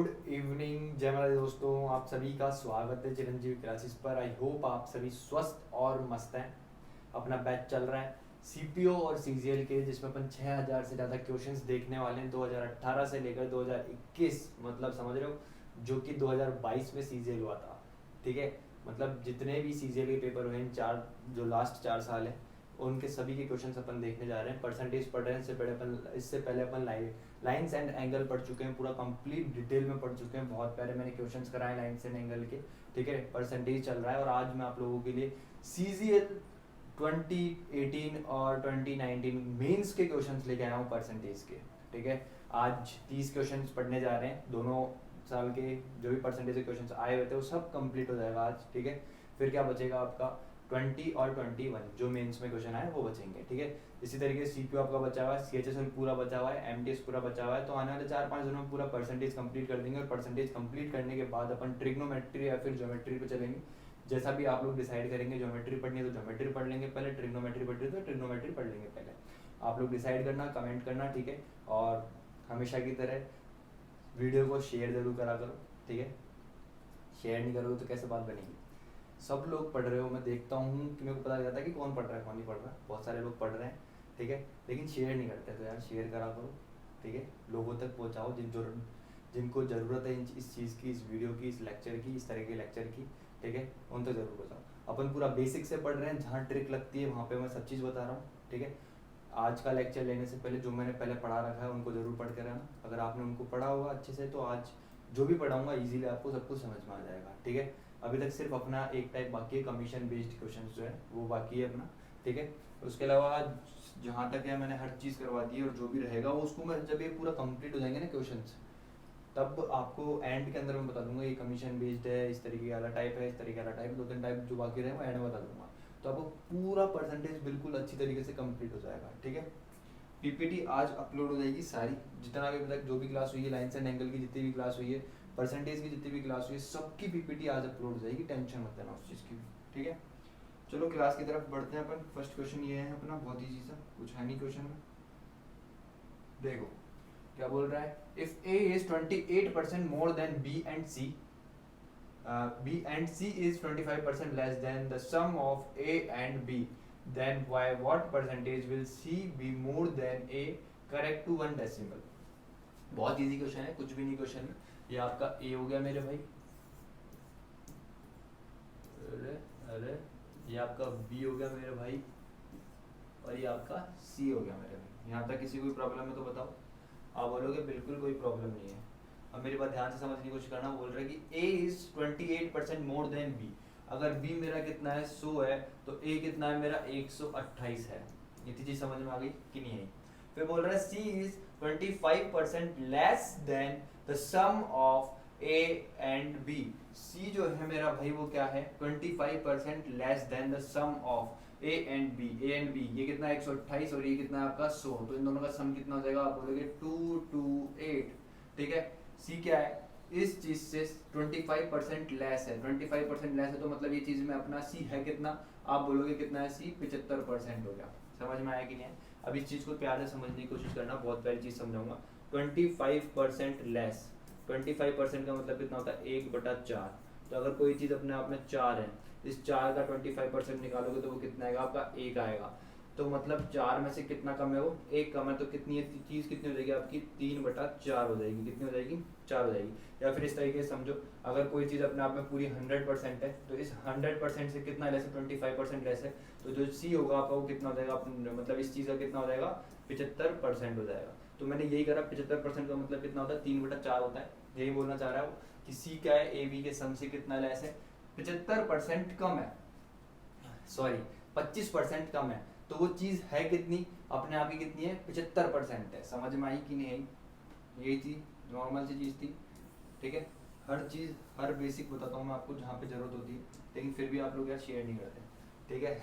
Good evening जय माता दी दोस्तों, आप सभी का स्वागत है चिरंजीवी क्लासेस पर। आई होप आप सभी स्वस्थ और मस्त हैं। अपना बैच चल रहा है सीपीओ और सीजीएल के, जिसमें अपन 6000 से ज़्यादा क्वेश्चंस देखने वाले हैं 2018 से लेकर 2021, मतलब समझ रहे हो, जो कि 2022 में सीजीएल हुआ था। ठीक है, मतलब जितने भी सीजीएल के पेपर हुए हैं चार, जो लास्ट 4 साल हैं, उनके सभी के क्वेश्चंस अपन देखने जा रहे हैं। परसेंटेज पढ़ रहे हैं। इससे पहले अपन लाइंस एंड एंगल पढ़ चुके हैं, पूरा कंप्लीट डिटेल में पढ़ चुके हैं। बहुत प्यारे मैंने क्वेश्चंस कराए लाइंस एंड एंगल के। ठीक है, परसेंटेज चल रहा है और आज मैं आप लोगों के लिए सीजीएल 2018 और 2019 मेंस के क्वेश्चंस लेके आया हूँ परसेंटेज के। ठीक है, आज 30 क्वेश्चंस पढ़ने जा रहे हैं। दोनों साल के जो भी परसेंटेज के क्वेश्चंस आए हुए थे वो सब कंप्लीट हो जाएगा आज। ठीक है, फिर क्या बचेगा आपका 20 और 21 जो मेंस में क्वेश्चन आए वो बचेंगे। ठीक है, इसी तरीके से सीपीओ आपका बचा हुआ है, सीएचएस पूरा बचा हुआ है, एमटीएस पूरा बचा हुआ है। तो आने वाले 4-5 दिनों में पूरा परसेंटेज कंप्लीट कर देंगे और परसेंटेज कंप्लीट करने के बाद अपन ट्रिग्नोमेट्री या फिर ज्योमेट्री पे चलेंगे। जैसा भी आप लोग डिसाइड करेंगे, ज्योमेट्री पढ़नी है तो ज्योमेट्री पढ़ लेंगे पहले, ट्रिग्नोमेट्री पढ़नी है तो ट्रिग्नोमेट्री पढ़ लेंगे पहले। आप लोग डिसाइड करना, कमेंट करना। ठीक है, और हमेशा की तरह वीडियो को शेयर जरूर करा करो। ठीक है, शेयर नहीं करोगे तो कैसे बात बनेगी। सब लोग पढ़ रहे हो, मैं देखता हूँ कि मेरे को पता जाता है कि कौन पढ़ रहा है कौन नहीं पढ़ रहा है। बहुत सारे लोग पढ़ रहे हैं, ठीक है, लेकिन शेयर नहीं करते। तो यार शेयर करा करो। ठीक है, लोगों तक पहुँचाओ जिनको ज़रूरत है इस चीज़ की, इस वीडियो की, इस लेक्चर की, इस तरह के लेक्चर की। ठीक है, उन तक जरूर पहुँचाओ। अपन पूरा बेसिक से पढ़ रहे हैं, जहाँ ट्रिक लगती है वहाँ पे मैं सब चीज़ बता रहा हूँ। ठीक है, आज का लेक्चर लेने से पहले जो मैंने पहले पढ़ा रखा है उनको जरूर पढ़ कर आना। अगर आपने उनको पढ़ा होगा अच्छे से तो आज जो भी पढ़ाऊंगा इजीली आपको सब कुछ समझ में आ जाएगा। ठीक है, अभी तक सिर्फ अपना एक टाइप बाकी है, कमीशन बेस्ड क्वेश्चन जो है वो बाकी है अपना। ठीक है, उसके अलावा जहाँ तक है मैंने हर चीज़ करवा दी है, और जो भी रहेगा वो उसको मैं जब ये पूरा कंप्लीट हो जाएंगे ना क्वेश्चन, तब आपको एंड के अंदर मैं बता दूंगा ये कमीशन बेस्ड है, इस तरीके वाला टाइप है, इस तरीके वाला टाइप, 2-3 टाइप जो बाकी रहे वो एंड में बता दूंगा। तो आपको पूरा परसेंटेज बिल्कुल अच्छी तरीके से कंप्लीट हो जाएगा। ठीक है, पीपीटी आज अपलोड हो जाएगी सारी, जितना भी तक जो भी क्लास हुई है, लाइन्स एंड एंगल की जितनी भी क्लास हुई है, परसेंटेज की जितनी भी क्लास हुई है, सबकी पीपीटी आज अपलोड हो जाएगी। टेंशन मत लेना उस चीज़ की। ठीक है, चलो क्लास की तरफ बढ़ते हैं अपन। फर्स्ट क्वेश्चन ये है अपना, बहुत ईजी सा, कुछ है नहीं क्वेश्चन में। देखो क्या बोल रहा है, if A is 28% more than B and C, B and C is 25% less than the sum of A and B, then by what percentage will C be more than A? Correct to 1 decimal। बहुत easy question है, कुछ भी नहीं question में। ये आपका A हो गया मेरे भाई, अरे ये आपका B हो गया मेरे भाई, और ये आपका C हो गया मेरे भाई। यहाँ तक किसी कोई प्रॉब्लम है तो बताओ। आप बोलोगे बिल्कुल कोई प्रॉब्लम नहीं है। अब मेरी बात ध्यान से समझने की कोशिश करना। बोल रहा है कि A is 28% more then B। अगर B मेरा कितना है 100 है, तो A कितना है मेरा 128 है। ये चीज समझ में आ गई कि नहीं आई। फिर बोल रहा है C is 25% less than the sum of A and B। C जो है मेरा भाई वो क्या है 25% less than the sum of A and B। A and B ये कितना है 128 और ये कितना है आपका 100। तो इन दोनों का सम कितना हो जाएगा, आप बोलोगे 228। ठीक है, C क्या है इस चीज से 25% लेस है। 25% लेस है तो मतलब ये चीज में अपना C है कितना, आप बोलोगे कितना है C 75% हो गया। समझ में आया कि नहीं है। अब इस चीज को प्यार से समझने की कोशिश करना, बहुत प्यारी चीज समझाऊंगा। 25% लेस, 25% का मतलब कितना होता है 1/4। तो अगर कोई चीज अपने आप में 4 है, इस 4 का 25% निकालोगे तो वो कितना आएगा आपका 1 आएगा। तो मतलब 4 में से कितना कम है वो 1 कम है। तो कितनी चीज कितनी हो जाएगी आपकी 3/4 हो जाएगी। कितनी हो जाएगी 4 हो जाएगी। या फिर इस तरीके से समझो, अगर कोई चीज अपने आप में पूरी 100% है तो इस 100% से कितना लेस है 25% लेस है। तो जो C होगा आपका वो कितना हो जाएगा, मतलब इस चीज का कितना हो जाएगा 75% हो जाएगा। तो मैंने यही करा, 75% का मतलब कितना होता है 3/4 होता है। यही बोलना चाह रहा है वो कि C क्या है A B के सम से कितना लेस है 75% कम है, सॉरी 25% कम है। तो वो चीज है कितनी अपने आप ही कितनी है 75% है। समझ में आई कि नहीं आई। यही चीज नॉर्मल सी चीज थी। ठीक है, हर चीज हर बेसिक बताता हूँ मैं आपको जहाँ पे जरूरत होती है, लेकिन फिर भी आप लोग यार शेयर नहीं करते। ठीक है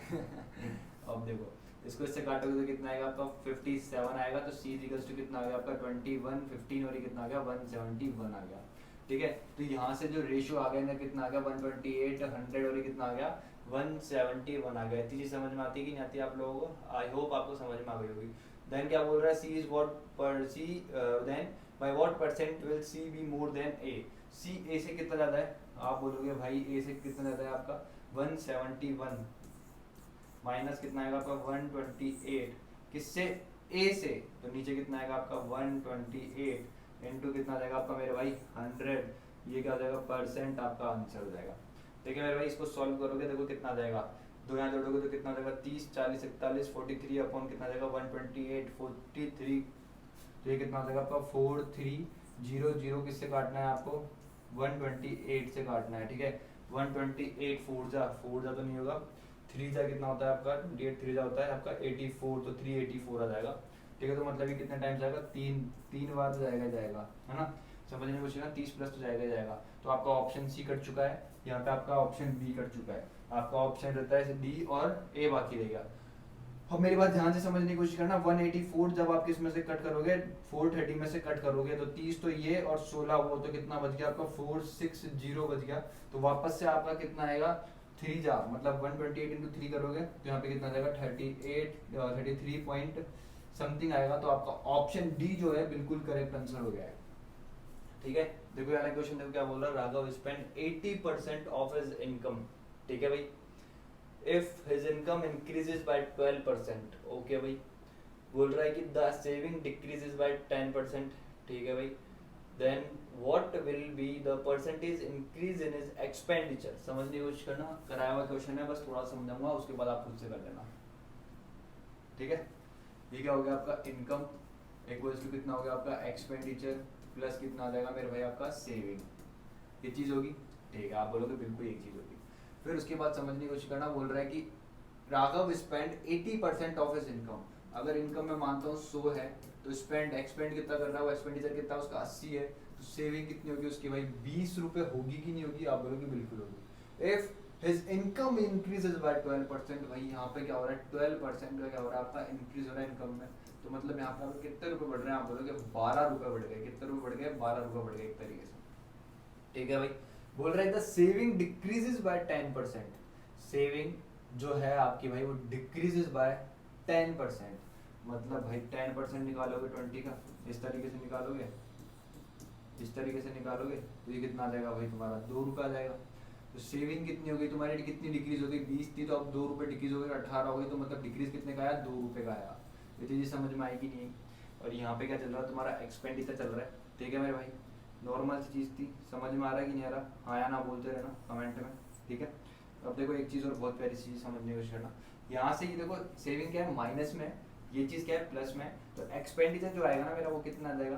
अब देखो इसको इससे काटोगे तो कितना आएगा आपका 57 आएगा। तो C इक्वल्स टू कितना आ गया आपका 21, 15 और ये कितना आ गया 171 आ गया। ठीक है, तो यहाँ से जो रेशियो आ गया कितना आ गया 128, 100 और ये कितना आ गया 171 आ गया। इतनी चीज समझ में आती है कि नहीं आती है आप लोगों को। आई होप आपको समझ में आ गई होगी। देन क्या बोल रहा है, C is what per C, then by what percent will C be more than A, C A से कितना ज्यादा है, आप बोलोगे भाई ए से कितना ज्यादा है आपका 171 माइनस कितना आएगा आपका 128 किससे, ए से, तो नीचे कितना आएगा आपका 128 इनटू कितना जाएगा आपका मेरे भाई 100, ये क्या हो जाएगा परसेंट आपका आंसर हो जाएगा। ठीक है मेरे भाई, इसको सॉल्व करोगे देखो कितना आ जाएगा, दो यहाँ जोड़ोगे तो कितना हो जाएगा 30 40 41 43 अपॉन कितना जाएगा 128 43, तो ये कितना हो जाएगा आपका 4300, किससे काटना है आपको 128 से काटना है। ठीक है 128 4 जा तो नहीं होगा, 3 जा कितना होता है आपका 28, 3 जा होता है आपका 84, तो 384 आ जाएगा। ठीक है, तो मतलब ये कितने टाइम्स आएगा, तीन बार जाएगा है ना, समझने में कुछ ना, 30 प्लस तो जाएगा। तो आपका ऑप्शन सी कट चुका है, यहाँ पे आपका ऑप्शन बी कट चुका है, आपका ऑप्शन रहता है डी और ए बाकी रहेगा। अब मेरी बात ध्यान से समझने की कोशिश करना, 184 जब आप किसमें से कट करोगे 430 में से कट करोगे तो 30 तो ये और 16 वो, तो कितना बच गया आपका 460 बच गया। तो वापस से आपका कितना आएगा 3 जा, मतलब 128 इंटू 3 करोगे तो यहाँ पे कितना जाएगा 33 पॉइंट समथिंग आएगा। तो आपका ऑप्शन डी जो है बिल्कुल करेक्ट आंसर हो गया है। ठीक है, देखो यार क्वेश्चन देखो क्या बोल रहा है, Raghav spend 80% of his income. ठीक है भाई, if his income increases by 12%, okay भाई, बोल रहा है कि द सेविंग डिक्रीजेस बाय 10%। ठीक है भाई, then what will be the percentage increase in his expenditure. समझने की कोशिश करना, कराया हुआ क्वेश्चन है, बस थोड़ा समझाऊंगा उसके बाद आप खुद से कर लेना। ठीक है, ये क्या हो गया आपका इनकम इक्वल्स टू कितना हो गया आपका एक्सपेंडिचर प्लस कितना आ जाएगा मेरे भाई आपका सेविंग, ये चीज होगी। ठीक है, आप बोलोगे बिल्कुल एक चीज होगी। फिर उसके बाद समझने की कोशिश करना, बोल रहा है कि Raghav spend 80% of his income. अगर इनकम में मानता हूँ 100 है तो एक्सपेंड कितना कर रहा है वो, एक्सपेंडिचर कितना उसका 80 है, तो सेविंग कितनी होगी उसकी भाई 20 रुपए होगी कि नहीं होगी, आप बोलोगे बिल्कुल होगी। If his income increases by 12%, भाई यहाँ पे क्या हो रहा है 12% का क्या हो रहा है आपका इंक्रीज हो रहा है इनकम में, तो मतलब यहाँ पे कितने रुपए बढ़ रहे हैं, आप बोलोगे 12 रुपए बढ़ गए। कितने रुपए बढ़ गए 12 रुपए बढ़ गए एक तरीके से। ठीक है भाई, बोल रहे हैं the saving decreases by 10%, saving जो है आपकी भाई वो डिक्रीजेस बाय 10%, मतलब भाई 10% निकालोगे 20 का, इस तरीके से निकालोगे, इस तरीके से निकालोगे तो ये कितना आ जाएगा भाई तुम्हारा 2 रुपए आ जाएगा। तो सेविंग कितनी हो गई तुम्हारी, कितनी डिक्रीज हो गई 20 थी, तो अब 2 रुपए डिक्रीज हो गई 18 हो गई, तो मतलब डिक्रीज कितने का आया 2 रुपए का आया। ये चीज़ समझ में आएगी नहीं। और यहाँ पे क्या चल रहा है तुम्हारा एक्सपेंडिचर चल रहा है। ठीक है मेरे भाई, नॉर्मल सी चीज़ थी, समझ में आ रहा है कि नहीं आ रहा, हाँ या ना बोलते रहना कमेंट में। ठीक है, अब देखो एक चीज़ और बहुत प्यारी चीज़ समझने की कोशिश करना, यहाँ से ये देखो सेविंग क्या है माइनस में, ये चीज़ क्या है प्लस में, तो एक्सपेंडिचर जो आएगा ना मेरा वो कितना आ जाएगा,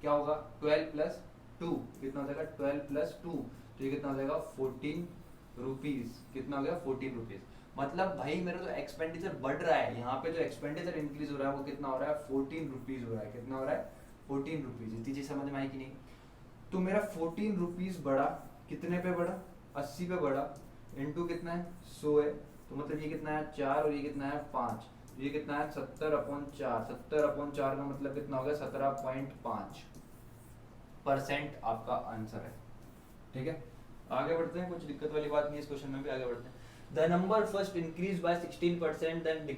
क्या होगा 12 + 2, कितना हो जाएगा 12 + 2, तो ये कितना हो जाएगा 14 रुपीज़, कितना हो गया 14 रुपीज़। मतलब भाई मेरा जो एक्सपेंडिचर बढ़ रहा है, यहाँ पे जो एक्सपेंडिचर इंक्रीज हो रहा है वो कितना हो रहा है 14 रुपीज़ हो रहा है। कितना हो रहा है 14 रुपीज़। इतनी चीज़ समझ में आई कि नहीं। तो मेरा 14 रुपीज़ बढ़ा, कितने पे बढ़ा 80 पे बढ़ा, इनटू कितना है 100 है, तो मतलब ये कितना है 4 और ये कितना है 5, ये कितना है 70/4, 70/4 का मतलब कितना हो गया 17.5% आपका आंसर है। ठीक है, आगे बढ़ते हैं, कुछ दिक्कत वाली बात नहीं है इस क्वेश्चन में भी, आगे बढ़ते हैं। The number first increased by 16%, then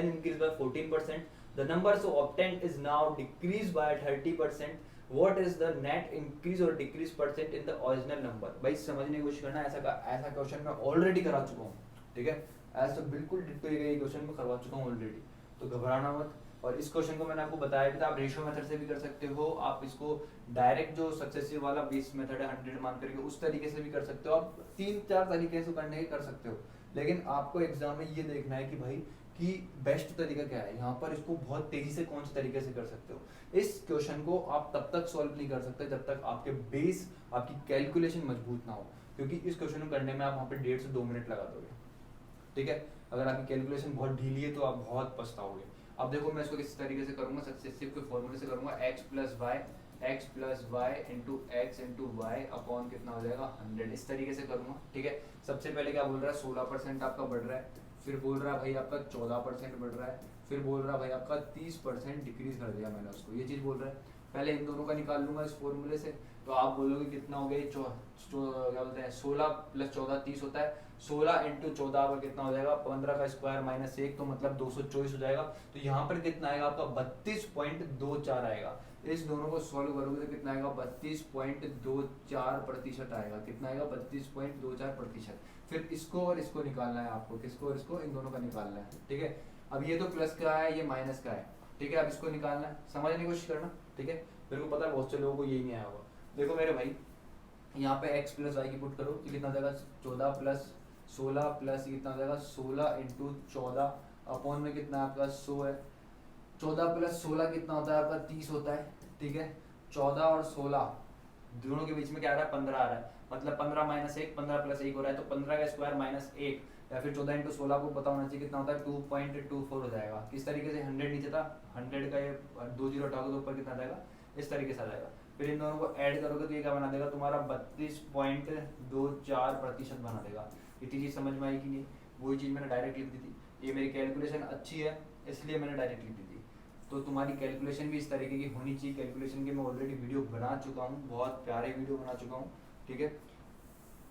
increased by 14%. The number so obtained is now decreased by 30%. What is the net increase or decrease percent in the original number? भाई समझने की कोशिश करना, ऐसा क्वेश्चन मैं ऑलरेडी करा चुका हूँ। ठीक है, ऐसा बिल्कुल डिट्टो ये क्वेश्चन में करवा चुका हूँ ऑलरेडी, तो घबराना मत। और इस क्वेश्चन को मैंने आपको बताया भी था, आप रेशियो मेथड से भी कर सकते हो, आप इसको डायरेक्ट जो सक्सेसिव वाला 20 मेथड है 100 मान करके उस तरीके से भी कर सकते हो, आप 3-4 तरीके से करने के कर सकते हो। लेकिन आपको एग्जाम में ये देखना है कि भाई कि बेस्ट तरीका क्या है, यहाँ पर इसको बहुत तेजी से कौन से तरीके से कर सकते हो। इस क्वेश्चन को आप तब तक सॉल्व नहीं कर सकते जब तक आपके बेस, आपकी कैलकुलेशन मजबूत ना हो, क्योंकि इस क्वेश्चन को करने में आप वहाँ पे 1.5 से 2 मिनट लगा दोगे। ठीक है, अगर आपकी कैलकुलेशन बहुत ढीली है तो आप बहुत पछताओगे। अब देखो मैं इसको किस तरीके से करूंगा, सक्सेसिव के फॉर्मूले से करूंगा, x + y into x into y upon कितना हो जाएगा 100, इस तरीके से करूंगा। ठीक है, सबसे पहले क्या बोल रहा है 16% आपका बढ़ रहा है, फिर बोल रहा है भाई आपका 14% बढ़ रहा है, फिर बोल रहा है भाई आपका 30% डिक्रीज कर दिया मैंने उसको, ये चीज़ बोल रहा है। पहले इन दोनों का निकाल लूंगा इस फॉर्मूले से, तो आप बोलोगे कितना हो गया, क्या बोलते हैं 16 + 14 30 होता है, 16 × 14 पर कितना हो जाएगा 15 का स्क्वायर माइनस 1, तो मतलब 224 हो जाएगा। तो यहाँ पर कितना आएगा आपका 32.24 आएगा। इस दोनों को सॉल्व करोगे तो कितना आएगा 32.24% आएगा। कितना आएगा 32.24%। फिर इसको और इसको निकालना है आपको, किसको और इसको, इन दोनों का निकालना है, ठीक है। अब ये तो प्लस का है, ये माइनस का है, ठीक है। अब इसको निकालना है, समझने की कोशिश करना, ठीक है। मेरे को पता है बहुत से लोगों को यही नहीं आया होगा। देखो मेरे भाई, यहाँ पे x + y की पुट करो तो कितना हो जाएगा 14 + 16 प्लस कितना हो जाएगा 16 × 14 अपॉन में कितना आपका 100 है। 14 + 16 कितना होता है आपका 30 होता है, ठीक है। 14 और 16 दोनों के बीच में क्या आ रहा है 15 आ रहा है, मतलब 15 - 1 15 + 1 हो रहा है, तो 15 का स्क्वायर माइनस 1, या फिर 14 × 16 को पता होना चाहिए कितना होता है 2.24 हो जाएगा। किस तरीके से 100 नीचे था, 100 का ये 2 जीरो हटाओगे तो ऊपर कितना आ जाएगा, इस तरीके से आ जाएगा। फिर इन दोनों को ऐड करोगे तो ये क्या बना देगा तुम्हारा 32.24% बना देगा। इतनी चीज समझ में आई कि नहीं, वही चीज मैंने डायरेक्ट लिख दी थी। ये मेरी कैलकुलेशन अच्छी है इसलिए मैंने डायरेक्ट लिख दी थी, तो तुम्हारी कैलकुलेशन भी इस तरीके की होनी चाहिए। कैलकुलेशन के मैं ऑलरेडी वीडियो बना चुका हूँ, बहुत प्यारे वीडियो बना चुका हूँ, ठीक है।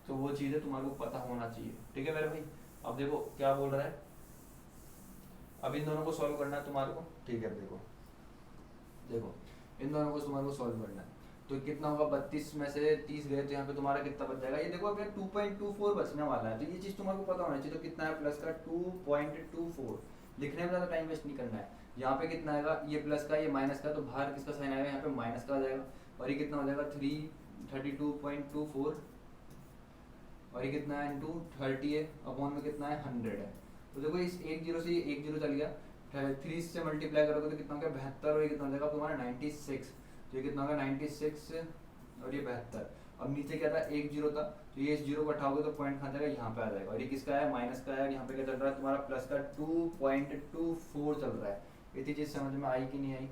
तो वो चीज़ें तुम्हारे को पता होना चाहिए, ठीक है मेरे भाई। अब देखो क्या बोल रहा है, अब इन दोनों को सॉल्व करना है तुम्हारे को, ठीक है। देखो देखो इन दोनों को तुम्हारे को सॉल्व करना है, तो कितना होगा 32 में से 30 गए तो यहाँ पे तुम्हारा कितना बच जाएगा, ये देखो अगर 2.24 बचने वाला है, तो ये चीज तुम्हारे को पता होना चाहिए। तो कितना है प्लस का 2.24, लिखने में ज़्यादा टाइम वेस्ट नहीं करना है। यहाँ पे कितना आएगा, ये प्लस का ये माइनस का, तो बाहर किसका साइन आएगा, यहाँ पे माइनस का आ जाएगा। और ये कितना हो जाएगा 32.24, और ये कितना है इंटू 30 है, अपॉन में कितना है 100 है। तो देखो इस 1 0 से ये 1 0 चल गया, 3 से मल्टीप्लाई करोगे तो कितना हो गया 72, और ये कितना हो जाएगा तुम्हारा 96। तो ये कितना होगा 96 और ये 72। अब नीचे क्या था 1 0 था, तो ये इस 0 को हटाओगे तो पॉइंट कहाँ जाएगा, यहाँ पे आ जाएगा। और ये किसका है, माइनस का है। यहाँ पे क्या चल रहा है तुम्हारा प्लस का 2.24 चल रहा है। इतनी चीज समझ में आई कि नहीं आई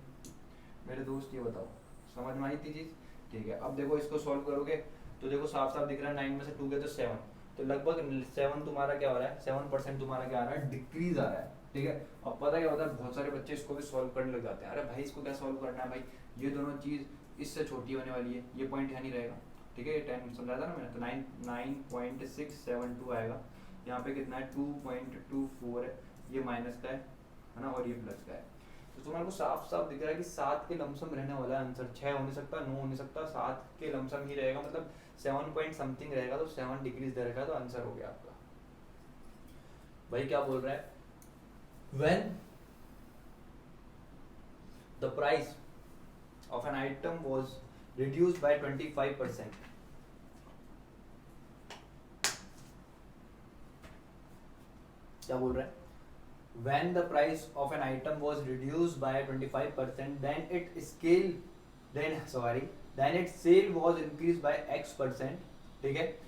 मेरे दोस्त, ये बताओ समझ में आई इतनी चीज, ठीक है। अब देखो इसको सॉल्व करोगे तो देखो साफ साफ दिख रहा है 9 में से 2 गए तो 7, तो लगभग 7 तुम्हारा क्या हो रहा है, 7% तुम्हारा क्या आ रहा है, डिक्रीज आ रहा है, ठीक है। अब पता क्या होता है, बहुत सारे बच्चे इसको भी सॉल्व करने लग जाते हैं, अरे भाई इसको क्या सॉल्व करना है भाई, ये दोनों चीज इससे छोटी होने वाली है, ये पॉइंट यहाँ नहीं रहेगा, ठीक है। ये 10 समझा था ना मैंने, तो 9.672 आएगा। यहाँ पे कितना है 2.24 है, ये माइनस का है ना, और ये प्लस का है। तो तुम्हारे को साफ साफ दिख रहा है कि 7 के लमसम रहने वाला है आंसर, 6 हो नहीं सकता, 9 हो नहीं सकता, 7 के लमसम ही रहेगा, मतलब 7 पॉइंट समथिंग रहेगा, तो 7 डिग्रीज दे रखा है, तो आंसर हो गया आपका। भाई क्या बोल रहा है, when the price of an item was reduced by 25%, क्या बोल रहा है, when the price of an item was reduced by 25%, then its sale was increased by X%, ठीक है।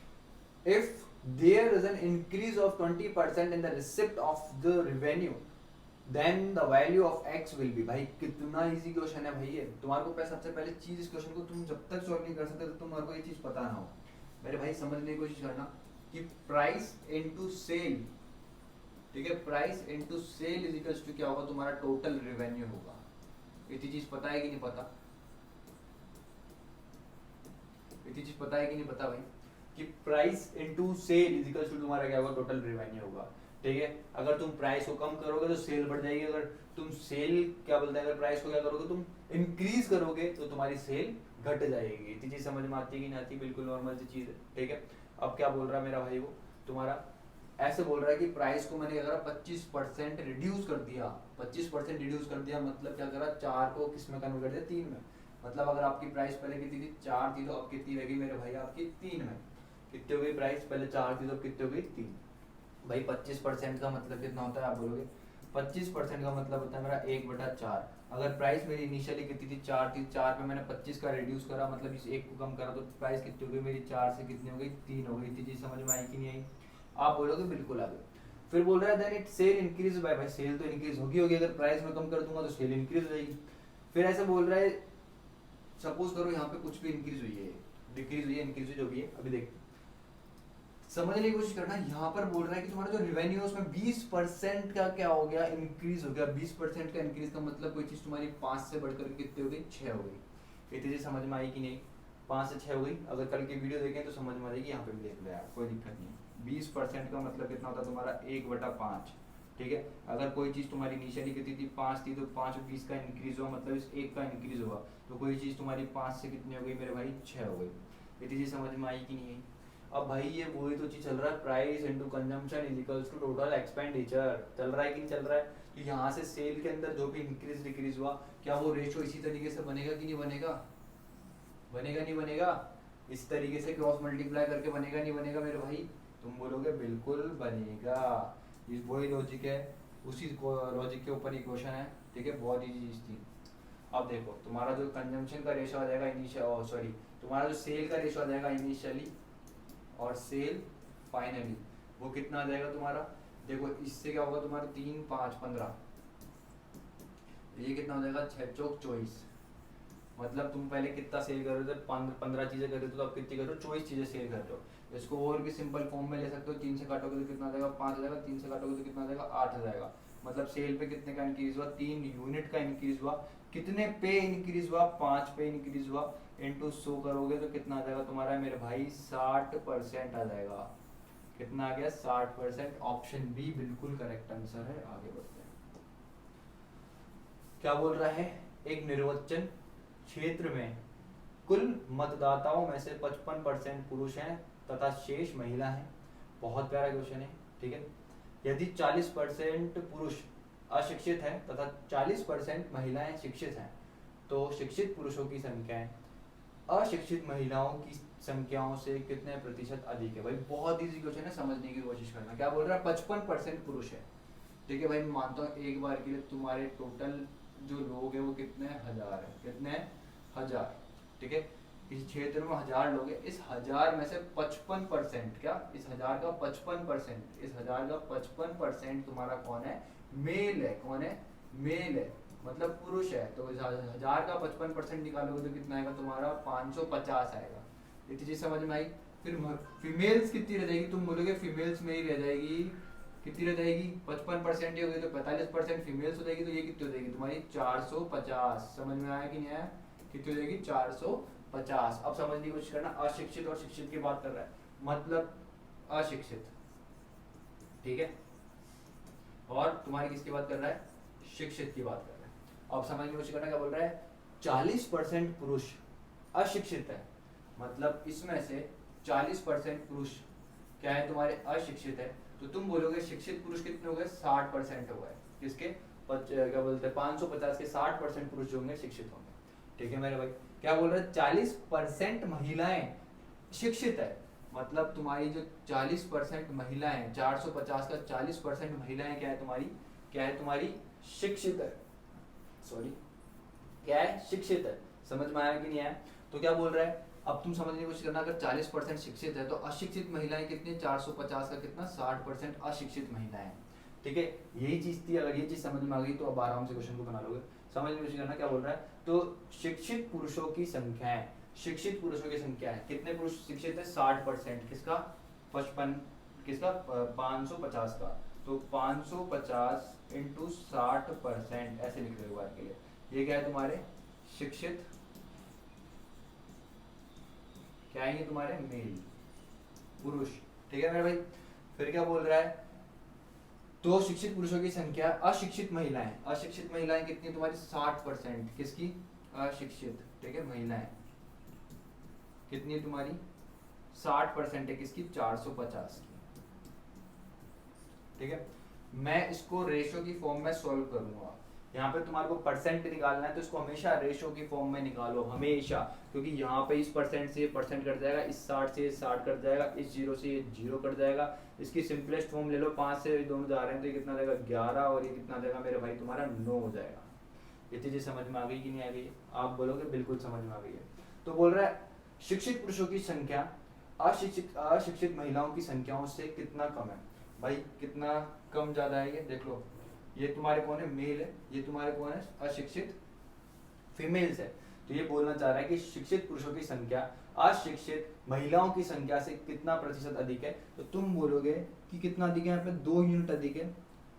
If there is an increase of 20% in the receipt of the revenue, then the value of X will be, भाई कितना easy question है भाई ये। तुम्हारे को सबसे पहले चीज, इस क्वेश्चन को तुम जब तक सॉल्व नहीं कर सकते तो तुम्हारे को ये चीज पता ना हो मेरे भाई, समझने की कोशिश करना कि प्राइस इनटू सेल, ठीक है, price into sale is equals to क्या होगा, तुम्हारा टोटल रेवेन्यू होगा। इतनी चीज पता है कि नहीं पता, इतनी चीज पता है कि नहीं पता भाई, कि price into sale is equals to तुम्हारा क्या होगा, टोटल रेवेन्यू होगा, ठीक है। अगर तुम प्राइस को कम करोगे तो सेल बढ़ जाएगी, अगर तुम सेल क्या बोलते हैं, अगर प्राइस को क्या करोगे तुम इंक्रीज करोगे तो तुम्हारी सेल घट जाएगी। इतनी चीज समझ में आती है कि नहीं आती, बिल्कुल नॉर्मल सी चीज है, ठीक है। अब क्या बोल रहा है मेरा भाई, वो तुम्हारा ऐसे बोल रहा है कि प्राइस को मैंने अगर 25% रिड्यूस कर दिया, 25% रिड्यूस कर दिया, मतलब क्या करा, 4 को किस में कन्वर्ट कर दिया, 3 में। मतलब अगर आपकी प्राइस पहले कितनी थी, 4 थी, तो अब कितनी रहेगी मेरे भाई आपकी 3 में। कितनी हो गई प्राइस, पहले 4 थी तो कितनी हो गई 3। भाई 25% का मतलब कितना होता है आप बोलोगे, 25% का मतलब होता है मेरा 1/4। अगर प्राइस मेरी इनिशियली कितनी थी, 4 थी, 4 पे मैंने 25 का रिड्यूस करा, मतलब इस 1 को कम करा, तो प्राइस कितनी हो गई मेरी, 4 से कितनी हो गई, 3 हो गई। इतनी चीज समझ में आई कि नहीं आई, आप बोलोगे बिल्कुल आ गई। फिर बोल रहा है then it sale increase by, भाई सेल तो इंक्रीज होगी, अगर प्राइस में कम कर दूंगा तो सेल इंक्रीज हो जाएगी। फिर ऐसे बोल रहा है, सपोज करो यहाँ पे कुछ भी इंक्रीज हुई है, डिक्रीज हुई है, इंक्रीज हुई जो भी है, अभी देख समझने की कोशिश करना। यहाँ पर बोल रहा है कि तुम्हारा जो रेवेन्यू है उसमें 20% का क्या हो गया, इंक्रीज हो गया। 20% का इंक्रीज का मतलब कोई चीज तुम्हारी 5 से बढ़कर कितनी हो गई, 6 हो गई। इतनी चीज समझ में आई कि नहीं? 5 से 6 हो गई। अगर कल की वीडियो देखें तो समझ में आ जाएगी, यहाँ पे भी देख लो यार, कोई दिक्कत नहीं है। 20% का मतलब कितना होता है तुम्हारा 1/5, ठीक है। अगर कोई चीज तुम्हारी इनिशियली कितनी थी 5 थी, तो 5 और 20 का इंक्रीज हुआ, मतलब इस 1 का इंक्रीज हुआ, तो कोई चीज तुम्हारी 5 से कितनी हो गई मेरे भाई 6 हो गई। इतनी चीज समझ में आई कि नहीं? अब भाई ये वही तो चीज चल रहा है, price into consumption is equals to total expenditure, चल रहा है कि नहीं चल रहा है? तो यहाँ से सेल के अंदर जो भी इंक्रीज डिक्रीज हुआ, क्या वो रेशो इसी तरीके से बनेगा कि नहीं बनेगा? बनेगा नहीं बनेगा? इस तरीके से क्रॉस मल्टीप्लाई करके बनेगा नहीं बनेगा मेरे भाई? तुम बोलोगे बिल्कुल बनेगा। ये वही लॉजिक है, उसी लॉजिक के ऊपर ये क्वेश्चन है, ठीक है। बहुत इजी चीज थी। अब देखो तुम्हारा जो कंजम्पशन का रेशो आ जाएगा इनिशियल, सॉरी तुम्हारा जो सेल का रेशो आ जाएगा इनिशियली और सेल फाइनली, वो कितना आ जाएगा तुम्हारा? देखो इससे क्या होगा तुम्हारा 3 5 15, ये कितना हो जाएगा 6 चौक 24। मतलब तुम पहले कितना सेल कर रहे थे? 15 चीजें कर रहे थे, तो अब कितनी कर रहे हो? 24 चीजें सेल कर रहे हो। इसको और भी सिंपल फॉर्म में ले सकते हो, 3 से काटोगे तो कितना आ जाएगा? 5 आ जाएगा, 3 से काटोगे तो कितना आ जाएगा? 8 आ जाएगा। मतलब सेल पे कितने का इंक्रीज हुआ? 3 यूनिट का इंक्रीज हुआ। कितने पे इंक्रीज हुआ? 5 पे इंक्रीज हुआ। इनटू 100 करोगे तो कितना आ जाएगा तुम्हारा मेरे भाई? 60% आ जाएगा। कितना आ गया? 60%। ऑप्शन बी बिल्कुल करेक्ट आंसर है। आगे बढ़ते हैं। क्या बोल रहा है? एक निर्वाचन क्षेत्र में कुल मतदाताओं में से 55% पुरुष हैं तथा शेष महिला हैं। बहुत प्यारा क्वेश्चन है, ठीक है। यदि 40% पुरुष अशिक्षित हैं तथा 40% महिलाएं शिक्षित हैं, तो शिक्षित पुरुषों की संख्याएं अशिक्षित महिलाओं की संख्याओं से कितने प्रतिशत अधिक है? भाई बहुत इजी क्वेश्चन है, समझने की कोशिश करना। क्या बोल रहा है? 55% पुरुष है, ठीक है भाई। मानता हूँ एक बार के लिए तुम्हारे टोटल जो लोग हैं वो कितने हजार है? कितने? 1000, ठीक है। इस क्षेत्र में 1000 लोग हैं, इस 1000 में से 55%, क्या इस 1000 का 55%, इस 1000 का 55% तुम्हारा कौन है? मेल है। कौन है? मेल है, मतलब पुरुष है। तो इस 1000 का 55% निकालोगे तो कितना आएगा तुम्हारा? 550 आएगा। इतनी चीज समझ में आई? फिर फीमेल्स कितनी रह जाएगी? तुम बोलोगे फीमेल्स में ही रह जाएगी, कितनी रह जाएगी? 55% ही होगी, तो 45% फीमेल्स हो जाएगी। तो ये कितनी हो जाएगी तुम्हारी? 450। समझ में आया कि नहीं आया? कितनी हो जाएगी? 450। अब समझने की कोशिश करना, अशिक्षित और शिक्षित की बात कर रहा है, मतलब अशिक्षित, ठीक है, और तुम्हारी किसकी बात कर रहा है? शिक्षित की बात कर रहा है। अब समझने की कोशिश करना, क्या बोल रहा है? 40% पुरुष अशिक्षित है, मतलब इसमें से 40% पुरुष क्या है तुम्हारे? अशिक्षित है। तो तुम बोलोगे शिक्षित पुरुष कितने हो गए? 60% हो गए। किसके? क्या बोलते हैं 550 के 60% पुरुष जो होंगे शिक्षित होंगे, ठीक है मेरे भाई। क्या बोल रहे हैं? 40% महिलाएं शिक्षित है, मतलब तुम्हारी जो 40% महिलाएं, 450 का 40% महिलाएं क्या है तुम्हारी? क्या है तुम्हारी? शिक्षित है। सॉरी, क्या है? शिक्षित है। समझ में आया कि नहीं आया? तो क्या बोल रहा है? अब तुम समझने की कोशिश करना, अगर 40% शिक्षित है तो अशिक्षित महिलाएं कितनी? 450 का कितना? 60% अशिक्षित महिलाएं, ठीक है। यही चीज थी। अगर ये चीज समझ में आ गई तो अब आराम से क्वेश्चन को बना लोगे। समझने की कोशिश करना, क्या बोल रहा है? तो शिक्षित पुरुषों की संख्या है, शिक्षित पुरुषों की संख्या है, कितने पुरुष शिक्षित है? 60%। किसका? 55, किसका? 550 का। तो 550 इंटू 60%, ऐसे लिख रहे हो बात के लिए। ये क्या है तुम्हारे? शिक्षित, क्या है ये तुम्हारे? मेल, पुरुष, ठीक है मेरे भाई। फिर क्या बोल रहा है? तो शिक्षित पुरुषों की संख्या, अशिक्षित महिलाएं, अशिक्षित महिलाएं कितनी तुम्हारी? 60%। किसकी? अशिक्षित, ठीक है, महिलाएं कितनी है तुम्हारी? 60% है। किसकी? 450 की, ठीक है। मैं इसको रेशो की फॉर्म में सॉल्व करूंगा। यहाँ पे तुम्हारे को परसेंट निकालना है तो इसको हमेशा रेशो की फॉर्म में निकालो, हमेशा, क्योंकि यहाँ पे इस परसेंट से ये परसेंट कट जाएगा, इस 60 से ये 60 कट जाएगा, इस 0 से ये 0 कट जाएगा। इसकी सिंपलेस्ट फॉर्म ले लो, 5 से दोनों जा रहे हैं तो ये कितना जाएगा? 11, और ये कितना जाएगा मेरे भाई तुम्हारा? 9 हो जाएगा। ये चीजें समझ में आ गई कि नहीं आ गई? आप बोलोगे बिल्कुल समझ में आ गई है। तो बोल रहा है शिक्षित पुरुषों की संख्या अशिक्षित महिलाओं की संख्याओं से कितना कम है? भाई कितना कम ज्यादा है? ये देख लो, ये तुम्हारे कौन है? मेल है, ये तुम्हारे कौन है? अशिक्षित, फीमेल्स है। तो ये बोलना चाह रहा है कि शिक्षित पुरुषों की संख्या अशिक्षित महिलाओं की संख्या से कितना प्रतिशत अधिक है? तो तुम बोलोगे कि कितना अधिक है? यहाँ पे 2 यूनिट अधिक है।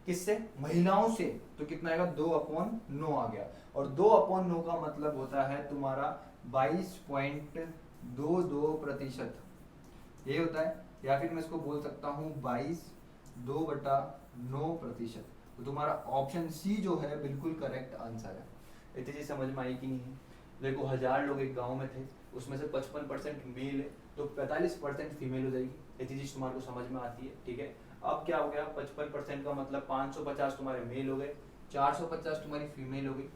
किससे? महिलाओं से। तो कितना आएगा? 2/9 आ गया। और 2/9 का मतलब होता है तुम्हारा 22.22%, ये होता है। या फिर मैं इसको बोल सकता हूँ 22/9%। तो तुम्हारा ऑप्शन सी जो है बिल्कुल करेक्ट आंसर है। इतनी चीज समझ में आई कि नहीं है? देखो 1000 लोग एक गांव में थे, उसमें से 55% मेल है, तो 45% फीमेल हो जाएगी। इतनी चीज तुम्हारे को समझ में आती है, ठीक है। अब क्या हो गया, 55% का मतलब 550 तुम्हारे मेल हो गए, 450 तुम्हारी फीमेल हो गई।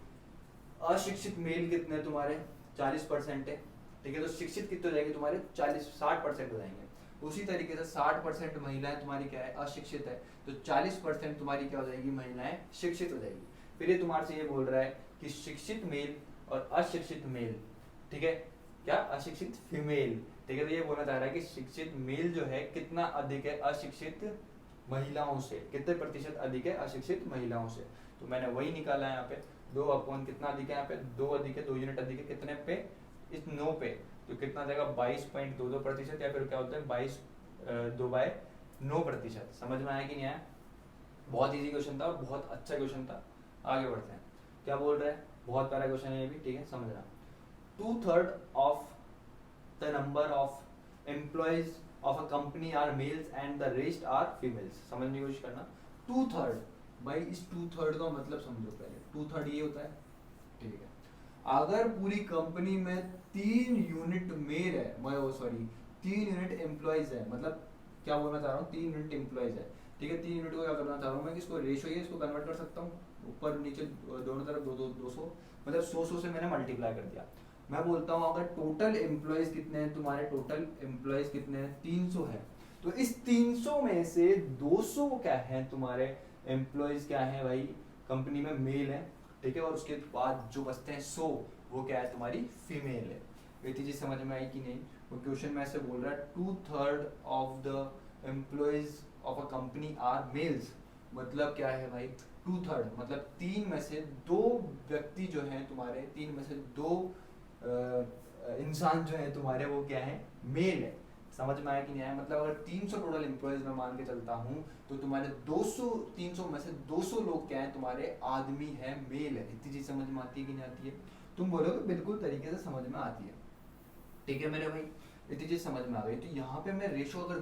अशिक्षित मेल कितने तुम्हारे 40% है, ठीक है। तो शिक्षित कितने हो जाएंगे तुम्हारे 60% हो जाएंगे। उसी तरीके से 60% महिलाएं तुम्हारी क्या है, अशिक्षित है, तो 40% तुम्हारी क्या हो जाएगी, महिलाएं शिक्षित हो जाएगी। फिर ये तुम्हारे से ये बोल रहा है कि शिक्षित मेल और अशिक्षित मेल, ठीक है, क्या अशिक्षित फीमेल, ठीक है। तो ये बोलना चाह रहा है कि शिक्षित मेल जो है कितना अधिक है अशिक्षित महिलाओं से, कितने प्रतिशत अधिक है अशिक्षित महिलाओं से। तो मैंने वही निकाला है यहाँ पे, 2 कितना अधिक है, यहाँ पे 2 अधिक है, 2 यूनिट अधिक है, कितने पे, इस 9 पे। तो कितना जाएगा 22.22%, या फिर क्या होता है 2/9%। समझ में आया कि नहीं आया? बहुत इजी क्वेश्चन था और बहुत अच्छा क्वेश्चन था। आगे बढ़ते हैं, क्या बोल रहा है, बहुत प्यारा क्वेश्चन है ये भी, ठीक है, समझना। 2/3 of the number of employees of a company are males and the rest are females. समझने की कोशिश करना। 2/3, भाई इस 2/3 का मतलब समझो पहले। 2/3 ये होता है, ठीक है। अगर पूरी कंपनी में 3 यूनिट मेल है, सॉरी 3 यूनिट एम्प्लॉयज है, मतलब क्या बोलना चाह रहा हूँ, 3 यूनिट एम्प्लॉयज है, ठीक है। 3 यूनिट को क्या करना चाह रहा हूँ मैं, कि इसको रेशो है, इसको कन्वर्ट कर सकता हूँ, ऊपर नीचे दोनों तरफ 200, मतलब 100 से मैंने मल्टीप्लाई कर दिया। मैं बोलता हूँ अगर टोटल एम्प्लॉयज कितने हैं तुम्हारे, टोटल एम्प्लॉयज कितने हैं, 300 है। तो इस 300 में से 200 क्या है तुम्हारे एम्प्लॉयज क्या है भाई, कंपनी में मेल है, ठीक है। और उसके बाद जो बचते हैं 100, वो क्या है तुम्हारी फीमेल है। ये चीज समझ में आई कि नहीं? वो क्वेश्चन में ऐसे बोल रहा है 2/3 of the employees of a company are males, मतलब क्या है भाई, 2/3 मतलब 3 में से 2 व्यक्ति जो हैं तुम्हारे, 3 में से 2 इंसान जो है तुम्हारे, वो क्या है, मेल है। समझ में आया कि नहीं आया? मतलब अगर 300 टोटल एम्प्लॉयज में मान के चलता हूँ, तो तुम्हारे 300 में से 200 लोग क्या है तुम्हारे, आदमी है, मेल है। इतनी चीज समझ में आती है कि नहीं आती है? तुम बोलोगे बिल्कुल तरीके से समझ में आती है, ठीक है मेरे भाई, इतनी चीज समझ में आ गई। तो यहाँ पे मैं रेशो अगर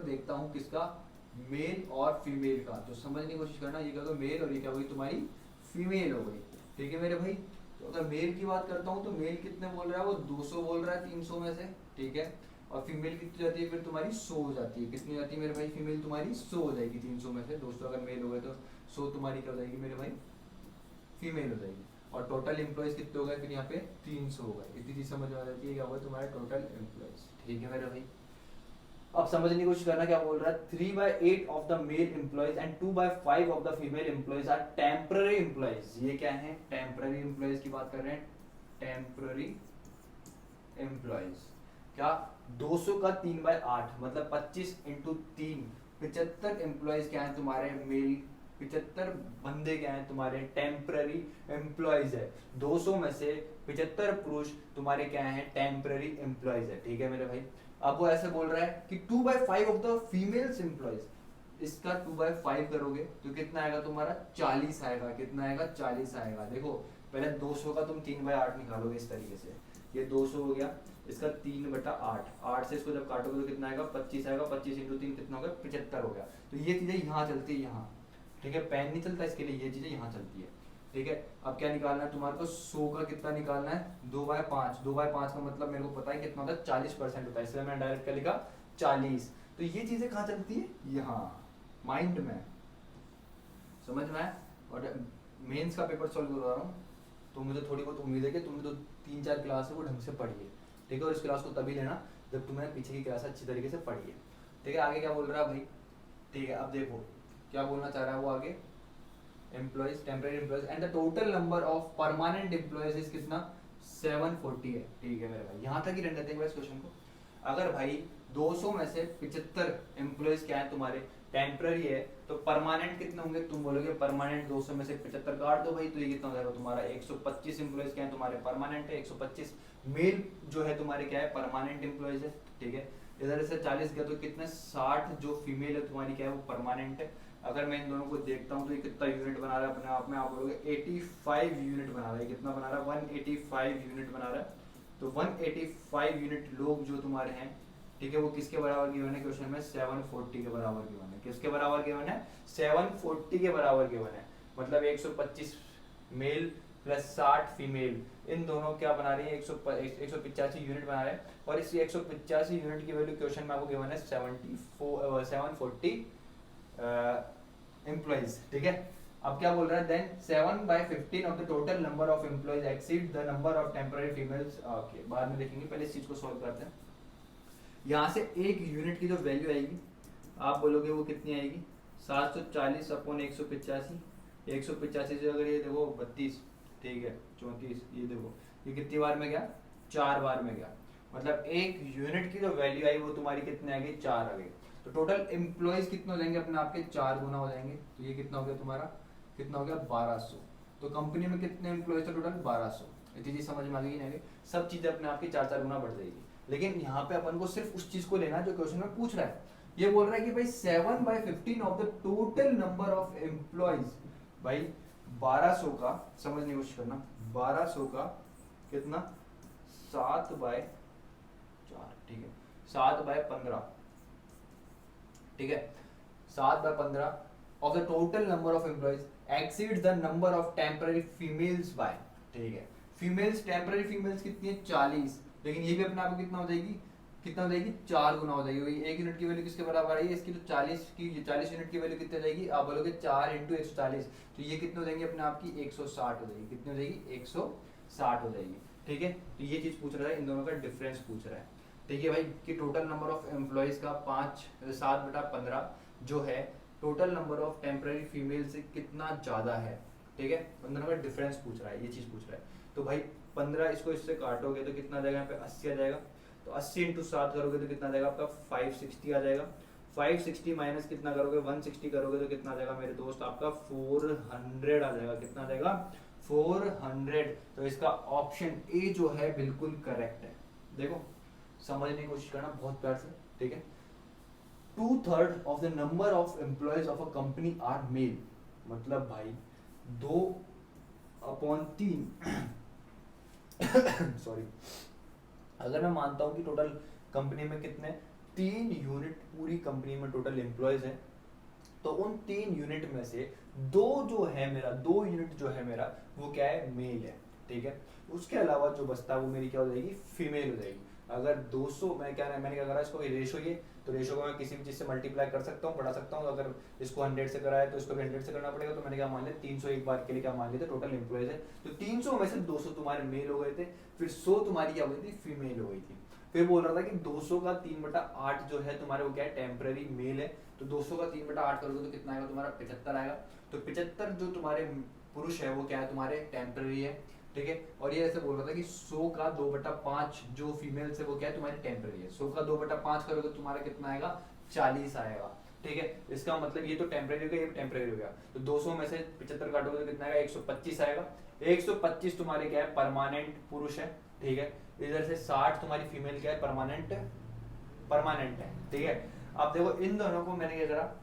देखता हूँ, किसका, मेल और फीमेल का, तो समझने की कोशिश करना, ये क्या होगा मेल और ये क्या होगी तुम्हारी फीमेल हो गई, ठीक है मेरे भाई। तो अगर मेल की बात करता हूँ, तो मेल कितने बोल रहा है, वो 200 बोल रहा है 300 में से, ठीक है। और फीमेल कितनी जाती है फिर तुम्हारी, 100 हो जाती है। कितनी जाती है मेरे भाई, फीमेल तुम्हारी 100 हो जाएगी 300 में से। 200 अगर मेल हो गए तो 100 तुम्हारी क्या हो जाएगी मेरे भाई, फीमेल हो जाएगी। और टोटल एम्प्लॉयज कितने हो गए फिर यहाँ पे, 300 हो गए। इतनी चीज समझ में आ जाती है, क्या होगा तुम्हारे टोटल एम्प्लॉयज, ठीक है मेरे भाई। अब समझने की कोशिश करना, क्या बोल रहा है, 3/8 of the male employees and 2/5 of the female employees are temporary employees. ये क्या है, टेम्पररी एम्प्लॉयज की बात कर रहे हैं, टेम्पररी एम्प्लॉयज। क्या 200 का 3/8 मतलब 25 इंटू 3, 75 एम्प्लॉयज क्या है तुम्हारे मेल, 75 बंदे क्या हैं तुम्हारे टेम्पररी एम्प्लॉयज है। 200 में से 75 पुरुष तुम्हारे क्या हैं, टेम्पररी एम्प्लॉयज है, ठीक है मेरे भाई। अब वो ऐसे बोल रहा है कि 2/5 ऑफ द फीमेल्स एम्प्लॉयज, इसका 2/5 करोगे तो कितना आएगा तुम्हारा, 40 आएगा। कितना आएगा, 40 आएगा। देखो पहले 200 का तुम 3/8 निकालोगे इस तरीके से, ये 200 हो गया, इसका 3/8, 8 से इसको जब काटोगे तो कितना आएगा, 25 आएगा। 25 इंटू 3 कितना हो गया, 75 हो गया। तो ये चीजें यहाँ चलती है, यहाँ, ठीक है, पेन नहीं चलता इसके लिए, ये चीजें यहाँ चलती है, ठीक है। अब क्या निकालना है तुम्हारे को, 100 का कितना निकालना है, 2/5। 2/5 का मतलब मेरे को पता है कितना होता है, 40% होता है, इसलिए मैंने डायरेक्ट क्या लिखा 40। तो ये चीजें कहाँ चलती है, यहाँ माइंड में, समझ में आया? और मेंस का पेपर सॉल्व करवा रहा हूँ, तो मुझे थोड़ी बहुत उम्मीद है कि तुमने तो 3-4 क्लास है वो ढंग से पढ़ी है, ठीक है। और इस क्लास को तभी लेना जब तुमने पीछे की क्लास अच्छी तरीके से पढ़ी है, ठीक है। आगे क्या बोल रहा है भाई, ठीक है, अब देखो क्या बोलना चाह रहा है वो आगे, employees, temporary employees and the total number of permanent employees is कितना, 740 है, ठीक है मेरे भाई। यहाँ तक ही रहने देते हैं इस क्वेश्चन को। अगर भाई 200 में से 75 एम्प्लॉयज क्या है तुम्हारे टेम्पररी है, तो परमानेंट कितने होंगे, तुम बोलोगे परमानेंट 200 में से 75 काट दो भाई, तो ये कितना हो जाएगा तुम्हारा, 125 एम्प्लॉयज क्या है तुम्हारे परमानेंट है। 125 मेल जो है तुम्हारे क्या है, परमानेंट एम्प्लॉयज है, ठीक है। इधर से 40 गया तो कितने, 60 जो फीमेल है तुम्हारी क्या है, वो परमानेंट है। अगर मैं इन दोनों को देखता हूँ तो ये कितना यूनिट बना रहा है अपने आप में, आप बोलोगे 85 यूनिट बना रहा है। कितना बना रहा है? 185 यूनिट बना रहा है। तो 185 यूनिट लोग जो तुम्हारे हैं, ठीक है, वो किसके बराबर गिवन है क्वेश्चन में? 740 के बराबर गिवन है। किसके बराबर गिवन है? 740 के बराबर गिवन है। मतलब 125 मेल प्लस 60 फीमेल, इन दोनों क्या बना रही है? 185 यूनिट बना रहे हैं। और इस 185 यूनिट की वैल्यू क्वेश्चन में आपको गिवन है 740 एम्प्लॉइज, ठीक है। अब क्या बोल रहा है? Then 7/15 of the total number of employees exceed the number of temporary females. Okay, बाद में देखेंगे, पहले इस चीज को सॉल्व करते हैं। यहाँ से एक यूनिट की जो वैल्यू आएगी, आप बोलोगे वो कितनी आएगी? 740 अपॉन 185। 185 से अगर ये देखो 32, ठीक है, 34, ये देखो ये कितनी बार में गया? 4 बार में गया। मतलब एक यूनिट की जो वैल्यू आई वो तुम्हारी कितनी आ गई? 4 आ गई। तो टोटल एम्प्लॉइज कितने हो जाएंगे अपने आपके? 4 गुना हो जाएंगे। तो ये कितना हो गया तुम्हारा? कितना हो गया? 1200। तो कंपनी में कितने एम्प्लॉइज थे टोटल? 1200। इतनी चीज समझ में आ गई? नहीं, सब चीजें अपने आपकी 4-4 गुना बढ़ जाएगी। लेकिन यहाँ पे अपन को सिर्फ उस चीज को लेना जो क्वेश्चन में पूछ रहा है। ये बोल रहा है कि भाई 7/15 of the total number of employees. भाई 1200 का, समझने की कोशिश करना, 1200 का कितना? 7/4, ठीक है, 7/15, ठीक है, 7/15 of the total number of employees exceeds the number of temporary females by, ठीक है। फीमेल्स, टेम्पररी फीमेल्स कितनी है? 40। लेकिन ये भी अपने आप को कितना हो जाएगी? कितना हो जाएगी? 4 गुना हो जाएगी। एक यूनिट की वैल्यू किसके बराबर आई है? इसकी तो 40 यूनिट की वैल्यू कितनी हो जाएगी? आप बोलोगे 4 × 140, तो ये कितने हो जाएंगे अपने आप की? 160 हो जाएगी। कितनी हो जाएगी? 160 हो जाएगी, ठीक है। तो ये चीज पूछ रहा है, इन दोनों का डिफरेंस पूछ रहा है, ठीक है भाई, कि टोटल नंबर ऑफ एम्प्लॉइज का 7/15 जो है total number of temporary female से कितना ज्यादा है, ठीक है। उन दोनों का डिफरेंस पूछ रहा है, ये चीज पूछ रहा है। तो भाई 15 इसको इससे काटोगे तो कितना आ जाएगा? यहाँ पे 80 आ जाएगा। तो 80 × 7 करोगे तो कितना आ जाएगा आपका? 560 आ जाएगा। 560 माइनस कितना करोगे? 160 करोगे तो कितना आ जाएगा मेरे दोस्त? आपका 400 आ जाएगा। कितना आ जाएगा? 400। तो इसका ऑप्शन ए जो है बिल्कुल करेक्ट है। देखो, समझने की कोशिश करना बहुत प्यार से, ठीक है। 2/3 of the number of employees of a company are male. मतलब भाई 2/3 सॉरी, अगर मैं मानता हूं कि टोटल कंपनी में कितने 3 यूनिट पूरी कंपनी में टोटल एम्प्लॉयज हैं, तो उन 3 यूनिट में से 2 यूनिट जो है मेरा वो क्या है? मेल है, ठीक है। उसके अलावा जो बचता है वो मेरी क्या हो जाएगी? फीमेल हो जाएगी। अगर 200 मैंने क्या करा इसको रेशो, ये तो रेशो को मैं किसी भी चीज से मल्टीप्लाई कर सकता हूँ, बढ़ा सकता हूँ। अगर इसको 100 से करा है तो इसको भी 100 से करना पड़ेगा। तो मैंने क्या मान लिया? 300 एक बार के लिए क्या मान लिया था? टोटल एम्प्लॉयज है। तो 300 में से 200 तुम्हारे मेल हो गए थे, फिर 100 तुम्हारी क्या हो गई थी? फीमेल हो गई थी। फिर बोल रहा था कि 200 का 3/8 जो है तुम्हारे वो क्या है? टेम्पररी मेल है। तो 200 का 3/8 करोगे तो कितना आएगा तुम्हारा? 75 आएगा। तो 75 जो तुम्हारे पुरुष है वो क्या है? तुम्हारे टेम्पररी है, ठीक है। और ये ऐसे बोल रहा था कि 100 का 2/5 जो फीमेल है वो क्या है? तुम्हारी टेम्पररी है। 100 का 2/5 करोगे तो तुम्हारा कितना आएगा? 40 आएगा, ठीक है। इसका मतलब ये तो टेम्पररी हो गया, ये टेम्पररी हो गया। तो 200 में से 75 काटोगे तो कितना आएगा? 125 आएगा। 125 तुम्हारे क्या है? परमानेंट पुरुष है, ठीक है। इधर से 60 तुम्हारी फीमेल क्या है? परमानेंट है, ठीक है। अब देखो इन दोनों को मैंने क्या करा?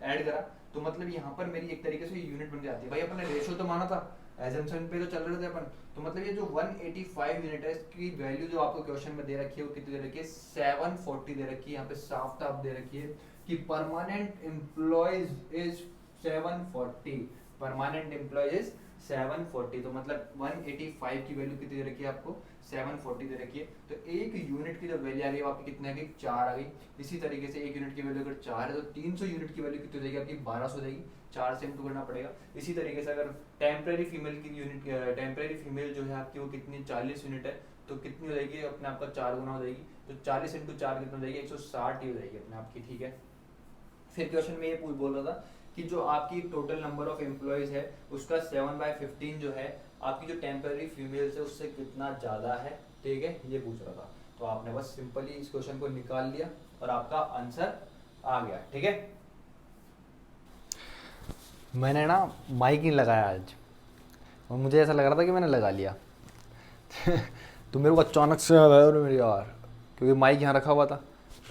ऐड करा। तो मतलब यहाँ पर मेरी एक तरीके से यूनिट बन जाती है। भाई अपने रेशो तो माना था, एजम्पशन पे तो चल रहे थे अपन। तो मतलब ये जो 185 यूनिट है इसकी वैल्यू जो आपको क्वेश्चन में दे रखी है वो कितनी दे रखी है? 740 दे रखी है। यहाँ पे साफ साफ दे रखी है कि permanent employees is 740। Permanent employees is 740। तो मतलब 185 की वैल्यू कितनी दे रखी है आपको? 740 दे रखी है। तो एक यूनिट की जो वैल्यू आ गई वो आपकी कितनी आ गई? 4 आ गई। इसी तरीके से एक यूनिट की वैल्यू अगर 4 है तो 300 यूनिट की वैल्यू कितनी हो जाएगी आपकी? 1200 हो जाएगी। 4 से इंटू करना पड़ेगा। इसी तरीके से अगर टेम्पररी फीमेल की यूनिट, टेम्पररी फीमेल जो है आपकी वो कितनी 40 यूनिट है, तो कितनी हो जाएगी? अपने आपका 4 गुना हो जाएगी। तो 40 × 4 कितना हो जाएगी? 160 ही हो जाएगी अपने आपकी, ठीक है। फिर क्वेश्चन में ये बोल रहा था कि जो आपकी टोटल नंबर ऑफ एम्प्लॉयज है उसका 7/15 जो है आपकी जो टेम्पररी फीमेल्स है उससे कितना ज्यादा है, ठीक है, ये पूछ रहा था। तो आपने बस सिंपली इस क्वेश्चन को निकाल लिया और आपका आंसर आ गया, ठीक है। मैंने ना माइक नहीं लगाया आज और मुझे ऐसा लग रहा था कि मैंने लगा लिया तो मेरे को अचानक से याद आया मेरे यार, क्योंकि माइक यहाँ रखा हुआ था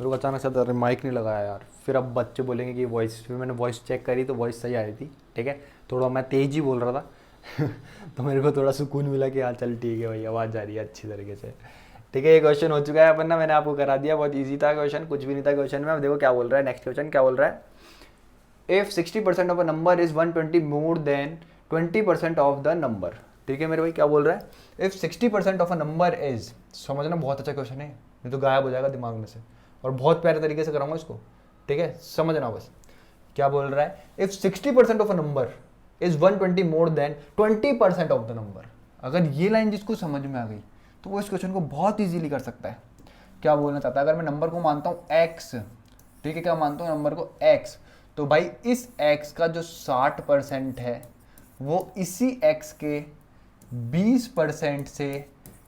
मेरे को अचानक से अरे माइक नहीं लगाया यार, फिर अब बच्चे बोलेंगे कि वॉइस, फिर मैंने वॉइस चेक करी तो वॉइस सही आ रही थी, ठीक है। थोड़ा मैं तेज ही बोल रहा था तो मेरे को थोड़ा सुकून मिला कि हाँ चल ठीक है भाई, आवाज़ जा रही है अच्छी तरीके से, ठीक है। ये क्वेश्चन हो चुका है अपन ना, मैंने आपको करा दिया, बहुत ईजी था क्वेश्चन, कुछ भी नहीं था क्वेश्चन में। अब देखो क्या बोल रहा है, नेक्स्ट क्वेश्चन क्या बोल रहा है, if 60% of a number is 120 more than 20% of the number, ठीक है मेरे भाई। क्या बोल रहा है, if 60% of a number is, समझना बहुत अच्छा क्वेश्चन है, ये तो गायब हो जाएगा दिमाग में से, और बहुत प्यारे तरीके से कराऊंगा इसको, ठीक है, समझना बस। क्या बोल रहा है, if 60% of a number is 120 more than 20% of the number. अगर ये लाइन जिसको समझ में आ गई तो वो इस क्वेश्चन को बहुत इजीली कर सकता है। क्या बोलना चाहता है, अगर मैं नंबर को मानता हूँ x, ठीक है, क्या मानता हूँ नंबर को x, तो भाई इस x का जो 60% है वो इसी x के 20% से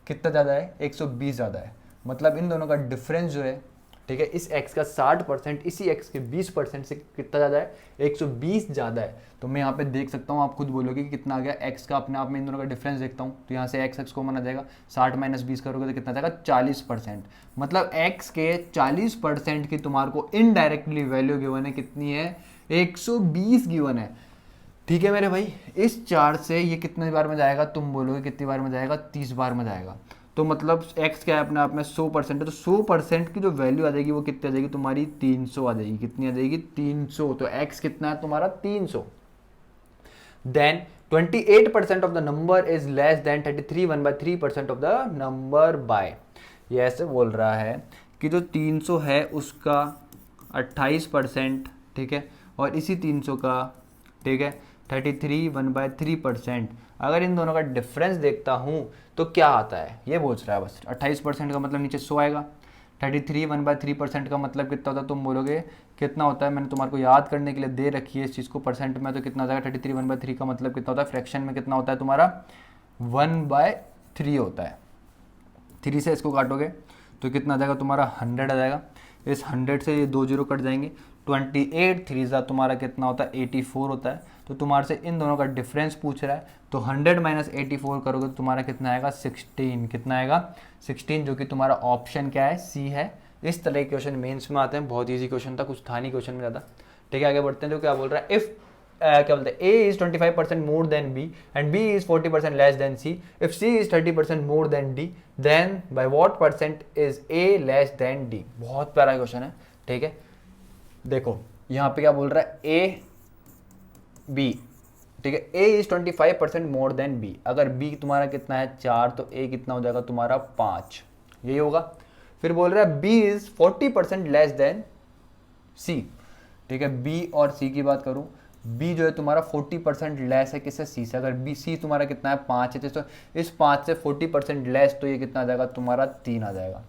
कितना ज़्यादा है, 120 ज़्यादा है। मतलब इन दोनों का डिफरेंस जो है, ठीक है, इस x का 60% इसी x के 20% से कितना ज़्यादा है, 120 ज़्यादा है। तो मैं यहाँ पे देख सकता हूँ, आप खुद बोलोगे कि कितना आ गया x का, अपने आप में इन दोनों का डिफरेंस देखता हूँ तो यहाँ से x को माना जाएगा, 60 - 20 करोगे तो कितना जाएगा, 40%। मतलब x के 40% की तुम्हारे को इनडायरेक्टली वैल्यू गिवन है, कितनी है, 120 गिवन है, ठीक है मेरे भाई। इस 4 से ये कितने बार में जाएगा, तुम बोलोगे कितनी बार में जाएगा, 30 बार में जाएगा। तो मतलब x क्या है अपने आप में 100% है, तो 100% की जो वैल्यू आ जाएगी वो कितनी आ जाएगी तुम्हारी, 300 आ जाएगी। कितनी आ जाएगी, 300। तो x कितना है तुम्हारा, 300। Then 28% of the number is less than 33 1/3% of the number by. ये ऐसे बोल रहा है कि जो 300 है उसका 28%, ठीक है, और इसी 300 का, ठीक है, 33 1/3%। अगर इन दोनों का डिफरेंस देखता हूँ तो क्या आता है, ये पूछ रहा है बस। 28% का मतलब नीचे 100 आएगा, 33 1/3% का मतलब कितना होता है, तुम बोलोगे कितना होता है, मैंने तुम्हारे को याद करने के लिए दे रखी है इस चीज़ को परसेंट में, तो कितना हो जाएगा, 33 1/3 का मतलब कितना होता है, फ्रैक्शन में कितना होता है तुम्हारा, 1/3 होता है। 3 से इसको काटोगे तो कितना आ जाएगा तुम्हारा, 100 आ जाएगा। इस 100 से ये 2 0 कट जाएंगे, 28 3 कितना होता है, 84 होता है। तो तुम्हारे से इन दोनों का डिफरेंस पूछ रहा है, तो 100 - 84 करोगे तो तुम्हारा कितना आएगा, 16। कितना आएगा, 16, जो कि तुम्हारा ऑप्शन क्या है, सी है। इस तरह के क्वेश्चन मेंस में आते हैं, बहुत ईजी क्वेश्चन था, कुछ था नहीं क्वेश्चन में ज़्यादा, ठीक है। आगे बढ़ते हैं, तो क्या बोल रहा है, इफ क्या बोलते हैं, A is 25% more than B and B is 40% less than C. If C is 30% more than D, then by what percent is A less than D? बहुत प्यारा क्वेश्चन है, ठीक है। देखो यहाँ पे क्या बोल रहा है, A B, ठीक है, A is 25% more than B। अगर B तुम्हारा कितना है, 4, तो A कितना हो जाएगा तुम्हारा, 5, यही होगा। फिर बोल रहा है B is 40% less than C, ठीक है। B और C की बात करूं, B जो है तुम्हारा 40% लेस है किससे, C से। अगर B C तुम्हारा कितना है, 5 है, तो इस 5 से 40% लेस, तो ये कितना आ जाएगा तुम्हारा, 3 आ जाएगा।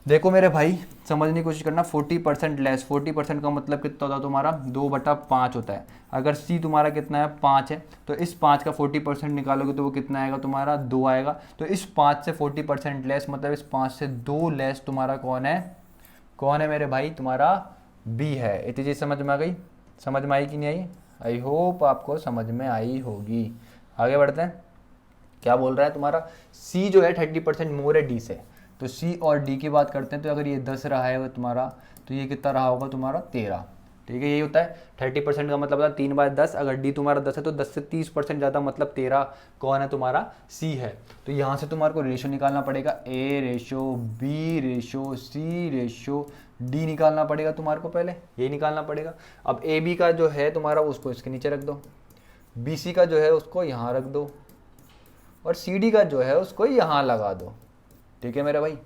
देखो मेरे भाई समझने की कोशिश करना, 40% लेस, 40% का मतलब कितना होता है तुम्हारा, 2/5 होता है। अगर C तुम्हारा कितना है, 5 है, तो इस 5 का 40% निकालोगे तो वो कितना आएगा तुम्हारा, 2 आएगा। तो इस 5 से 40% लेस, मतलब इस 5 से 2 लेस तुम्हारा कौन है, कौन है मेरे भाई, तुम्हारा B है। इतनी चीज़ समझ में आ गई, समझ में आई कि नहीं आई, आई होप आपको समझ में आई होगी। आगे बढ़ते हैं, क्या बोल रहा है तुम्हारा, C जो है 30% मोर है D से। तो C और D की बात करते हैं, तो अगर ये 10 रहा है वो तुम्हारा, तो ये कितना रहा होगा तुम्हारा, 13, ठीक है। यही होता है 30% का मतलब होता है 3/10। अगर D तुम्हारा 10 है तो 10 से 30% ज़्यादा, मतलब 13 कौन है तुम्हारा, C है। तो यहाँ से तुम्हारे को रेशो निकालना पड़ेगा, A ratio B ratio C ratio D निकालना पड़ेगा तुम्हारे को, पहले ये निकालना पड़ेगा। अब AB का जो है तुम्हारा, उसको इसके नीचे रख दो, BC का जो है उसको यहाँ रख दो, और CD का जो है उसको यहाँ लगा दो, ठीक है मेरे भाई।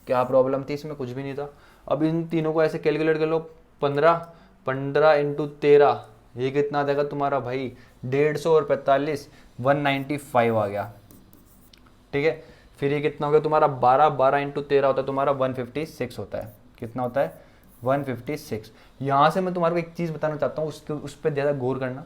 क्या प्रॉब्लम थी इसमें, कुछ भी नहीं था। अब इन तीनों को ऐसे कैलकुलेट कर लो, 15 × 13, ये कितना आ जाएगा तुम्हारा भाई, 150 और 45, 195 आ गया, ठीक है। फिर ये कितना हो गया तुम्हारा, 12 × 13 होता है तुम्हारा 156 होता है। कितना होता है, 156। यहाँ से मैं तुम्हारे को एक चीज़ बताना चाहता हूँ, उस पर ज़्यादा गौर करना।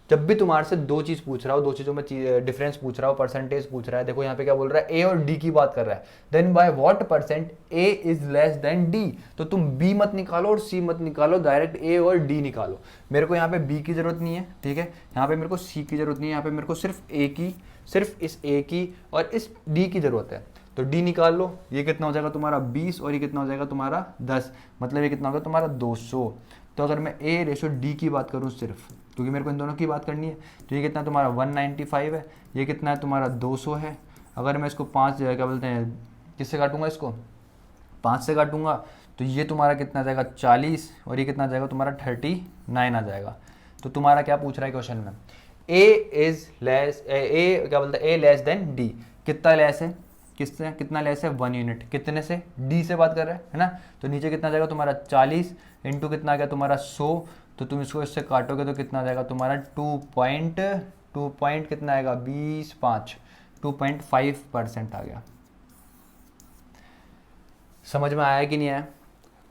जब भी तुम्हारे से 2 चीज़ पूछ रहा हो, 2 चीज़ों में डिफरेंस पूछ रहा हो, परसेंटेज पूछ रहा है, देखो यहाँ पे क्या बोल रहा है, A और D की बात कर रहा है, then by what percent A is less than D। तो तुम B मत निकालो और C मत निकालो, डायरेक्ट A और D निकालो। मेरे को यहाँ पे B की जरूरत नहीं है, ठीक है, यहाँ पे मेरे को C की जरूरत नहीं है, यहाँ पे मेरे को सिर्फ A की, सिर्फ इस A की और इस D की जरूरत है। तो डी निकाल लो, ये कितना हो जाएगा तुम्हारा 20 और ये कितना हो जाएगा तुम्हारा 10, मतलब ये कितना होगा तुम्हारा 200। तो अगर मैं ए रेशो डी की बात करूँ सिर्फ, क्योंकि मेरे को इन दोनों की बात करनी है, तो ये कितना तुम्हारा 195 है, ये कितना है तुम्हारा 200 है। अगर मैं इसको 5 क्या बोलते हैं, किससे काटूंगा, इसको 5 से काटूंगा, तो ये तुम्हारा कितना आ जाएगा 40 और ये कितना आ जाएगा तुम्हारा 39 आ जाएगा। तो तुम्हारा क्या पूछ रहा है क्वेश्चन में, ए इज लेस, ए क्या बोलते हैं, ए लेस देन डी, कितना लेस है, किससे, कितना लेस है 1 यूनिट, कितने से, डी से बात कर रहे हैं, है ना। तो नीचे कितना आ जाएगा तुम्हारा 40 इंटू कितना आ गया तुम्हारा 100, तो तुम इसको इससे काटोगे तो कितना आ जाएगा तुम्हारा 2 कितना आएगा 25, 2.5% आ गया। समझ में आया कि नहीं आया?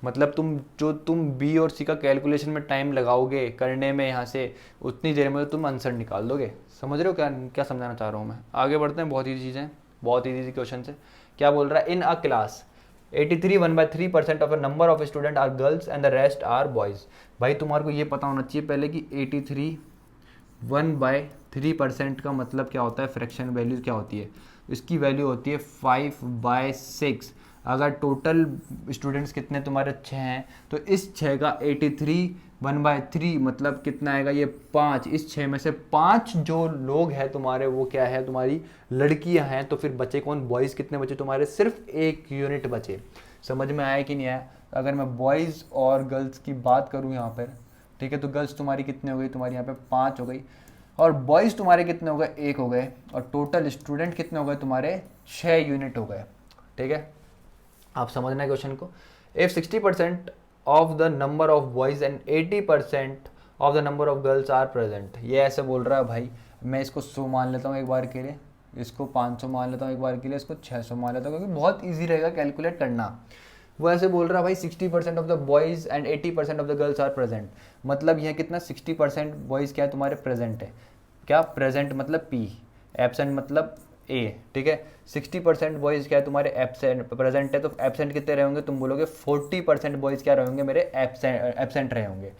मतलब तुम बी और सी का कैलकुलेशन में टाइम लगाओगे करने में यहाँ से, उतनी देर में तो तुम आंसर निकाल दोगे। समझ रहे हो क्या क्या समझाना चाह रहा हूँ मैं? आगे बढ़ते हैं, बहुत ईजी चीज़ें, बहुत ईजी क्वेश्चन है। क्या बोल रहा है, in a class 83 1/3% of a number of student are girls and the rest are boys. भाई तुम्हारे को ये पता होना चाहिए पहले कि 83 1/3% का मतलब क्या होता है, फ्रैक्शन वैल्यू क्या होती है, इसकी वैल्यू होती है 5/6। अगर टोटल स्टूडेंट्स कितने तुम्हारे 6 हैं, तो इस 6 का 83 1/3 मतलब कितना आएगा, ये 5, इस 6 में से 5 जो लोग हैं तुम्हारे वो क्या है, तुम्हारी लड़कियां हैं। तो फिर बचे कौन, बॉयज़ कितने बचे तुम्हारे, सिर्फ 1 यूनिट बचे। समझ में आया कि नहीं आया? अगर मैं बॉयज़ और गर्ल्स की बात करूँ यहाँ पर, ठीक है, तो गर्ल्स तुम्हारी कितने हो गई, तुम्हारी यहाँ पे 5 हो गई, और बॉयज़ तुम्हारे कितने हो गए, 1 हो गए, और टोटल स्टूडेंट कितने हो गए तुम्हारे 6 यूनिट हो गए। ठीक है, आप समझना है क्वेश्चन को। If 60% of the number of boys and 80% of the number of girls are present, ये ऐसे बोल रहा है भाई। मैं इसको 100 मान लेता हूँ एक बार के लिए, इसको 500 मान लेता हूँ एक बार के लिए, इसको 600 मान लेता हूँ, क्योंकि बहुत ईजी रहेगा कैलकुलेट करना। वो ऐसे बोल रहा है भाई 60% of the boys and 80% of the girls are present, मतलब यह कितना 60% बॉयज़ क्या है तुम्हारे प्रेजेंट है, क्या प्रेजेंट मतलब पी, एब्सेंट मतलब ए। ठीक है, 60% बॉयज़ क्या है तुम्हारे एब्सेंट, प्रेजेंट है, तो एब्सेंट कितने रहे होंगे, तुम बोलोगे 40% बॉयज़ क्या रहे होंगे मेरे एब्सेंट रहे होंगे,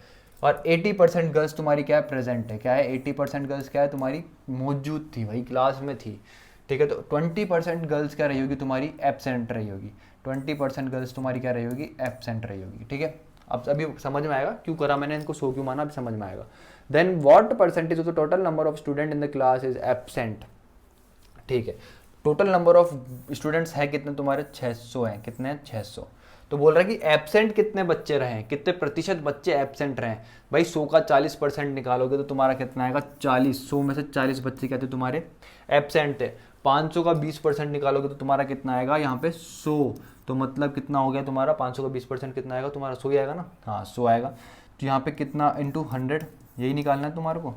और 80% गर्ल्स तुम्हारी क्या है प्रेजेंट है, क्या है 80% गर्ल्स क्या है तुम्हारी मौजूद थी भाई, क्लास में थी। ठीक है, तो 20% गर्ल्स क्या रही होगी तुम्हारी एब्सेंट रही होगी, 20% गर्ल्स तुम्हारी क्या रही होगी एब्सेंट रही होगी। ठीक है, अब अभी समझ में आएगा क्यों करा मैंने इनको 100 क्यों माना, अभी समझ में आएगा। Then what percentage of the total number of student in the class is absent. ठीक है, टोटल नंबर ऑफ स्टूडेंट्स है कितने तुम्हारे 600 हैं, कितने हैं 600। तो बोल रहा है कि एब्सेंट कितने बच्चे रहे, कितने प्रतिशत बच्चे एब्सेंट रहे। भाई 100 का 40% निकालोगे तो तुम्हारा कितना आएगा 40, 100 में से 40 बच्चे क्या थे तुम्हारे एब्सेंट थे। 500 का 20% निकालोगे तो तुम्हारा कितना आएगा यहाँ पे 100, तो मतलब कितना हो गया तुम्हारा 500 का 20% कितना आएगा तुम्हारा 100 ही आएगा ना, हाँ 100 आएगा। तो यहाँ पे कितना इंटू 100 यही निकालना है तुम्हारे को,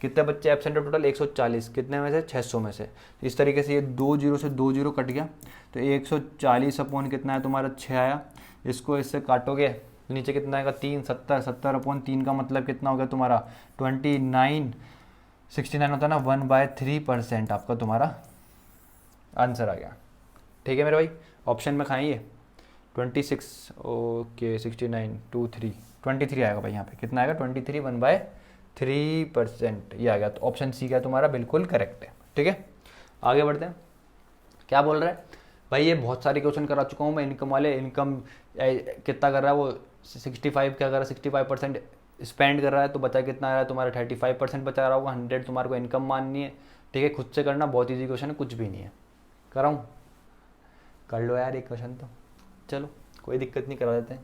कितने बच्चे एब्सेंट है टोटल 140, कितने में से 600 में से। इस तरीके से ये 2 जीरो से 2 जीरो कट गया, तो 140 अपॉन कितना है तुम्हारा 6 आया, इसको इससे काटोगे नीचे कितना आएगा 3, 70, 70 अपॉन 3 का मतलब कितना हो गया तुम्हारा 29, 69 होता है ना, 1/3% आपका तुम्हारा आंसर आ गया। ठीक है मेरे भाई, ऑप्शन में खाएंगे 26, ओके 69, 23 आएगा भाई, यहाँ पे कितना आएगा 23, 1/3% ये आ गया। तो ऑप्शन सी का तुम्हारा बिल्कुल करेक्ट है। ठीक है, आगे बढ़ते हैं। क्या बोल रहा है भाई, ये बहुत सारे क्वेश्चन करा चुका हूँ मैं इनकम वाले। इनकम कितना कर रहा है वो 65 क्या कर रहा है 65% स्पेंड कर रहा है, तो बचा कितना आ रहा है तुम्हारा 35% बचा रहा होगा। 100 तुम्हारे को इनकम माननी है। ठीक है, खुद से करना, बहुत ईजी क्वेश्चन है, कुछ भी नहीं है। कराऊँ, कर लो यार एक क्वेश्चन तो, चलो कोई दिक्कत नहीं, करा देते हैं।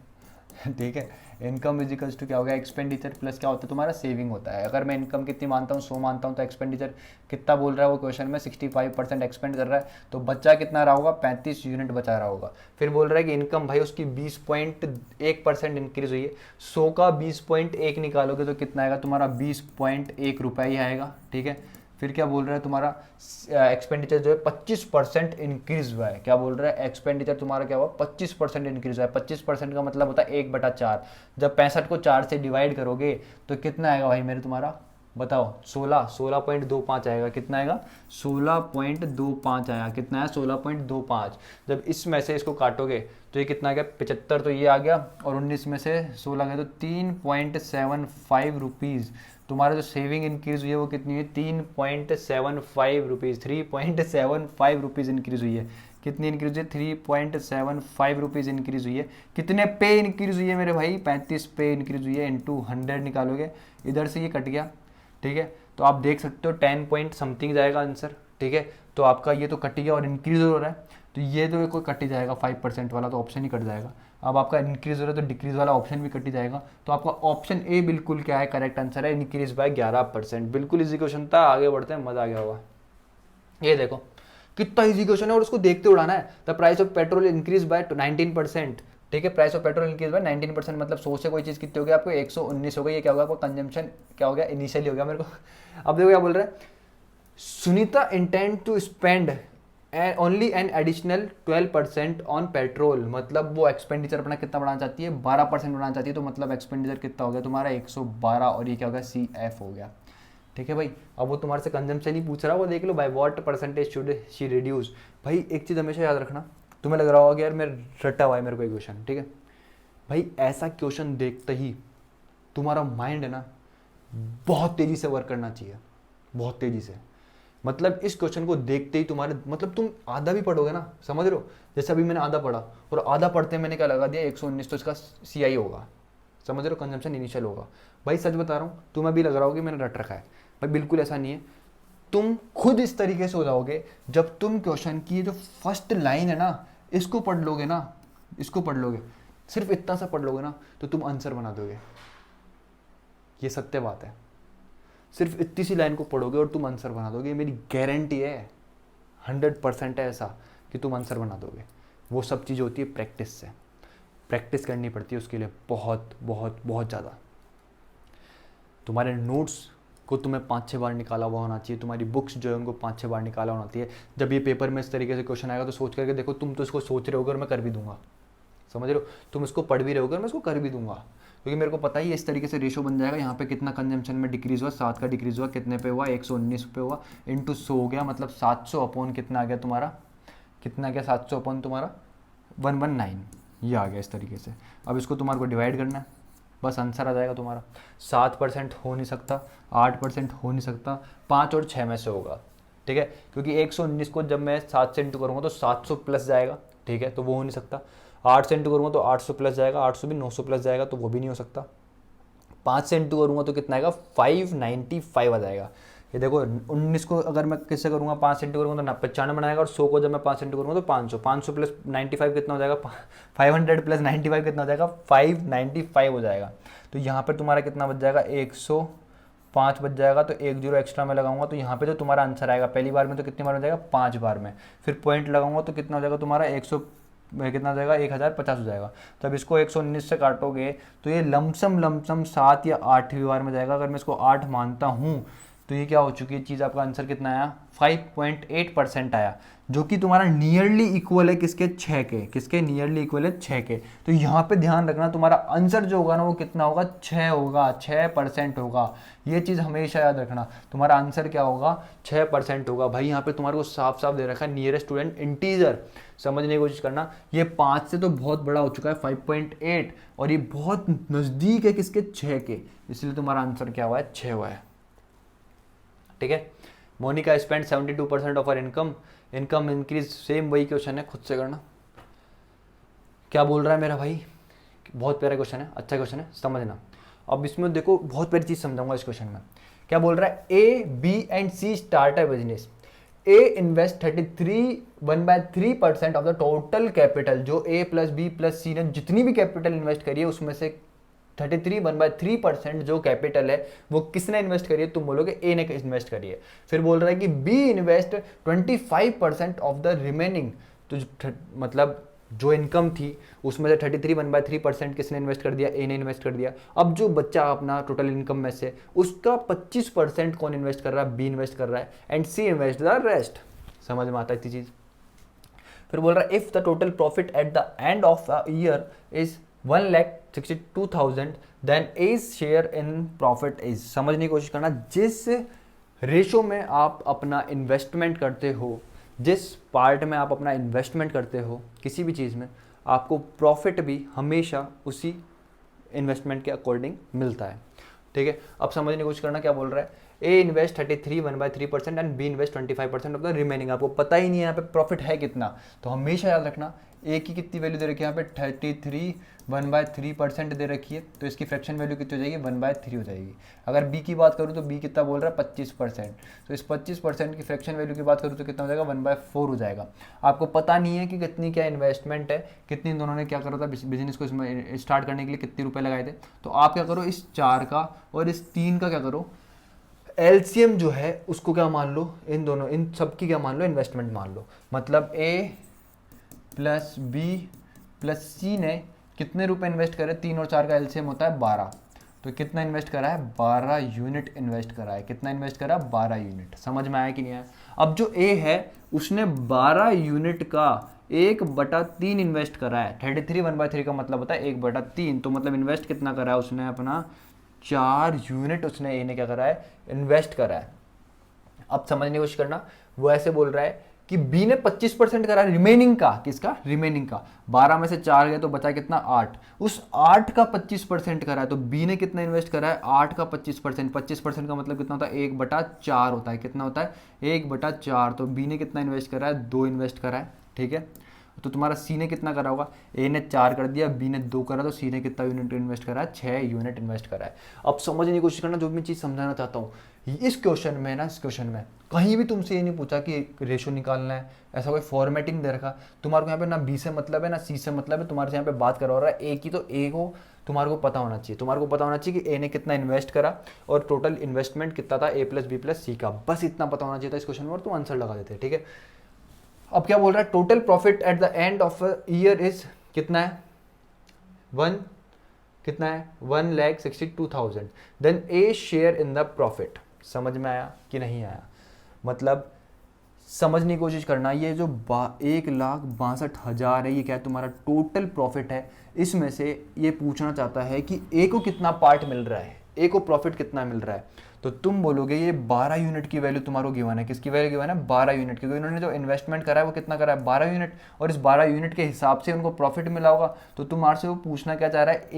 ठीक है, इनकम इजिकल्स टू क्या हो गया एक्सपेंडिचर प्लस क्या होता है तुम्हारा सेविंग होता है। अगर मैं इनकम कितनी मानता हूँ 100 मानता हूँ, तो एक्सपेंडिचर कितना बोल रहा है वो क्वेश्चन में 65% एक्सपेंड कर रहा है, तो बच्चा कितना रहा होगा 35 यूनिट बचा रहा होगा। फिर बोल रहा है कि इनकम भाई उसकी 20.1% इंक्रीज हुई है। 100 का 20.1 निकालोगे तो कितना आएगा तुम्हारा 20.1 रुपये ही आएगा। ठीक है, फिर क्या बोल रहा है तुम्हारा एक्सपेंडिचर जो है 25% इंक्रीज हुआ है। क्या बोल रहा है एक्सपेंडिचर तुम्हारा क्या हुआ 25% इंक्रीज हुआ है। 25% का मतलब होता है 1/4। जब 65 को 4 से डिवाइड करोगे तो कितना आएगा भाई मेरे तुम्हारा, बताओ 16.25 आएगा। कितना आएगा 16.25 आया। कितना है 16.25। जब इसमें से इसको काटोगे तो ये कितना आ गया 75, तो ये आ गया, और 19 में से 16 गया तो 3.75 रुपीज़। तुम्हारा जो सेविंग इंक्रीज हुई है वो कितनी है 3.75 रुपीज़, 3.75 रुपीज़ इंक्रीज हुई है। कितनी इंक्रीज हुई है? 3.75 रुपीज़ इंक्रीज हुई है। कितने पे इंक्रीज हुई है मेरे भाई? 35 पे इंक्रीज हुई है। इंटू 100 निकालोगे, इधर से ये कट गया, ठीक है। तो आप देख सकते हो 10 पॉइंट समथिंग जाएगा आंसर, ठीक है। तो आपका ये तो कट गया और इंक्रीज हो रहा है, तो ये तो कोई कट ही जाएगा, 5% वाला तो ऑप्शन ही कट जाएगा। अब आपका इंक्रीज हो रहा है तो डिक्रीज वाला ऑप्शन भी कट ही जाएगा। तो आपका ऑप्शन ए बिल्कुल क्या है, करेक्ट आंसर है, इंक्रीज बाय 11%। बिल्कुल इजी क्वेश्चन था, आगे बढ़ते हैं, मजा आ गया होगा। ये देखो कितना इजी क्वेश्चन है और उसको देखते उड़ाना है। The price of petrol increase by 19%, ठीक है। Price of petrol increase by 19%, मतलब 100 से कोई चीज़ कितनी हो गई आपको? 119 हो गई। ये क्या होगा आपको? कंजम्पशन क्या हो गया? इनिशियली हो गया मेरे को। अब देखो क्या बोल रहा है, Sunita intend to spend only an additional 12% on petrol, मतलब वो एक्सपेंडिचर अपना कितना बढ़ाना चाहती है? 12% बढ़ाना चाहती है। तो मतलब एक्सपेंडिचर कितना हो गया तुम्हारा? 112, और ये क्या हो गया? CF हो गया, ठीक है भाई। अब वो तुम्हारे से कंजम्पशन ही पूछ रहा है, वो देख लो by what percentage should she reduce. भाई एक चीज़ हमेशा याद रखना, तुम्हें लग रहा होगा कि यार मेरा रटा हुआ है मेरे को एक क्वेश्चन, ठीक है भाई। ऐसा क्वेश्चन देखते ही तुम्हारा माइंड है ना बहुत तेज़ी से वर्क करना चाहिए, बहुत तेज़ी से। मतलब इस क्वेश्चन को देखते ही तुम्हारे, मतलब तुम आधा भी पढ़ोगे ना, समझ रहे हो? जैसे अभी मैंने आधा पढ़ा और आधा पढ़ते मैंने क्या लगा दिया? 119, तो इसका CI होगा, समझ रहे हो? कंजम्पशन इनिशियल होगा। भाई सच बता रहा हूँ, तुम्हें भी लग रहा होगा कि मैंने रट रखा है, भाई बिल्कुल ऐसा नहीं है। तुम खुद इस तरीके से हो जाओगे जब तुम क्वेश्चन की जो फर्स्ट लाइन है ना, इसको पढ़ लोगे ना, इसको पढ़ लोगे, सिर्फ इतना सा पढ़ लोगे ना, तो तुम आंसर बना दोगे। ये सत्य बात है। सिर्फ इतनी सी लाइन को पढ़ोगे और तुम आंसर बना दोगे, मेरी गारंटी है, 100% है ऐसा कि तुम आंसर बना दोगे। वो सब चीज़ होती है प्रैक्टिस से, प्रैक्टिस करनी पड़ती है उसके लिए, बहुत बहुत बहुत ज़्यादा। तुम्हारे नोट्स को तुम्हें 5-6 बार निकाला हुआ होना चाहिए, तुम्हारी बुक्स जो है उनको 5-6 बार निकाला होना चाहिए। जब ये पेपर में इस तरीके से क्वेश्चन आएगा तो सोच करके देखो, तुम तो इसको सोच रहे होगे और मैं कर भी दूंगा, समझ रहे हो? तुम इसको पढ़ भी रहे होगे और मैं इसको कर भी दूंगा, क्योंकि मेरे को पता ही है इस तरीके से रेशो बन जाएगा। यहाँ पे कितना कंजम्पशन में डिक्रीज हुआ? 7 का डिक्रीज हुआ, कितने पे हुआ? 119 पे हुआ, इंटू 100 हो गया, मतलब 700 अपॉन कितना आ गया तुम्हारा? कितना गया? 700 अपॉन तुम्हारा 119, ये आ गया इस तरीके से। अब इसको तुम्हारे को डिवाइड करना है, बस आंसर आ जाएगा तुम्हारा। 7% हो नहीं सकता, 8% हो नहीं सकता, 5 और 6 में से होगा, ठीक है। क्योंकि 119 को जब मैं 7 से इंटू करूँगा तो 700 प्लस जाएगा, ठीक है, तो वो हो नहीं सकता। 8 से इंटू करूँगा तो 800 प्लस जाएगा, 800 भी 900 प्लस जाएगा, तो वो भी नहीं हो सकता। 5 से इंटू करूँगा तो कितना आएगा? 595 आ जाएगा। ये देखो 19 को अगर मैं किससे करूँगा? 5 से इंटू करूँगा तो 95 बनाएगा, और 100 को जब मैं 5 से इंटू करूँगा तो 500, 500 प्लस 95 कितना हो जाएगा? 500 प्लस 95 कितना हो जाएगा? 595 हो जाएगा। तो यहाँ पर तुम्हारा कितना बच जाएगा? 105 बच जाएगा। तो 1 जीरो एक्स्ट्रा में लगाऊंगा तो यहाँ पे जो तुम्हारा आंसर आएगा पहली बार में तो कितनी बार हो जाएगा? 5 बार में। फिर पॉइंट लगाऊंगा तो कितना हो जाएगा तुम्हारा? 100 कितना हो जाएगा? 1050 हो जाएगा। तो अब इसको 119 से काटोगे तो ये लमसम 7 या 8वीं बार में जाएगा। अगर मैं इसको 8 मानता हूँ तो ये क्या हो चुकी है चीज़? आपका आंसर कितना आया? 5.8% आया, जो कि तुम्हारा नियरली इक्वल है किसके? 6 के। किसके? नियरली इक्वल है 6 के। तो यहाँ पे ध्यान रखना, तुम्हारा आंसर जो होगा ना वो कितना होगा? 6 होगा, 6% होगा। ये चीज़ हमेशा याद रखना, तुम्हारा आंसर क्या होगा? 6% होगा। भाई यहाँ पे तुम्हारे को साफ साफ दे रखा है नियरेस्ट स्टूडेंट इंटीजर, समझने की कोशिश करना। ये 5 से तो बहुत बड़ा हो चुका है 5.8, और ये बहुत नज़दीक है किसके? 6 के, इसलिए तुम्हारा आंसर क्या हुआ है? 6 हुआ है, ठीक है। Monika spend 72% of our income increase, same वही क्वेश्चन है, खुद से करना। क्या बोल रहा है मेरा भाई? बहुत प्यारा क्वेश्चन है, अच्छा क्वेश्चन है, समझना। अब इसमें देखो बहुत प्यारी चीज समझाऊंगा इस क्वेश्चन में। क्या बोल रहा है? A, B and C start a business. A invest 1/3% of the total capital. जो A plus B plus C ने जितनी भी कैपिटल इन्वेस्ट करी है उसमें से 1/3% जो कैपिटल है वो किसने इन्वेस्ट करी है? तुम बोलोगे ए ने इन्वेस्ट करी है। फिर बोल रहा है कि B invest 25% of the remaining. तो मतलब जो इनकम थी उसमें से 1/3% किसने इन्वेस्ट कर दिया? ए ने इन्वेस्ट कर दिया। अब जो बच्चा अपना टोटल इनकम में से उसका 25% कौन इन्वेस्ट कर रहा है? बी इन्वेस्ट कर रहा है, and C invest the rest. समझ में आता है इतनी चीज? फिर बोल रहा है if the total profit at the end of a year is 1,62,000 then A's share in profit is. समझने की कोशिश करना, जिस रेशो में आप अपना इन्वेस्टमेंट करते हो, जिस पार्ट में आप अपना इन्वेस्टमेंट करते हो किसी भी चीज़ में, आपको प्रॉफिट भी हमेशा उसी इन्वेस्टमेंट के अकॉर्डिंग मिलता है, ठीक है। अब समझने की कोशिश करना, क्या बोल रहा है? A invest 33 1/3% and B invest 25% of the remaining. आपको पता ही नहीं है यहाँ पे प्रॉफिट है कितना, तो हमेशा याद रखना ए की कितनी वैल्यू दे रखी है यहाँ पे 33 1/3% दे रखी है, तो इसकी फ्रैक्शन वैल्यू कितनी हो जाएगी 1/3 हो जाएगी। अगर बी की बात करूँ तो बी कितना बोल रहा है 25%, तो इस 25% की फ्रैक्शन वैल्यू की बात करूँ तो कितना हो जाएगा 1/4 हो जाएगा। आपको पता नहीं है कि कितनी क्या इन्वेस्टमेंट है, कितनी दोनों ने क्या करा था बिजनेस को स्टार्ट करने के लिए कितने रुपए लगाए थे, तो आप क्या करो इस 4 का और इस 3 का क्या करो एलसीएम जो है उसको क्या मान लो, इन दोनों इन सब की क्या मान लो इन्वेस्टमेंट मान लो। मतलब ए प्लस बी प्लस सी ने कितने रुपए इन्वेस्ट करे, 3 और 4 का एलसीएम होता है 12, तो कितना इन्वेस्ट करा है 12 यूनिट इन्वेस्ट करा है। कितना इन्वेस्ट करा 12 यूनिट। समझ में आया कि नहीं आया? अब जो ए है उसने 12 यूनिट का 1/3 इन्वेस्ट करा है। 33 1/3 का मतलब होता है 1/3, तो मतलब इन्वेस्ट कितना करा है उसने अपना 4 यूनिट उसने ए ने क्या करा है इन्वेस्ट करा है। अब समझने की कोशिश करना, वो ऐसे बोल रहा है कि बी ने 25% करा है रिमेनिंग का, किसका रिमेनिंग का, 12 में से 4 गए तो बचा कितना 8, उस 8 का 25% करा है, तो बी ने कितना इन्वेस्ट करा है 8 का 25%, 25% का मतलब कितना होता है 1/4 होता है। कितना होता है 1/4, तो बी ने कितना इन्वेस्ट करा है 2 इन्वेस्ट करा है। ठीक है, तो तुम्हारा सी ने कितना करा होगा, ए ने 4 कर दिया, बी ने 2 करा, तो सी ने कितना यूनिट इन्वेस्ट करा है 6 यूनिट इन्वेस्ट करा है। अब समझने की कोशिश करना, जो भी मैं चीज़ समझाना चाहता हूँ इस क्वेश्चन में ना, इस क्वेश्चन में कहीं भी तुमसे ये नहीं पूछा कि रेशो निकालना है, ऐसा कोई फॉर्मेटिंग दे रखा तुम्हारे को यहाँ पे, ना बी से मतलब है ना सी से मतलब है, तुम्हारे से यहाँ पे बात करवा रहा है ए की, तो ए को तुम्हारे को पता होना चाहिए, तुम्हारे को पता होना चाहिए कि ए ने कितना इन्वेस्ट करा और टोटल इन्वेस्टमेंट कितना था ए प्लस बी प्लस सी का, बस इतना पता होना चाहिए था इस क्वेश्चन में और तुम आंसर लगा देते। ठीक है, अब क्या बोल रहा है total profit at the end of year is कितना है कितना है 1,62,000, then A share in the profit. समझ में आया कि नहीं आया? मतलब समझने की कोशिश करना, ये जो 1,62,000 है ये क्या है तुम्हारा टोटल प्रॉफिट है, इसमें से ये पूछना चाहता है कि ए को कितना पार्ट मिल रहा है, ए को प्रॉफिट कितना मिल रहा है, तो तुम बोलोगे ये 12 यूनिट की वैल्यू तुम्हारा गिवन है। किसकी वैल्यू गिवन है 12 यूनिट, क्योंकि उन्होंने जो इन्वेस्टमेंट करा है वो कितना करा है 12 यूनिट, और इस 12 यूनिट के हिसाब से उनको प्रॉफिट मिला होगा, तो तुम्हारे से वो पूछना क्या चाह रहा है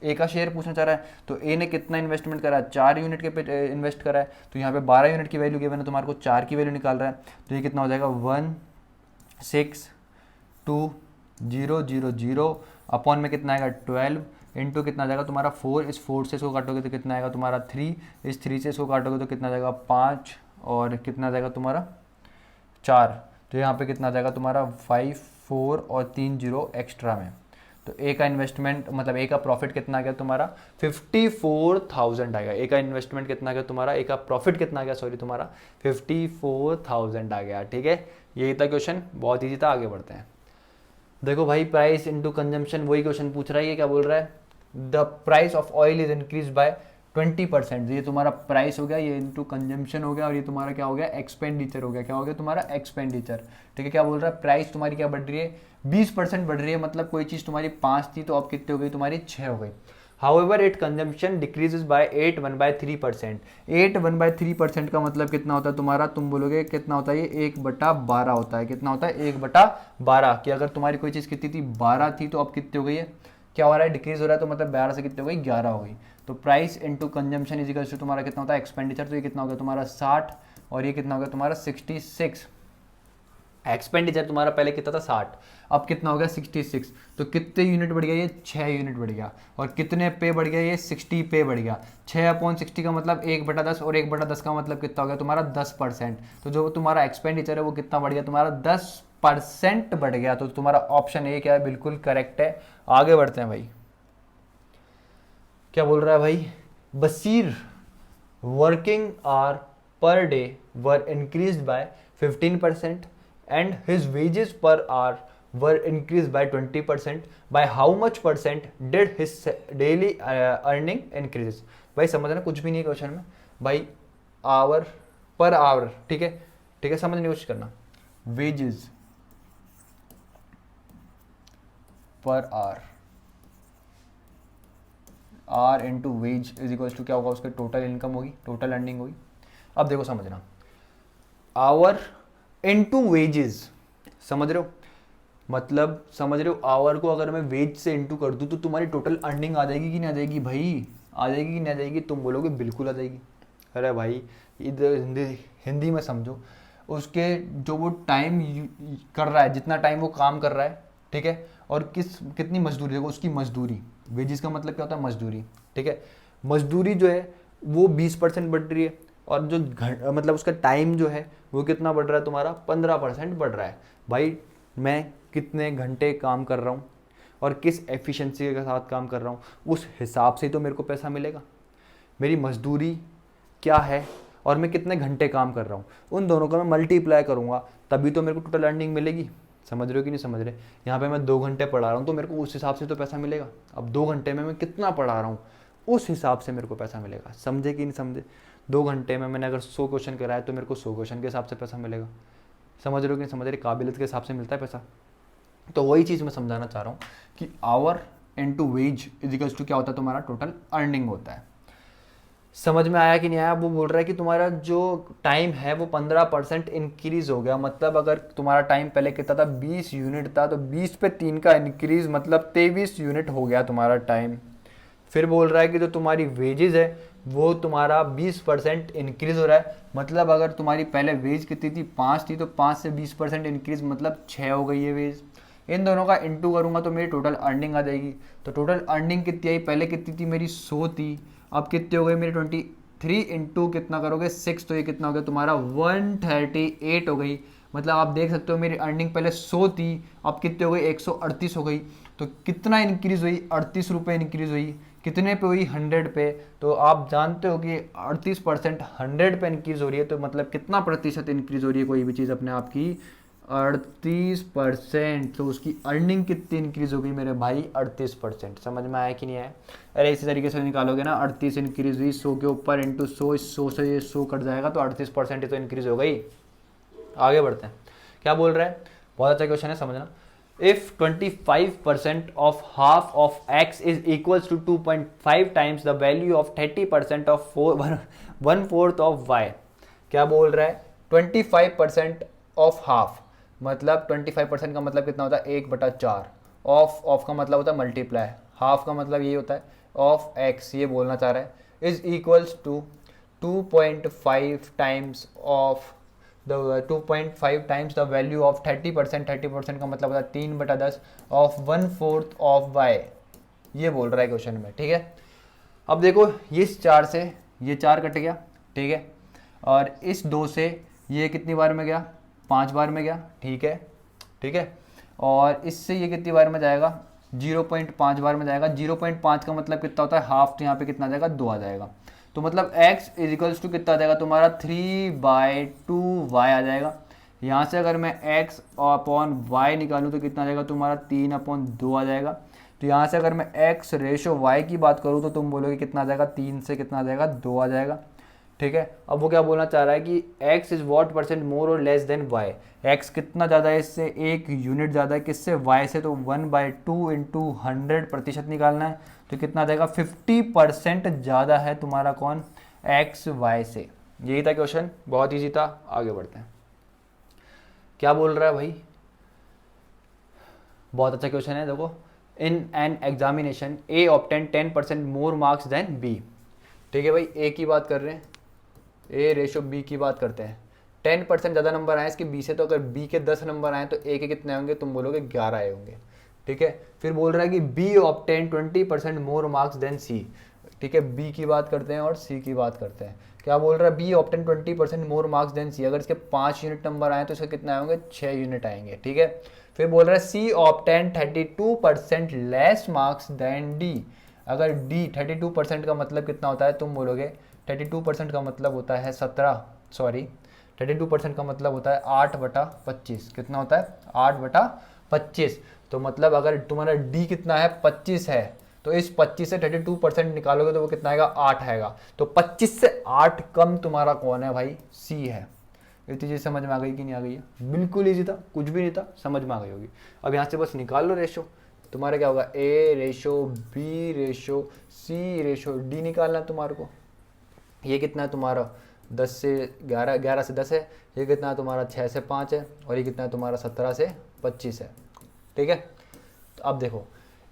ए का शेयर पूछना चाह रहा है, तो ए ने कितना इन्वेस्टमेंट करा है 4 यूनिट के पे इन्वेस्ट करा है, तो यहाँ पे 12 यूनिट की वैल्यू गिवन है, तुम्हारे को 4 की वैल्यू निकाल रहा है, तो ये कितना हो जाएगा 1,6,2,0,0 अपॉन में कितना आएगा 12 इंटू कितना आ जाएगा तुम्हारा 4, इस 4 से इसको काटोगे तो कितना आएगा तुम्हारा 3, इस 3 से इसको काटोगे तो कितना आ जाएगा 5, और कितना आ जाएगा तुम्हारा 4, तो यहाँ पे कितना आ जाएगा तुम्हारा 5 4 और 3 0 एक्स्ट्रा में, तो ए का इन्वेस्टमेंट मतलब ए का प्रॉफिट कितना आ गया तुम्हारा 54,000 आएगा। ए का इन्वेस्टमेंट कितना आ गया तुम्हारा, ए का प्रॉफिट कितना आ गया सॉरी तुम्हारा 54,000 आ गया। ठीक है, यही था क्वेश्चन, बहुत ईजी था। आगे बढ़ते हैं। देखो भाई प्राइस इंटू कंजम्पशन, वही क्वेश्चन पूछ रहा है। ये क्या बोल रहा है the price of oil is increase by 20%, ये तुम्हारा प्राइस हो गया, ये इंटू कंजम्पशन हो गया, और ये तुम्हारा क्या हो गया एक्सपेंडिचर हो गया। क्या हो गया तुम्हारा एक्सपेंडिचर। ठीक है, क्या बोल रहा है प्राइस तुम्हारी क्या बढ़ रही है 20% बढ़ रही है, मतलब कोई चीज़ तुम्हारी 5 थी तो अब कितनी हो गई तुम्हारी 6 हो गई। However it consumption decreases bye 8 1/3%। 8 1/3% का मतलब कितना होता है तुम्हारा, तुम बोलोगे कितना होता है ये 1/12 होता है। कितना होता है 1/12, कि अगर तुम्हारी कोई चीज़ कितनी थी 12 थी तो अब कितनी हो गई है, क्या हो रहा है डिक्रीज हो रहा है, तो मतलब 12 से कितनी हो गई 11 हो गई। तो price into consumption is equals to तुम्हारा कितना होता है एक्सपेंडिचर, तो ये कितना हो गया तुम्हारा 60 और ये कितना हो गया तुम्हारा 66। एक्सपेंडिचर तुम्हारा पहले कितना था 60, अब कितना हो गया 66, तो कितने यूनिट बढ़ गया ये 6 यूनिट बढ़ गया। और कितने पे बढ़ गया ये 60 पे बढ़ गया। 6/60 का मतलब 1/10, और 1/10 का मतलब कितना हो गया तुम्हारा 10%। तो जो तुम्हारा एक्सपेंडिचर है वो कितना बढ़ गया तुम्हारा 10% बढ़ गया। तो तुम्हारा ऑप्शन ए क्या है बिल्कुल करेक्ट है। आगे बढ़ते हैं भाई, क्या बोल रहा है भाई Basir working hour per day were increased by 15% and his wages per hour were increased by 20%. By how much percent did his daily earning increases? भाई समझना कुछ भी नहीं है क्वेश्चन में भाई, आवर पर आवर। ठीक है, ठीक है, समझने की कोशिश करना। Wages per hour, hour into wage is equals to क्या होगा उसके टोटल इनकम होगी, टोटल अर्निंग होगी। अब देखो समझना, आवर इनटू वेजेस, समझ रहे हो, मतलब समझ रहे हो आवर को अगर मैं वेज से इनटू कर दूं तो तुम्हारी टोटल अर्निंग आ जाएगी कि नहीं आ जाएगी भाई, आ जाएगी कि नहीं आ जाएगी, तुम बोलोगे बिल्कुल आ जाएगी। अरे भाई इधर हिंदी में समझो, उसके जो वो टाइम कर रहा है, जितना टाइम वो काम कर रहा है, ठीक है, और कितनी मजदूरी, देखो उसकी मजदूरी, वेजिस का मतलब क्या होता है, मजदूरी, ठीक है, मजदूरी जो है वो 20% बढ़ रही है, और जो मतलब उसका टाइम जो है वो कितना बढ़ रहा है तुम्हारा, 15% बढ़ रहा है। भाई मैं कितने घंटे काम कर रहा हूँ और किस एफिशिएंसी के साथ काम कर रहा हूँ, उस हिसाब से तो मेरे को पैसा मिलेगा। मेरी मजदूरी क्या है और मैं कितने घंटे काम कर रहा हूँ, उन दोनों का मैं मल्टीप्लाई करूँगा, तभी तो मेरे को टोटल अर्निंग मिलेगी। समझ रहे हो कि नहीं समझ रहे? यहाँ पे मैं 2 घंटे पढ़ा रहा हूँ तो मेरे को उस हिसाब से तो पैसा मिलेगा। अब 2 घंटे में मैं कितना पढ़ा रहा हूँ उस हिसाब से मेरे को पैसा मिलेगा। समझे कि नहीं समझे? 2 घंटे में मैंने अगर 100 क्वेश्चन कराया तो मेरे को 100 क्वेश्चन के हिसाब से पैसा मिलेगा। समझ रहे हो कि नहीं समझ रहे? काबिलियत के हिसाब से मिलता है पैसा। तो वही चीज़ मैं समझाना चाह रहा हूँ कि hour into wage is equals to क्या होता है, तुम्हारा टोटल अर्निंग होता है। समझ में आया कि नहीं आया? वो बोल रहा है कि तुम्हारा जो टाइम है वो 15% इंक्रीज हो गया। मतलब अगर तुम्हारा टाइम पहले कितना था, 20 यूनिट था, तो 20 पे 3 का इंक्रीज मतलब 23 यूनिट हो गया तुम्हारा टाइम। फिर बोल रहा है कि जो तुम्हारी वेजेस है वो तुम्हारा 20% इंक्रीज हो रहा है। मतलब अगर तुम्हारी पहले वेज कितनी थी, 5 थी, तो 5 से 20% इंक्रीज मतलब 6 हो गई है वेज। इन दोनों का इंटू करूंगा तो मेरी टोटल अर्निंग आ जाएगी। तो टोटल अर्निंग कितनी आई, पहले कितनी थी मेरी 100 थी, अब कितनी हो गई मेरी 23 इंटू कितना करोगे 6, तो ये कितना हो गया तुम्हारा 138 हो गई। मतलब आप देख सकते हो मेरी अर्निंग पहले 100 थी, अब कितनी हो गई 138 हो गई। तो कितना इंक्रीज हुई, 38 रुपये इंक्रीज हुई। कितने पे हुई, 100 पे। तो आप जानते हो कि 38% 100 पे इंक्रीज हो रही है, तो मतलब कितना प्रतिशत इंक्रीज हो रही है कोई भी चीज़ अपने आप की, 38%। तो उसकी अर्निंग कितनी इंक्रीज हो गई मेरे भाई, 38%। समझ में आया कि नहीं आया? अरे इसी तरीके से निकालोगे ना, 38 इंक्रीज हुई 100 के ऊपर इंटू 100, इस 100 से ये 100 कट जाएगा तो 38% तो इंक्रीज हो गई। आगे बढ़ते हैं, क्या बोल रहा है, बहुत अच्छा क्वेश्चन है, समझना। If 25% of half of x is equals to 2.5 times the value of 30% of 1/4 of y, क्या बोल रहा है, 25% ऑफ हाफ, मतलब 25% का मतलब कितना होता है, 1/4। ऑफ का मतलब होता है मल्टीप्लाई, हाफ का मतलब ये होता है ऑफ एक्स, ये बोलना चाह रहा है, is equals to 2.5 times of 2.5 times the value of 30%। 30% का मतलब होता है 3/10 ऑफ 1/4 ऑफ वाई, ये बोल रहा है क्वेश्चन में, ठीक है। अब देखो इस 4 से ये 4 कट गया, ठीक है, और इस 2 से ये कितनी बार में गया, 5 बार में गया, ठीक है, ठीक है, और इससे ये कितनी बार में जाएगा, 0.5 बार में जाएगा। 0.5 का मतलब कितना होता है, हाफ, तो यहाँ पे कितना आ जाएगा, 2 आ जाएगा। तो मतलब x इज इक्वल्स टू कितना आ जाएगा तुम्हारा, 3/2y आ जाएगा। यहाँ से अगर मैं x अपॉन y निकालूँ तो कितना आ जाएगा तुम्हारा, 3/2 आ जाएगा। तो यहाँ से अगर मैं x रेशो y की बात करूँ तो तुम बोलोगे कितना आ जाएगा, 3 से कितना आ जाएगा, 2 आ जाएगा, ठीक है। अब वो क्या बोलना चाह रहा है कि x is what percent more और लेस देन y, x कितना ज़्यादा है इससे, 1 यूनिट ज़्यादा है किससे, y से, तो 1/2 इंटू 100% निकालना है, तो कितना आ जाएगा, 50% ज़्यादा है तुम्हारा कौन, x y से। यही था क्वेश्चन, बहुत ईजी था। आगे बढ़ते हैं, क्या बोल रहा है भाई, बहुत अच्छा क्वेश्चन है। देखो, in an examination A obtain 10% more marks than B, ठीक है भाई, A की बात कर रहे हैं, A रेशो B की बात करते हैं। 10% ज़्यादा नंबर आए इसके B से, तो अगर B के 10 नंबर आए तो A के कितने होंगे, तुम बोलोगे 11 आए होंगे, ठीक है। फिर बोल रहा है कि B obtain 20% more marks than C, ठीक है, B की बात करते हैं और C की बात करते हैं। क्या बोल रहा है, B obtain 20% more marks than C, अगर इसके 5 यूनिट नंबर आए तो इसके कितने आएंगे, 6 यूनिट आएंगे, ठीक है। फिर बोल रहा है C obtain 32% less marks than D, अगर D 32% का मतलब कितना होता है, तुम बोलोगे 32% का मतलब होता है 32% का मतलब होता है 8/25, कितना होता है, 8/25। तो मतलब अगर तुम्हारा D कितना है, 25 है, तो इस 25 से 32% निकालोगे तो वो कितना आएगा, 8 आएगा। तो 25 से 8 कम तुम्हारा कौन है भाई, C है। इतनी चीज़ समझ में आ गई कि नहीं आ गई है? बिल्कुल ईजी था, कुछ भी नहीं था, समझ में आ गई होगी। अब यहाँ से बस निकाल लो रेशो, तुम्हारा क्या होगा, A ratio B ratio C ratio D निकालना है तुम्हारे को। ये कितना है तुम्हारा, 10 से 11, 11 से 10 है, ये कितना है तुम्हारा 6 से 5 है, और ये कितना है तुम्हारा 17 से 25 है, ठीक है। तो अब देखो,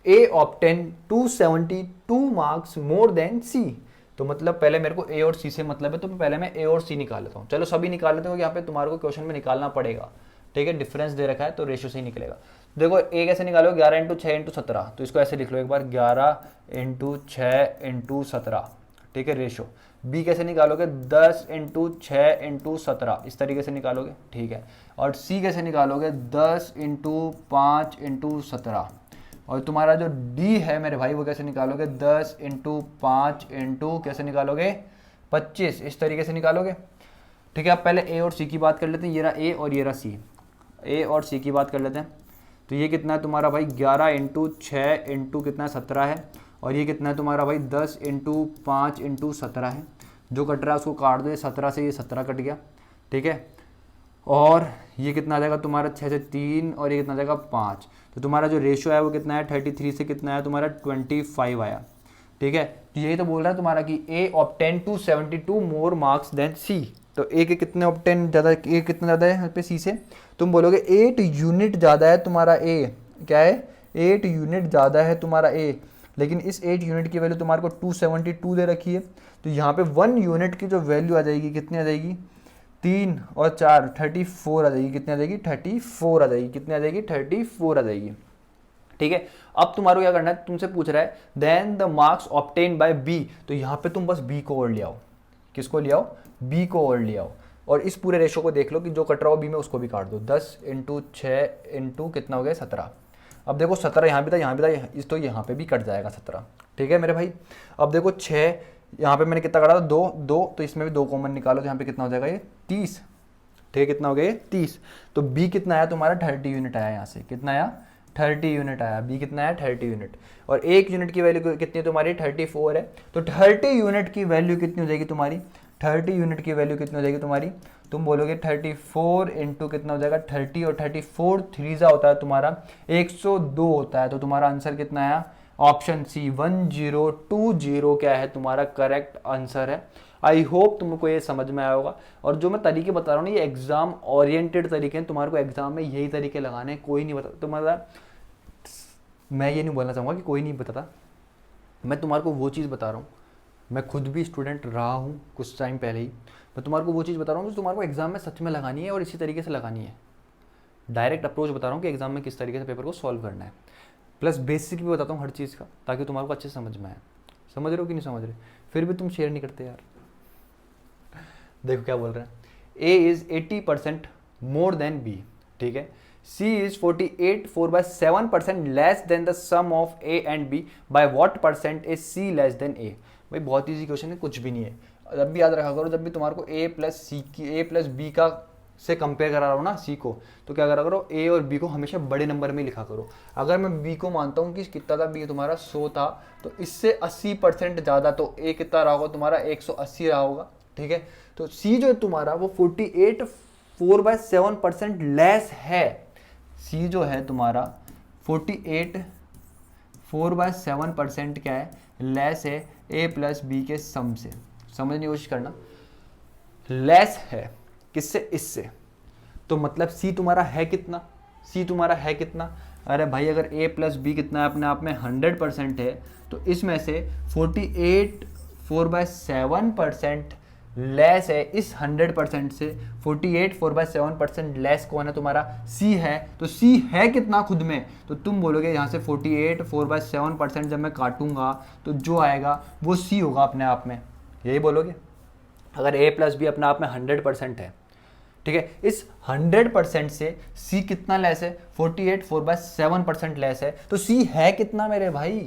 A obtain 272 marks more than C, तो मतलब पहले मेरे को ए और सी से मतलब है, तो पहले मैं ए और सी निकाल लेता हूँ। चलो सभी निकाल लेते हैं, क्योंकि यहाँ पे तुम्हारे को क्वेश्चन में निकालना पड़ेगा, ठीक है, डिफरेंस दे रखा है तो रेशियो से ही निकलेगा। देखो ए कैसे निकालोगे, 11 इंटू 6 इंटू 17, तो इसको ऐसे लिख लो एक बार, 11 इंटू 6 इंटू 17, ठीक है, रेशियो। बी कैसे निकालोगे, 10 इंटू 6 इंटू 17, इस तरीके से निकालोगे, ठीक है। और सी कैसे निकालोगे, 10 इंटू 5 इंटू 17। और तुम्हारा जो डी है मेरे भाई वो कैसे निकालोगे, 10 इंटू 5 इंटू कैसे निकालोगे, 25, इस तरीके से निकालोगे, ठीक है। अब पहले ए और सी की बात कर लेते हैं, ये रहा ए और ये रहा सी। ए और सी की बात कर लेते हैं, तो ये कितना है तुम्हारा भाई, 11 इंटू 6 इंटू कितना 17 है, और ये कितना है तुम्हारा भाई 10 इंटू 5 इंटू 17 है। जो कट रहा है उसको काट दो, ये 17 से ये 17 कट गया, ठीक है। और ये कितना आ जाएगा तुम्हारा, 6 से 3, और ये कितना आ जाएगा 5। तो तुम्हारा जो रेशियो है वो कितना है, 33 से कितना है तुम्हारा 25 आया, ठीक है। तो यही तो बोल रहा है तुम्हारा कि A obtain to 72 more marks than C. तो ए के कितने ऑब्टेन ज़्यादा, ए कितना ज़्यादा है यहाँ पे सी से, तुम बोलोगे 8 यूनिट ज़्यादा है तुम्हारा ए, क्या है, 8 यूनिट ज़्यादा है तुम्हारा ए। लेकिन इस 8 यूनिट की वैल्यू तुम्हारे को 272 दे रखी है, तो यहाँ पे 1 यूनिट की जो वैल्यू आ जाएगी कितनी आ जाएगी, 3 और 4 34 आ जाएगी, कितनी आ जाएगी, 34 आ जाएगी, कितनी आ जाएगी, 34 आ जाएगी, ठीक है। अब तुम्हारा क्या करना है, तुमसे पूछ रहा है then the marks obtain by B, तो यहाँ पे तुम बस बी को और ले आओ, किसको ले आओ, बी को और ले आओ। और इस पूरे रेशो को देख लो कि जो कट रहा हो बी में उसको भी काट दो, 10 इंटू 6 इंटू कितना हो गया 17। अब देखो 17 यहाँ भी था, यहाँ भी था, इस तो यहाँ पे भी कट जाएगा 17, ठीक है मेरे भाई। अब देखो 6 यहाँ पे मैंने कितना काटा था, 2 2, तो इसमें भी 2 कॉमन निकालो, तो यहाँ पे कितना हो जाएगा, ये 30, ठीक है, कितना हो गया ये 30। तो बी कितना आया तुम्हारा, 30 यूनिट आया, यहाँ से कितना आया, 30 यूनिट आया, बी कितना आया, 30 यूनिट। और 1 यूनिट की वैल्यू कितनी है तुम्हारी, 34 है, तो 30 यूनिट की वैल्यू कितनी हो जाएगी तुम्हारी, 30 यूनिट की वैल्यू कितनी हो जाएगी तुम्हारी, तुम बोलोगे 34 इंटू कितना हो जाएगा 30, और 34 3 होता है तुम्हारा 102 होता है, तो तुम्हारा आंसर कितना आया, ऑप्शन सी 1020 क्या है तुम्हारा करेक्ट आंसर है। आई होप तुमको ये समझ में आया होगा। और जो मैं तरीके बता रहा हूँ ना, ये एग्जाम ओरिएंटेड तरीके हैं, तुम्हारे को एग्जाम में यही तरीके लगाने हैं, कोई नहीं बता तुम्हारा, मैं ये नहीं बोलना चाहूँगा कि कोई नहीं बताता, मैं तुम्हारे को वो चीज़ बता रहा हूँ, मैं खुद भी स्टूडेंट रहा हूँ कुछ टाइम पहले ही, मैं तुम्हारे को वो चीज़ बता रहा हूँ जो तुम्हारे को एग्जाम में सच में लगानी है, और इसी तरीके से लगानी है। डायरेक्ट अप्रोच बता रहा हूँ कि एग्जाम में किस तरीके से पेपर को सॉल्व करना है, प्लस बेसिक भी बताता हूँ हर चीज़ का, ताकि तुम्हारे को अच्छे से समझ में आए। समझ रहे हो कि नहीं समझ रहे, फिर भी तुम शेयर नहीं करते यार। देखो क्या बोल रहे हैं, A is 80% more than B, ठीक है। C is 48 4/7% less than the sum of A and B, by what percent is C less than A. भाई बहुत ईजी क्वेश्चन है, कुछ भी नहीं है। जब भी याद रखा करो, जब भी तुम्हारे को ए प्लस बी का से कंपेयर करा रहा हो ना सी को, तो क्या करा करो, ए और बी को हमेशा बड़े नंबर में लिखा करो। अगर मैं बी को मानता हूँ कि कितना था, बी तुम्हारा 100 था, तो इससे 80% ज़्यादा, तो ए कितना रहा होगा तुम्हारा, 180 रहा होगा, ठीक है। तो सी जो है तुम्हारा वो 48 4/7% लेस है। सी जो है तुम्हारा 48 4/7% क्या है, लेस है ए प्लस बी के सम से। समझने की कोशिश करना, लेस है किससे, इससे। तो मतलब सी तुम्हारा है कितना, सी तुम्हारा है कितना, अरे भाई अगर a प्लस बी कितना है अपने आप में 100% है, तो इसमें से 48 4/7% लेस है इस 100% से। 48 4/7% लेस कौन है तुम्हारा, सी है। तो सी है कितना खुद में, तो तुम बोलोगे यहाँ से 48 4/7% जब मैं काटूंगा तो जो आएगा वो सी होगा अपने आप में, यही बोलोगे। अगर a प्लस बी अपने आप में 100% है, ठीक है, इस 100% से C कितना लेस है, 48 4/7% लेस है, तो C है कितना मेरे भाई,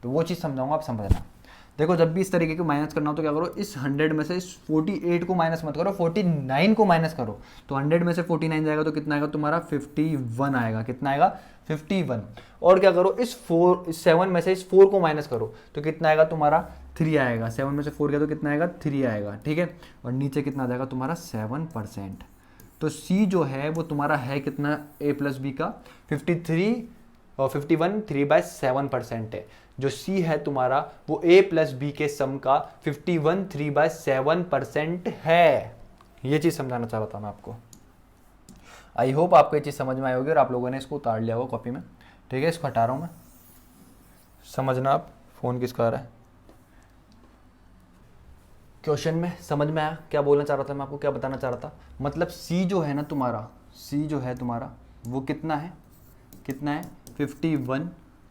तो वो चीज़ समझाऊंगा, आप समझना। देखो जब भी इस तरीके को माइनस करना हो तो क्या करो, इस 100 में से इस 48 को माइनस मत करो, 49 को माइनस करो। तो 100 में से 49 जाएगा तो कितना आएगा तुम्हारा, 51 आएगा। कितना आएगा, 51। और क्या करो, इस 7 में से इस 4 को माइनस करो तो कितना आएगा तुम्हारा, 3 आएगा। 7 में से 4 गया तो कितना आएगा, 3 आएगा, ठीक है। और नीचे कितना आ जाएगा तुम्हारा, 7%। तो C जो है वो तुम्हारा है कितना, A प्लस बी का 53 और 51 3/7% है। जो C है तुम्हारा वो A प्लस बी के सम का 51 3/7% है। ये चीज़ समझाना चाह रहा था मैं आपको। आई होप आपको ये चीज़ समझ में आई होगी और आप लोगों ने इसको उतार लिया होगा कॉपी में, ठीक है। इसको हटा रहा हूँ मैं, समझना आप। फ़ोन किसका आ रहा है, क्वेश्चन में समझ में आया क्या बोलना चाह रहा था मैं आपको, क्या बताना चाह रहा था? मतलब सी जो है ना तुम्हारा, सी जो है तुम्हारा वो कितना है, कितना है 51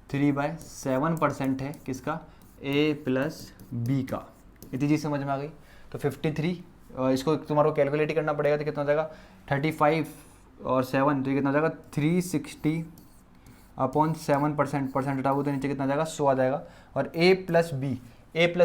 3/7% है किसका, ए प्लस बी का। इतनी चीज़ समझ में आ गई। तो 53 इसको तुम्हारा कैलकुलेट करना पड़ेगा तो कितना हो जाएगा 35 और 7 तो ये कितना हो जाएगा 360 अपॉन 7% परसेंट हटाओ तो नीचे कितना आ जाएगा 100 आ जाएगा। और ए प्लस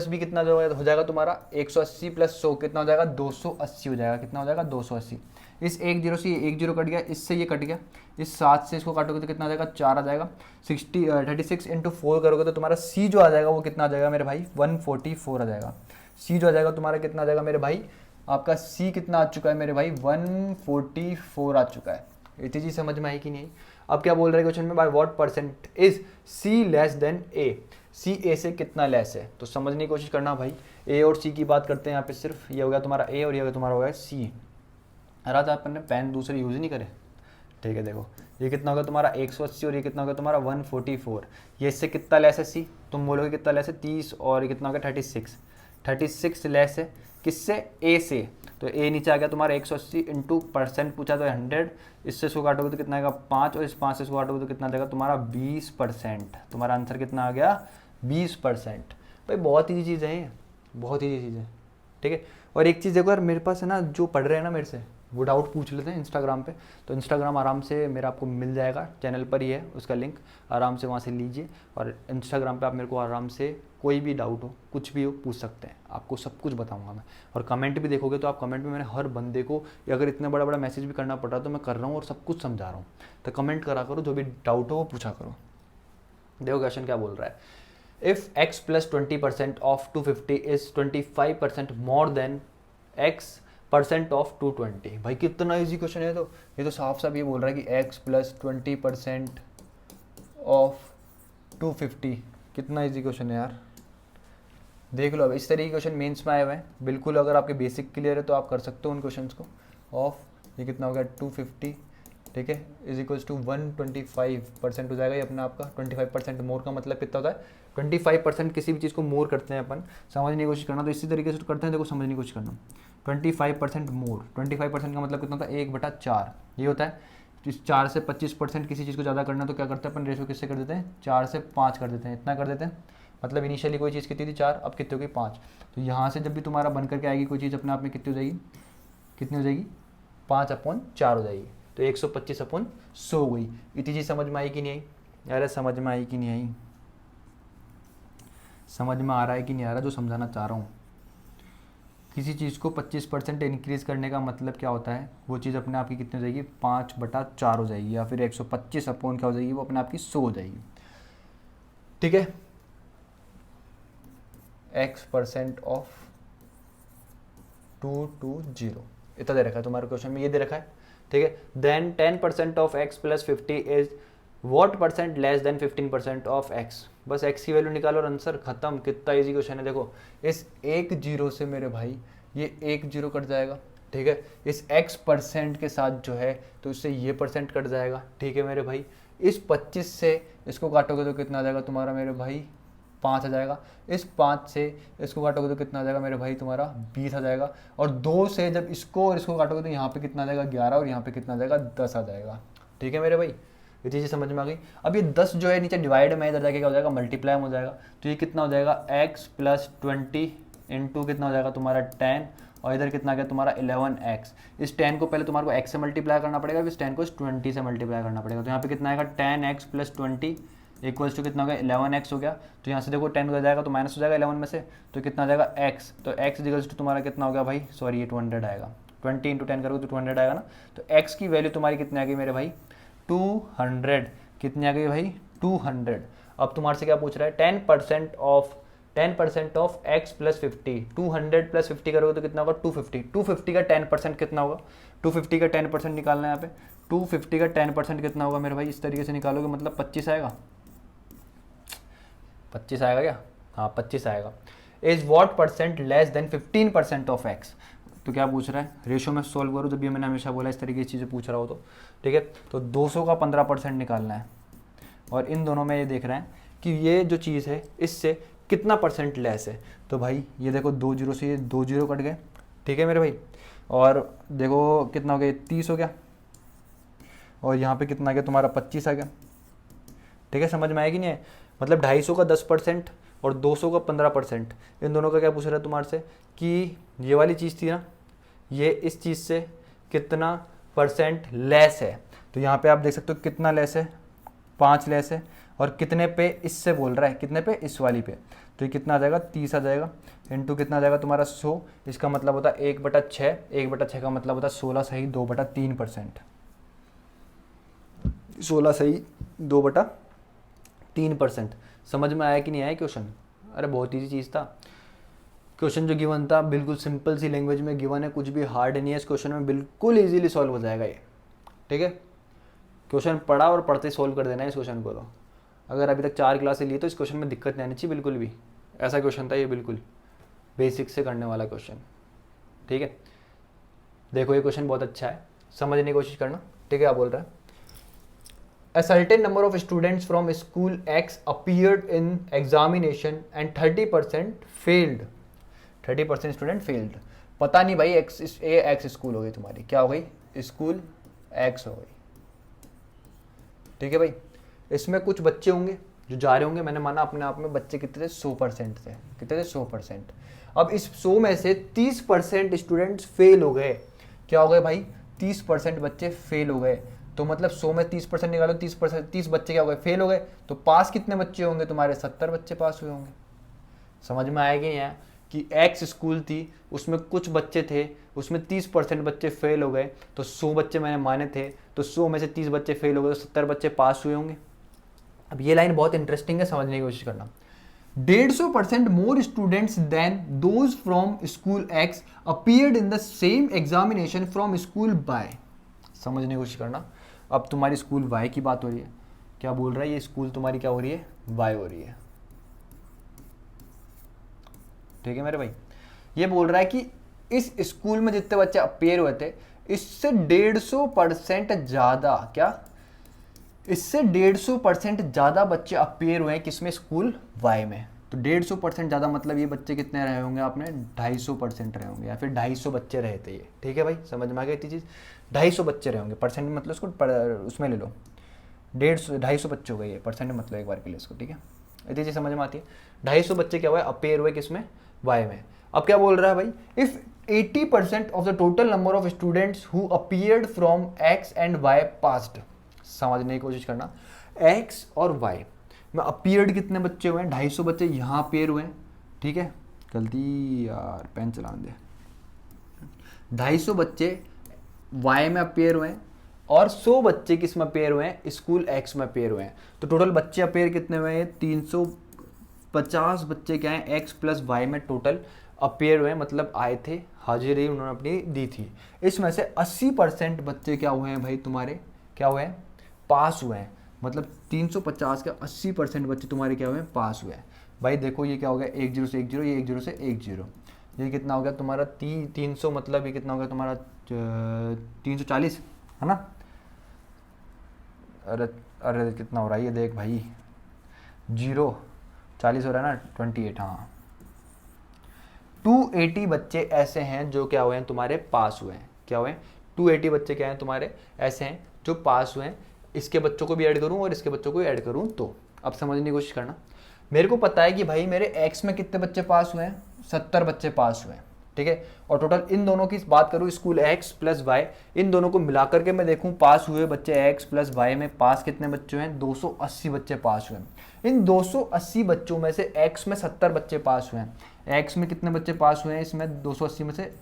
बी कितना हो जाएगा तुम्हारा 180 प्लस 100 कितना हो जाएगा 280 हो जाएगा। कितना हो जाएगा 280। इस 10 से ये 10 कट गया, इससे ये कट गया, इस 7 से इसको काटोगे तो कितना आ जाएगा 4 आ जाएगा। 36 इंटू 4 करोगे तो तुम्हारा सी जो आ जाएगा वो कितना आ जाएगा मेरे भाई 144 आ जाएगा। सी जो आ जाएगा तुम्हारा कितना आ जाएगा मेरे भाई, आपका सी कितना आ चुका है मेरे भाई 144 आ चुका है। इतनी चीज़ समझ में आई कि नहीं? अब क्या बोल रहे हैं क्वेश्चन में, by what percent is C less than A, C A से कितना लेस है। तो समझने की कोशिश करना भाई, ए और सी की बात करते हैं यहाँ पे, सिर्फ ये हो गया तुम्हारा ए और ये हो गया तुम्हारा हो गया सी। रात अपन ने पेन दूसरे यूज़ नहीं करे, ठीक है। देखो ये कितना होगा तुम्हारा 180 और ये कितना होगा तुम्हारा 144, ये इससे कितना लेस है सी, तुम बोलोगे कितना लेस है 30 और ये कितना होगा 36 लेस है किससे, ए से। तो ए नीचे आ गया तुम्हारा 180 इंटू परसेंट पूछा तो 100, इससे इसको काटोगे तो कितना आएगा 5 और इस 5 से इसको काटोगे तो कितना देगा तुम्हारा 20%। तुम्हारा आंसर कितना आ गया 20%। भाई बहुत ईजी चीज़ है ये, बहुत ईजी चीज़ है, ठीक है। और एक चीज़ देखो यार, मेरे पास है ना जो पढ़ रहे हैं ना मेरे से वो डाउट पूछ लेते हैं इंस्टाग्राम पे, तो इंस्टाग्राम आराम से मेरा आपको मिल जाएगा, चैनल पर ही है उसका लिंक, आराम से वहाँ से लीजिए और इंस्टाग्राम पे आप मेरे को आराम से कोई भी डाउट हो कुछ भी हो पूछ सकते हैं, आपको सब कुछ बताऊंगा मैं। और कमेंट भी देखोगे तो आप कमेंट में मैंने हर बंदे को, अगर इतना बड़ा बड़ा मैसेज भी करना पड़ रहा है तो मैं कर रहा हूँ और सब कुछ समझा रहा हूँ। तो कमेंट करा करो, जो भी डाउट हो वो पूछा करो। देखो क्वेश्चन क्या बोल रहा है, if x plus 20% of 250 is 25% more than x% of 220। भाई कितना इजी क्वेश्चन है। तो ये तो साफ साफ ये बोल रहा है कि x प्लस 20% ऑफ 250, कितना इजी क्वेश्चन है यार। देख लो अब इस तरीके के क्वेश्चन मेंस में आए हुए हैं, बिल्कुल अगर आपके बेसिक क्लियर है तो आप कर सकते हो उन क्वेश्चंस को। ऑफ ये कितना हो गया 250, ठीक है, इज इक्वल्स टू 125% हो जाएगा ये अपना आपका। 25% मोर का मतलब कितना होता है 25%, किसी भी चीज़ को मोर करते हैं अपन, समझने की कोशिश करना। तो इसी तरीके से करते हैं, देखो समझने की कोशिश करना। 25% मोर, 25% का मतलब कितना होता है 1/4 ये होता है। इस 4 से 25% किसी चीज़ को ज़्यादा करना तो क्या करते हैं अपन, रेशो किससे कर देते हैं 4 से 5 कर देते हैं, इतना कर देते हैं। मतलब इनिशियली कोई चीज़ कितनी थी 4, अब कितनी होगी 5। तो यहाँ से जब भी तुम्हारा बन करके आएगी कोई चीज़ अपने आप में कितनी हो जाएगी, कितनी हो जाएगी 5/4 हो जाएगी। तो 125/100 हो गई। इतनी चीज़ समझ में आई कि नहीं आई? अरे समझ में आई कि नहीं आई? समझ में आ रहा है कि नहीं आ रहा जो समझाना चाह रहा हूँ? किसी चीज़ को 25% इंक्रीज़ करने का मतलब क्या होता है, वो चीज़ अपने आप की कितनी हो जाएगी 5/4 हो जाएगी, या फिर 125 अपॉन क्या हो जाएगी वो अपने आप की 100 हो जाएगी, ठीक है। x% ऑफ 220 इतना दे रखा है तुम्हारे क्वेश्चन में, ये दे रखा है, ठीक है। Then 10% of x plus 50 is what percent less than 15% of x। बस x की वैल्यू निकालो और आंसर खत्म। कितना इजी क्वेश्चन है। देखो इस 1 0 से मेरे भाई ये 1 0 कट जाएगा, ठीक है। इस x% के साथ जो है तो इससे ये परसेंट कट जाएगा, ठीक है मेरे भाई। इस 25 से इसको काटोगे तो कितना आ जाएगा तुम्हारा मेरे भाई 5 आ जाएगा। इस 5 से इसको काटोगे तो कितना आ जाएगा मेरे भाई तुम्हारा 20 आ जाएगा। और 2 से जब इसको और इसको काटोगे तो यहाँ पे कितना आ जाएगा 11 और यहाँ पे कितना आ जाएगा 10 आ जाएगा, ठीक है मेरे भाई। ये चीज़ समझ में आ गई। अब ये 10 जो है नीचे डिवाइड में इधर जाके क्या हो जाएगा मल्टीप्लाई हो जाएगा। तो ये कितना हो जाएगा x प्लस 20 इंटू कितना हो जाएगा तुम्हारा 10 और इधर कितना आ गया तुम्हारा 11x। इस 10 को पहले तुम्हारे को x से मल्टीप्लाई करना पड़ेगा, फिर इस 10 को इस 20 से मल्टीप्लाई करना पड़ेगा। तो यहाँ पे कितना आएगा 10x प्लस 20 इक्वल्स टू कितना हो गया 11x हो गया। तो यहाँ से देखो 10 हो जाएगा तो माइनस हो जाएगा 11 में से, तो कितना आ जाएगा x। तो x इक्वल्स टू तुम्हारा कितना हो गया भाई, सॉरी ये 200 आएगा। 20 इंटू 10 करोगे तो 200 आएगा ना। तो x की वैल्यू तुम्हारी कितनी आ गई मेरे भाई 200। कितनी आ गई भाई 200। अब तुम्हारे से क्या पूछ रहा है 10% ऑफ x प्लस 50। 200 प्लस 50 करोगे तो कितना होगा 250। 250 का 10% कितना होगा, 250 का 10% निकालना है यहाँ पे। 250 का 10% कितना होगा मेरे भाई, इस तरीके से निकालोगे मतलब 25 आएगा। 25 आएगा क्या, हाँ 25 आएगा। Is what percent less than 15% of x। तो क्या पूछ रहा है रेशो में सॉल्व करो, जब भी मैंने हमेशा बोला इस तरीके की चीज़ें पूछ रहा हो तो, ठीक है। तो 200 का 15% निकालना है और इन दोनों में ये देख रहे हैं कि ये जो चीज़ है इससे कितना परसेंट लेस है। तो भाई ये देखो 2 जीरो से ये 2 जीरो कट गए, ठीक है मेरे भाई, और देखो कितना हो गया, 30 हो गया, और यहाँ पे कितना आ गया तुम्हारा 25 आ गया, ठीक है। समझ में आएगी नहीं है, मतलब 250 का 10% और 200 का 15%, इन दोनों का क्या पूछ रहा है तुम्हारे से कि ये वाली चीज़ थी ना, ये इस चीज़ से कितना परसेंट लेस है। तो यहाँ पे आप देख सकते हो कितना लेस है, 5 लेस है, और कितने पे इससे बोल रहा है, कितने पे, इस वाली पे। तो ये कितना आ जाएगा, 30 आ जाएगा, इंटू कितना आ जाएगा तुम्हारा 100, इसका मतलब होता है 1/6, 1/6 का मतलब होता है 16 सही 2/3%, 16 सही 2/3%। समझ में आया कि नहीं आया क्वेश्चन? अरे बहुत ईजी चीज़ था क्वेश्चन जो गिवन था, बिल्कुल सिंपल सी लैंग्वेज में गिवन है, कुछ भी हार्ड नहीं है इस क्वेश्चन में, बिल्कुल इजीली सॉल्व हो जाएगा ये, ठीक है। क्वेश्चन पढ़ा और पढ़ते सॉल्व कर देना है इस क्वेश्चन को। तो अगर अभी तक 4 क्लासेस लिए तो इस क्वेश्चन में दिक्कत नहीं आनी चाहिए बिल्कुल भी, ऐसा क्वेश्चन था ये, बिल्कुल बेसिक से करने वाला क्वेश्चन, ठीक है। देखो ये क्वेश्चन बहुत अच्छा है, समझने की कोशिश करना, ठीक है। क्या बोल रहा है, A certain number of students from school X appeared in examination and 30% failed. 30% student failed. पता नहीं भाई एक्स स्कूल हो गई तुम्हारी, क्या हो गई, स्कूल एक्स हो गई, ठीक है भाई। इसमें कुछ बच्चे होंगे जो जा रहे होंगे, मैंने माना अपने आप में बच्चे कितने थे, 100% थे, कितने थे, 100%। अब इस 100 में से 30% स्टूडेंट्स फेल हो गए, क्या हो गए भाई, 30% बच्चे फेल हो गए। तो मतलब 100 में 30% निकालो, 30 बच्चे क्या हो गए, फेल हो गए। तो पास कितने बच्चे होंगे तुम्हारे, 70 बच्चे पास हुए होंगे। समझ में आएगी यहाँ कि एक्स स्कूल थी, उसमें कुछ बच्चे थे, उसमें 30% बच्चे फेल हो गए, तो 100 बच्चे मैंने माने थे, तो 100 में से 30 बच्चे फेल हो गए, तो 70 बच्चे पास हुए होंगे। अब ये लाइन बहुत इंटरेस्टिंग है, समझने की कोशिश करना। 150% more students than those from school X appeared in the same examination from school Y. समझने की कोशिश करना। अब तुम्हारी स्कूल वाई की बात हो रही है, क्या बोल रहा है, ये स्कूल तुम्हारी क्या हो रही है, वाई हो रही है, ठीक है मेरे भाई। ये बोल रहा है कि इस स्कूल में जितने बच्चे अपेयर हुए थे, इससे 150% ज्यादा, क्या, इससे 150% ज्यादा बच्चे अपेयर हुए हैं किसमें, स्कूल वाई में। तो 150% ज्यादा मतलब ये बच्चे कितने रहे होंगे, आपने 250% रहे होंगे, या फिर 250 बच्चे रहे थे ये, ठीक है भाई। समझ में आ गई चीज, 250 बच्चे रहे होंगे, परसेंट मतलब उसको उसमें ले लो, 250 बच्चे हो गए, ये परसेंट मतलब एक बार के लिए इसको, ठीक है। इतनी चीज समझ में आती है। 250 बच्चे क्या हुआ, अपेयर हुए किसमें, वाई में। अब क्या बोल रहा है भाई, if 80% of the total number of students who appeared from X and Y passed. समझने की कोशिश करना, एक्स और वाई में अपीयर्ड कितने बच्चे हुए हैं, 250 बच्चे यहाँ अपेयर हुए हैं, ठीक है। गलती यार, पेन चलाने दे। 250 बच्चे वाई में अपेयर हुए हैं, और 100 बच्चे किस में अपेयर हुए हैं, स्कूल एक्स में अपेयर हुए हैं। तो टोटल बच्चे अपेयर कितने हुए हैं, 350 बच्चे क्या हैं, एक्स प्लस वाई में टोटल अपेयर हुए हैं, मतलब आए थे, हाजिरी उन्होंने अपनी दी थी। इसमें से 80% बच्चे क्या हुए हैं भाई तुम्हारे, क्या हुए हैं, पास हुए हैं। मतलब 350 के 80% बच्चे तुम्हारे क्या हुए हैं, पास हुए हैं। भाई देखो ये क्या हो गया, 1 0 से 1 0, ये 1 0 से 1 0, ये कितना हो गया तुम्हारा 300, मतलब ये कितना हो गया तुम्हारा 340, है ना। अरे अरे कितना हो रहा है ये देख भाई, 40 हो रहा है ना, 28, हाँ। 280 बच्चे ऐसे हैं जो क्या हुए हैं तुम्हारे, पास हुए हैं। क्या हुए हैं, 280 बच्चे क्या हैं तुम्हारे ऐसे हैं जो पास हुए हैं। इसके बच्चों को भी ऐड करूं और इसके बच्चों को भी ऐड करूं, तो अब समझने की कोशिश करना। मेरे को पता है कि भाई मेरे एक्स में कितने बच्चे पास हुए हैं, 70 बच्चे पास हुए हैं, ठीक है। और टोटल इन दोनों की बात करूं, स्कूल एक्स प्लस वाई, इन दोनों को मिलाकर के मैं देखूं पास हुए बच्चे एक्स प्लस वाई में पास कितने बच्चे हैं, 280 बच्चे पास हुए हैं। इन 280 बच्चों में से एक्स में 70 बच्चे पास हुए हैं। एक्स में कितने बच्चे पास हुए हैं, इसमें 280 में से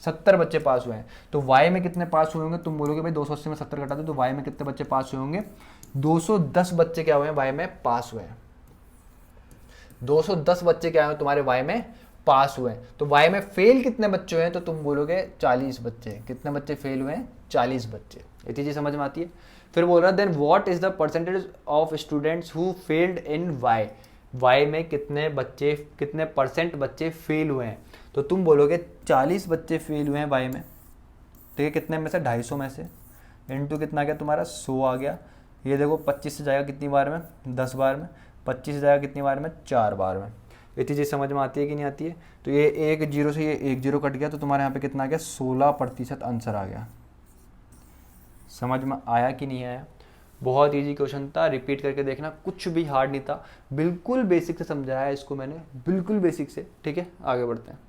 70 बच्चे पास हुए हैं। तो वाई में कितने पास हुए होंगे, तुम बोलोगे भाई 280 में 70 घटा दो, तो वाई में कितने बच्चे पास हुए होंगे, 210 बच्चे क्या हुए हैं, वाई में पास हुए हैं। 210 बच्चे क्या हुए तुम्हारे वाई में पास हुए हैं। तो वाई में फेल कितने बच्चे हुए हैं, तो तुम बोलोगे 40 बच्चे। कितने बच्चे फेल हुए हैं, 40 बच्चे। इतनी चीज समझ में आती है। फिर बोल रहा है then what is the percentage of students who failed in Y. Y में कितने बच्चे, कितने परसेंट बच्चे फेल हुए हैं, तो तुम बोलोगे 40 बच्चे फेल हुए हैं वाई में, ठीक है। कितने में से, 250 में से, इनटू कितना गया तुम्हारा, 100 आ गया। ये देखो 25 से जाएगा कितनी बार में, 10 बार में, 25 से जाएगा कितनी बार में, 4 बार में। इतनी चीज़ समझ में आती है कि नहीं आती है? तो ये एक जीरो से ये एक जीरो कट गया, तो तुम्हारे यहाँ पे कितना आ गया? 16% आंसर आ गया। समझ में आया कि नहीं आया? बहुत इजी क्वेश्चन था, रिपीट करके देखना, कुछ भी हार्ड नहीं था, बिल्कुल बेसिक से समझाया है इसको मैंने, बिल्कुल बेसिक से। ठीक है, आगे बढ़ते हैं।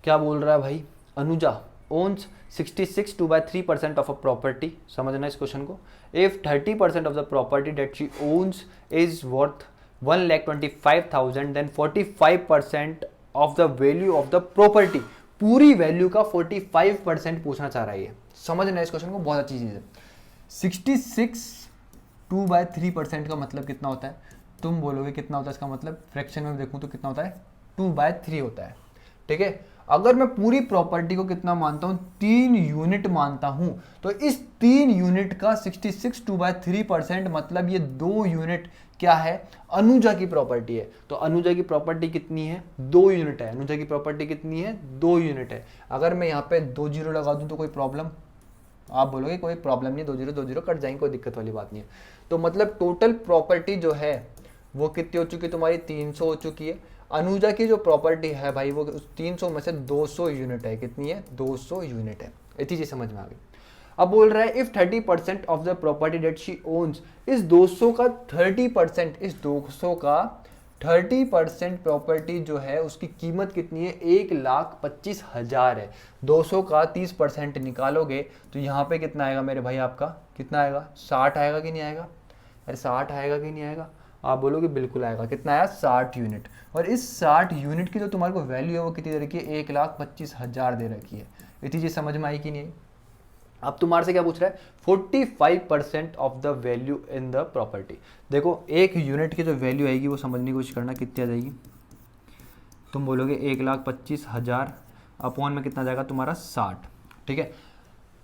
क्या बोल रहा है भाई? Anuja owns 66 2/3% of a property. समझना इस क्वेश्चन को। If 30% of the property that she owns is worth 1,25,000, then 45% of the value of the property, पूरी वैल्यू का 45% पूछना चाह रहा है ये। समझना इस क्वेश्चन को, बहुत अच्छी चीज़ है। 66 2/3% का मतलब कितना होता है? तुम बोलोगे कितना होता है इसका मतलब? फ्रैक्शन में देखूं तो कितना होता है? 2/3 होता है। ठीक है, अगर मैं पूरी प्रॉपर्टी को कितना मानता हूं? 3 यूनिट मानता हूं, तो इस 3 यूनिट का 66 2/3% मतलब ये 2 यूनिट क्या है? अनुजा की प्रॉपर्टी है। तो अनुजा की प्रॉपर्टी कितनी है? 2 यूनिट है। अनुजा की प्रॉपर्टी कितनी है? 2 यूनिट है। अगर मैं यहाँ पे 2 जीरो लगा दूं तो कोई प्रॉब्लम? आप बोलोगे कोई प्रॉब्लम नहीं, 2 जीरो कट जाएंगे, कोई दिक्कत वाली बात नहीं है। तो मतलब टोटल प्रॉपर्टी जो है वो कितनी हो चुकी है तुम्हारी? 300 हो चुकी है। अनुजा की जो प्रॉपर्टी है भाई वो 300 में से 200 यूनिट है। कितनी है? 200 यूनिट है। इतनी चीज समझ में आ गई। अब बोल रहा है if 30% of the property that she owns, इस 200 का 30%, इस 200 का 30% प्रॉपर्टी जो है उसकी कीमत कितनी है? 1,25,000 है। 200 का 30% निकालोगे तो यहाँ पे कितना आएगा मेरे भाई? आपका कितना आएगा? 60 आएगा कि नहीं आएगा? अरे 60 आएगा कि नहीं आएगा? आप बोलोगे बिल्कुल आएगा। कितना आया? 60 यूनिट। और इस 60 यूनिट की जो तुम्हारे को वैल्यू है वो कितनी दे रखी है? 1,25,000 दे रखी है। इतनी चीज समझ में आई कि नहीं? अब तुम्हारे से क्या पूछ रहा है? 45% of the value in the property. देखो एक यूनिट की जो वैल्यू आएगी वो समझने की कोशिश करना, कितनी आ जाएगी? तुम बोलोगे 1,25,000 अपॉन में कितना जाएगा तुम्हारा? 60। ठीक है,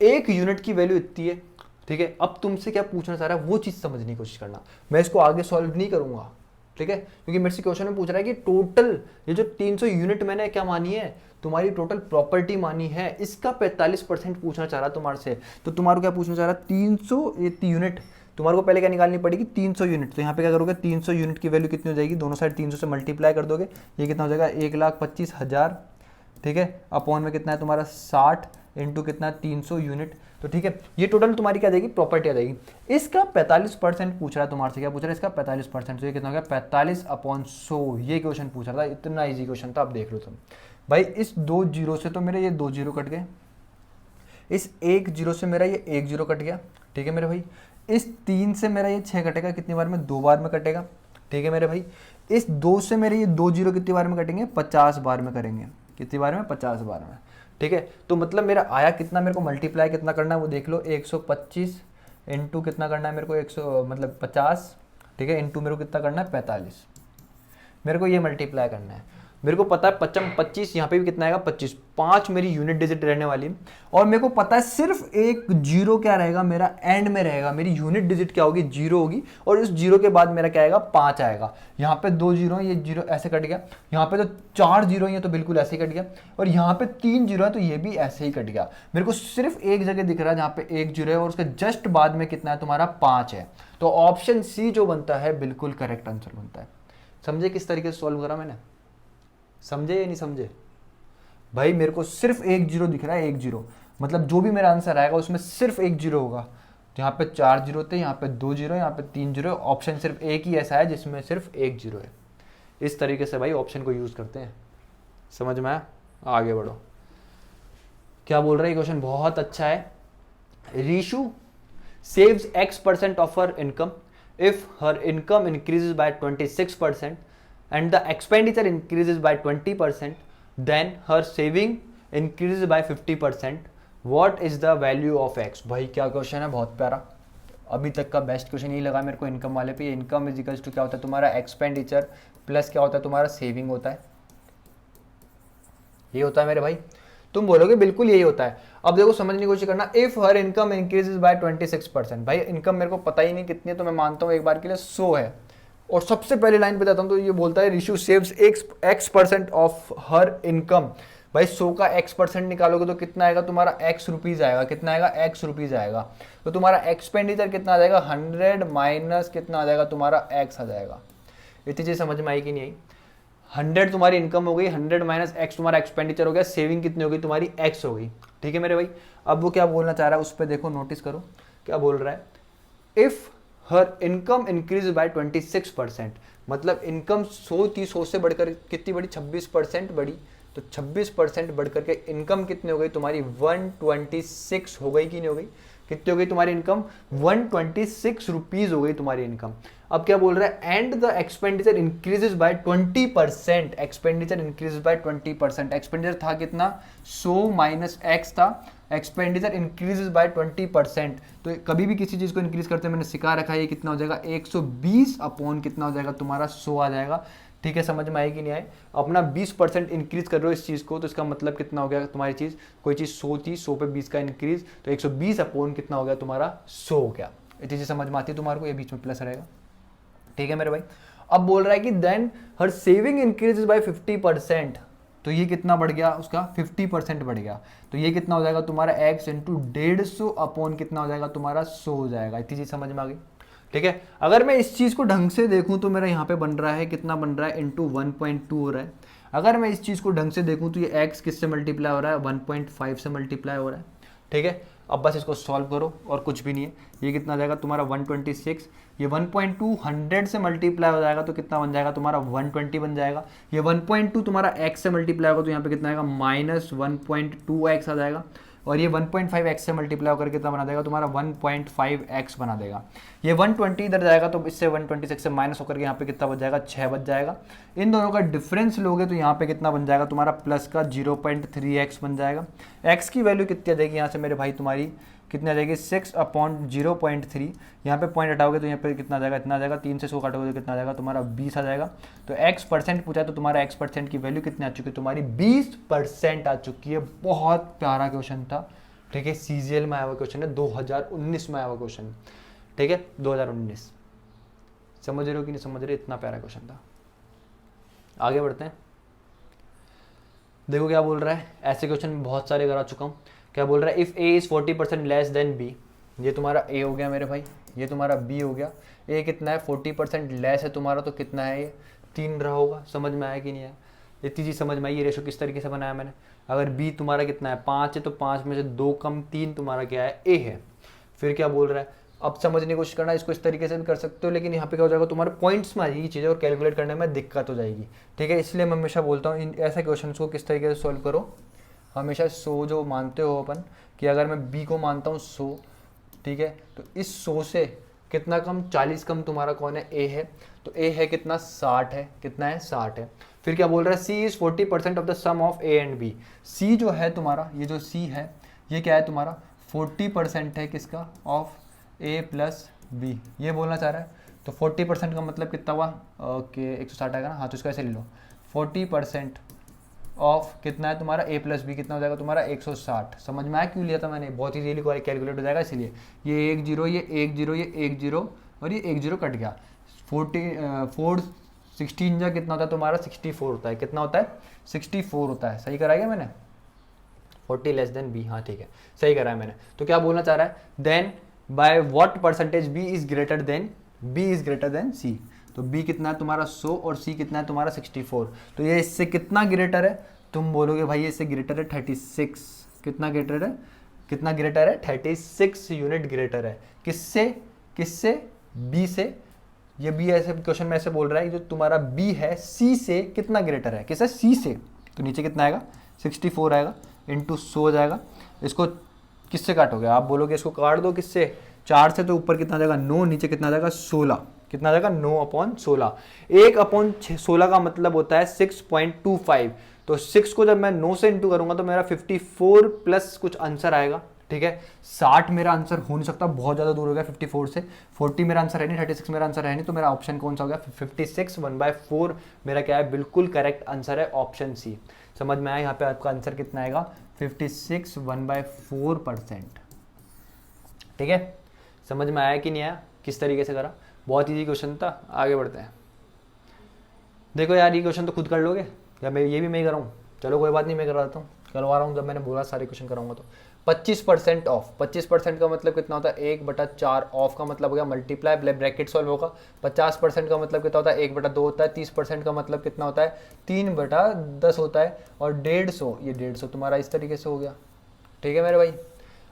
एक यूनिट की वैल्यू इतनी है। ठीक है, अब तुमसे क्या पूछना चाह रहा है वो चीज समझने की कोशिश करना। मैं इसको आगे सॉल्व नहीं करूंगा, ठीक है, क्योंकि मेरे से क्वेश्चन में पूछ रहा है कि टोटल ये जो 300 यूनिट मैंने क्या मानी है? तुम्हारी टोटल प्रॉपर्टी मानी है, इसका 45% पूछना चाह रहा तुम्हारे से। तो तुम्हारे क्या पूछना चाह रहा? 300 यूनिट। तुम्हारे को पहले क्या निकालनी पड़ेगी? 300 यूनिट। तो यहाँ पे क्या करोगे? 300 यूनिट की वैल्यू कितनी हो जाएगी? दोनों साइड 300 से मल्टीप्लाई कर दोगे, ये कितना हो जाएगा? 1,25,000। ठीक है, अपॉन में कितना है तुम्हारा? 60 इंटू कितना? 300 यूनिट। तो ठीक है, ये टोटल तुम्हारी क्या जाएगी? प्रॉपर्टी आ जाएगी। इसका 45% पूछ रहा है तुम्हारे से। क्या पूछ रहा है? इसका 45%। तो ये कितना हो गया? 45/100। ये क्वेश्चन पूछ रहा था, इतना इजी क्वेश्चन था। अब देख लो तुम भाई, इस 2 जीरो से तो मेरे ये 2 जीरो कट गए, इस 1 जीरो से मेरा ये 1 जीरो कट गया। ठीक है मेरे भाई, इस 3 से मेरा ये 6 कटेगा, कितनी बार में? 2 बार में कटेगा। ठीक है मेरे भाई, इस 2 से मेरे ये 2 जीरो कितनी बार में कटेंगे? 50 बार में करेंगे। कितनी बार में? 50 बार में। ठीक है, तो मतलब मेरा आया कितना? मेरे को मल्टीप्लाई कितना करना है वो देख लो। 125 इंटू कितना करना है मेरे को? 100 मतलब 50। ठीक है, इंटू मेरे को कितना करना है? 45। मेरे को ये मल्टीप्लाई करना है। मेरे को पता है 25, यहाँ पे भी कितना आएगा? 25। 5 मेरी यूनिट डिजिट रहने वाली है, और मेरे को पता है सिर्फ एक जीरो क्या रहेगा मेरा? एंड में रहेगा। मेरी यूनिट डिजिट क्या होगी? जीरो होगी, और इस जीरो के बाद मेरा क्या आएगा? 5 आएगा। यहाँ पे 2 जीरो है, ये जीरो ऐसे कट गया। यहाँ पे तो 4 जीरो है, तो बिल्कुल ऐसे ही कट गया। और यहाँ पे 3 जीरो है, तो ये भी ऐसे ही कट गया। मेरे को सिर्फ एक जगह दिख रहा है जहाँ पे 1 जीरो है, और उसके जस्ट बाद में कितना है तुम्हारा? 5 है। तो ऑप्शन सी जो बनता है बिल्कुल करेक्ट आंसर बनता है। समझे किस तरीके से सॉल्व करा मैंने? समझे या नहीं समझे भाई? मेरे को सिर्फ 1 जीरो दिख रहा है, 1 जीरो, मतलब जो भी मेरा आंसर आएगा उसमें सिर्फ 1 जीरो होगा। यहाँ पे 4 जीरो थे, यहाँ पे 2 जीरो, यहाँ पे 3 जीरो। ऑप्शन सिर्फ एक ही ऐसा है जिसमें सिर्फ 1 जीरो है। इस तरीके से भाई ऑप्शन को यूज करते हैं। समझ में आया? आगे बढ़ो। क्या बोल रहा है क्वेश्चन? बहुत अच्छा है। Rishu saves X% of her income if her income increases by 26% and the expenditure increases by 20%, then her saving increases by 50%. What is the value of X? भाई क्या क्वेश्चन है, बहुत प्यारा। अभी तक का बेस्ट क्वेश्चन यही लगा मेरे को इनकम वाले पे। इनकम इज इक्वल्स टू क्या होता है तुम्हारा? एक्सपेंडिचर प्लस क्या होता है तुम्हारा? सेविंग होता है। ये होता है मेरे भाई। तुम बोलोगे बिल्कुल यही होता है। अब देखो समझने की कोशिश करना। If her income increases by 26%, भाई इनकम मेरे को पता ही नहीं कितनी है, तो मैं मानता हूं एक बार के लिए 100 है। और सबसे पहले लाइन बताता हूं, तो ये बोलता है Rishu saves X% of her income. भाई 100 का X% निकालोगे तो कितना आएगा तुम्हारा? X रुपीज आएगा। कितना आएगा? X रुपीज आएगा। तो तुम्हारा एक्सपेंडिचर कितना आ जाएगा? 100 माइनस कितना आ जाएगा तुम्हारा? X आ जाएगा। इतनी चीज़ समझ में आई कि नहीं आई? 100 तुम्हारी इनकम हो गई, 100 माइनस एक्स तुम्हारा एक्सपेंडिचर हो गया, सेविंग कितनी हो गई तुम्हारी? एक्स हो गई। ठीक है मेरे भाई। अब वो क्या बोलना चाह रहा है उस पर देखो, नोटिस करो क्या बोल रहा है। If her income increase by 26%, मतलब इनकम 100 थी, 100 से बढ़कर कितनी बढ़ी? 26% बढ़ी। तो 26% बढ़कर के इनकम कितनी हो गई तुम्हारी? 126 हो गई कि नहीं हो गई? कितनी हो गई तुम्हारी इनकम? 126 रुपीज हो गई तुम्हारी इनकम। अब क्या बोल रहा है? And the expenditure increases by 20%, expenditure increases by 20%। Expenditure था कितना? 100 माइनस एक्स था, एक्सपेंडिचर इंक्रीजेस बाय 20%। तो कभी भी किसी चीज को इंक्रीज करते हैं मैंने सिखा रखा है, ये कितना हो जाएगा? 120 अपॉन कितना हो जाएगा तुम्हारा? 100 आ जाएगा। ठीक है, समझ में आएगी कि नहीं आए? अपना 20% इंक्रीज कर रहे हो इस चीज को, तो इसका मतलब कितना हो गया तुम्हारी चीज? कोई चीज 100 थी, 100 पे 20 का इंक्रीज, तो 120 अपॉन कितना हो गया तुम्हारा? 100 हो गया। ये चीजें समझ में आती है तुम्हारे को? ये बीच में प्लस रहेगा। ठीक है मेरे भाई। अब बोल रहा है कि then her saving increases by 50%, तो ये कितना बढ़ गया उसका? 50% बढ़ गया। तो ये कितना हो जाएगा तुम्हारा? x इंटू 150 अपॉन कितना हो जाएगा तुम्हारा? 100 हो जाएगा। इतनी चीज समझ में आ गई? ठीक है। अगर मैं इस चीज को ढंग से देखूं तो मेरा यहाँ पे बन रहा है कितना बन रहा है? इंटू 1.2 हो रहा है। अगर मैं इस चीज को ढंग से देखूं तो ये x किससे मल्टीप्लाई हो रहा है? 1.5 से मल्टीप्लाई हो रहा है। ठीक है, अब बस इसको सॉल्व करो और कुछ भी नहीं है। ये कितना जाएगा तुम्हारा? 126। ये 1.2 100 से मल्टीप्लाई हो जाएगा तो कितना बन जाएगा तुम्हारा? 120 बन जाएगा। ये 1.2 तुम्हारा x से मल्टीप्लाई होगा तो यहाँ पे कितना आएगा? माइनस 1.2x आ जाएगा। और ये 1.5x से मल्टीप्लाई होकर कितना बना देगा तुम्हारा? 1.5x बना देगा। ये 120 इधर जाएगा तो इससे 126 से माइनस होकर के यहाँ पे कितना बच जाएगा? 6 बच जाएगा। इन दोनों का डिफरेंस लोगे तो यहाँ पे कितना बन जाएगा तुम्हारा? प्लस का 0.3x बन जाएगा। x की वैल्यू कितनी आ जाएगी यहाँ से मेरे भाई तुम्हारी? कितनी आ जाएगी? 6 अपॉन 0.3। यहाँ पे पॉइंट हटाओगे तो यहाँ पे कितना आ जाएगा? इतना आ जाएगा। 3 से 100 काटोगे तो कितना आ जाएगा तुम्हारा? 20 आ जाएगा। तो x% पूछा तो तुम्हारा x% की वैल्यू कितनी आ चुकी है तुम्हारी? 20% आ चुकी है। बहुत प्यारा क्वेश्चन था। ठीक है, CGL में आया हुआ क्वेश्चन है, 2019 में आया हुआ क्वेश्चन। ठीक है, 2019। समझ रहे हो कि नहीं समझ रहे? इतना प्यारा क्वेश्चन था। आगे बढ़ते हैं। देखो क्या बोल रहा है। ऐसे क्वेश्चन बहुत सारे करा चुका हूँ। क्या बोल रहा है? If a is 40% less than b, ये तुम्हारा a हो गया मेरे भाई, ये तुम्हारा b हो गया। a कितना है? 40% लेस है तुम्हारा, तो कितना है ये? 3 रहा होगा। समझ में आया कि नहीं आया? इतनी चीज समझ में आई? ये रेशो किस तरीके से बनाया मैंने। अगर b तुम्हारा कितना है? 5 है, तो 5 में से 2 कम 3 तुम्हारा क्या है? a है। फिर क्या बोल रहा है? अब समझने की कोशिश करना, इसको इस तरीके से भी कर सकते हो, लेकिन यहाँ पे क्या हो जाएगा तुम्हारे पॉइंट्स में आ जाएगी चीज़ें और कैलकुलेट करने में दिक्कत हो जाएगी। ठीक है, इसलिए मैं हमेशा बोलता हूँ इन ऐसे क्वेश्चन को किस तरीके से सॉल्व करो। हमेशा 100 जो मानते हो अपन, कि अगर मैं b को मानता हूँ 100, ठीक है, तो इस 100 से कितना कम? 40 कम तुम्हारा कौन है? a है। तो a है कितना? 60 है। कितना है? 60 है। फिर क्या बोल रहा है? c is 40% of the sum of a and b। c जो है तुम्हारा, ये जो c है, ये क्या है तुम्हारा? 40% है किसका? ऑफ a प्लस b, ये बोलना चाह रहा है। तो 40% का मतलब कितना हुआ? ओके, 160 आएगा ना। हाँ, तो इसको ऐसे ले लो, 40% ऑफ कितना है तुम्हारा? a प्लस बी, कितना हो जाएगा तुम्हारा? 160। समझ में आया क्यों लिया था मैंने? बहुत इजीली कैलकुलेट हो जाएगा इसलिए। ये 1 0, ये 1 0, ये 1 0 और ये 1 0 कट गया। 4 16 जा कितना होता है तुम्हारा? 64 होता है। कितना होता है? 64 होता है। सही करा क्या मैंने? 40 लेस देन b। हाँ ठीक है, सही करा है मैंने। तो क्या बोलना चाह रहा है? Then by what percentage b is greater than c। तो b कितना है तुम्हारा? 100 और c कितना है तुम्हारा? 64। तो ये इससे कितना ग्रेटर है? तुम बोलोगे भाई इससे ग्रेटर है 36। कितना ग्रेटर है? कितना ग्रेटर है? 36 यूनिट ग्रेटर है। किससे? b से। ये b ऐसे क्वेश्चन में ऐसे बोल रहा है जो तुम्हारा b है c से कितना ग्रेटर है? किससे? c से। तो नीचे कितना आएगा? 64 आएगा, इंटू 100 हो जाएगा। इसको किससे काटोगे? आप बोलोगे इसको काट दो किससे? 4 से। तो ऊपर कितना आ जाएगा? 9, नीचे कितना आ जाएगा? 16। कितना आ जाएगा? 9/16। 1/16 का मतलब होता है 6.25। तो 6 को जब मैं 9 से इंटू करूंगा तो मेरा 54 प्लस कुछ आंसर आएगा। ठीक है, 60 मेरा आंसर हो नहीं सकता, बहुत ज़्यादा दूर हो गया 54 से। 40 मेरा आंसर है नहीं, 36 मेरा आंसर है नहीं, तो मेरा ऑप्शन कौन सा हो गया? 56 1/4 मेरा क्या है? बिल्कुल करेक्ट आंसर है ऑप्शन सी। समझ में आया? यहाँ पे आपका आंसर कितना आएगा? 56 1/4%। ठीक है, समझ में आया कि नहीं आया? किस तरीके से करा? बहुत ईजी क्वेश्चन था। आगे बढ़ते हैं। देखो यार, ये क्वेश्चन तो खुद कर लोगे या मैं ये भी मैं कराऊँ? चलो कोई बात नहीं, मैं करा देता हूँ, करवा रहा हूँ। जब मैंने बोला सारे क्वेश्चन कराऊंगा तो 25% ऑफ, 25% का मतलब कितना होता है 1/4, ऑफ का मतलब हो गया मल्टीप्लाई, ब्रैकेट सॉल्व होगा, 50% का मतलब कितना होता है 1/2 होता है, 30% का मतलब कितना होता है 3/10 होता है, और 150, ये 150 तुम्हारा इस तरीके से हो गया। ठीक है मेरे भाई,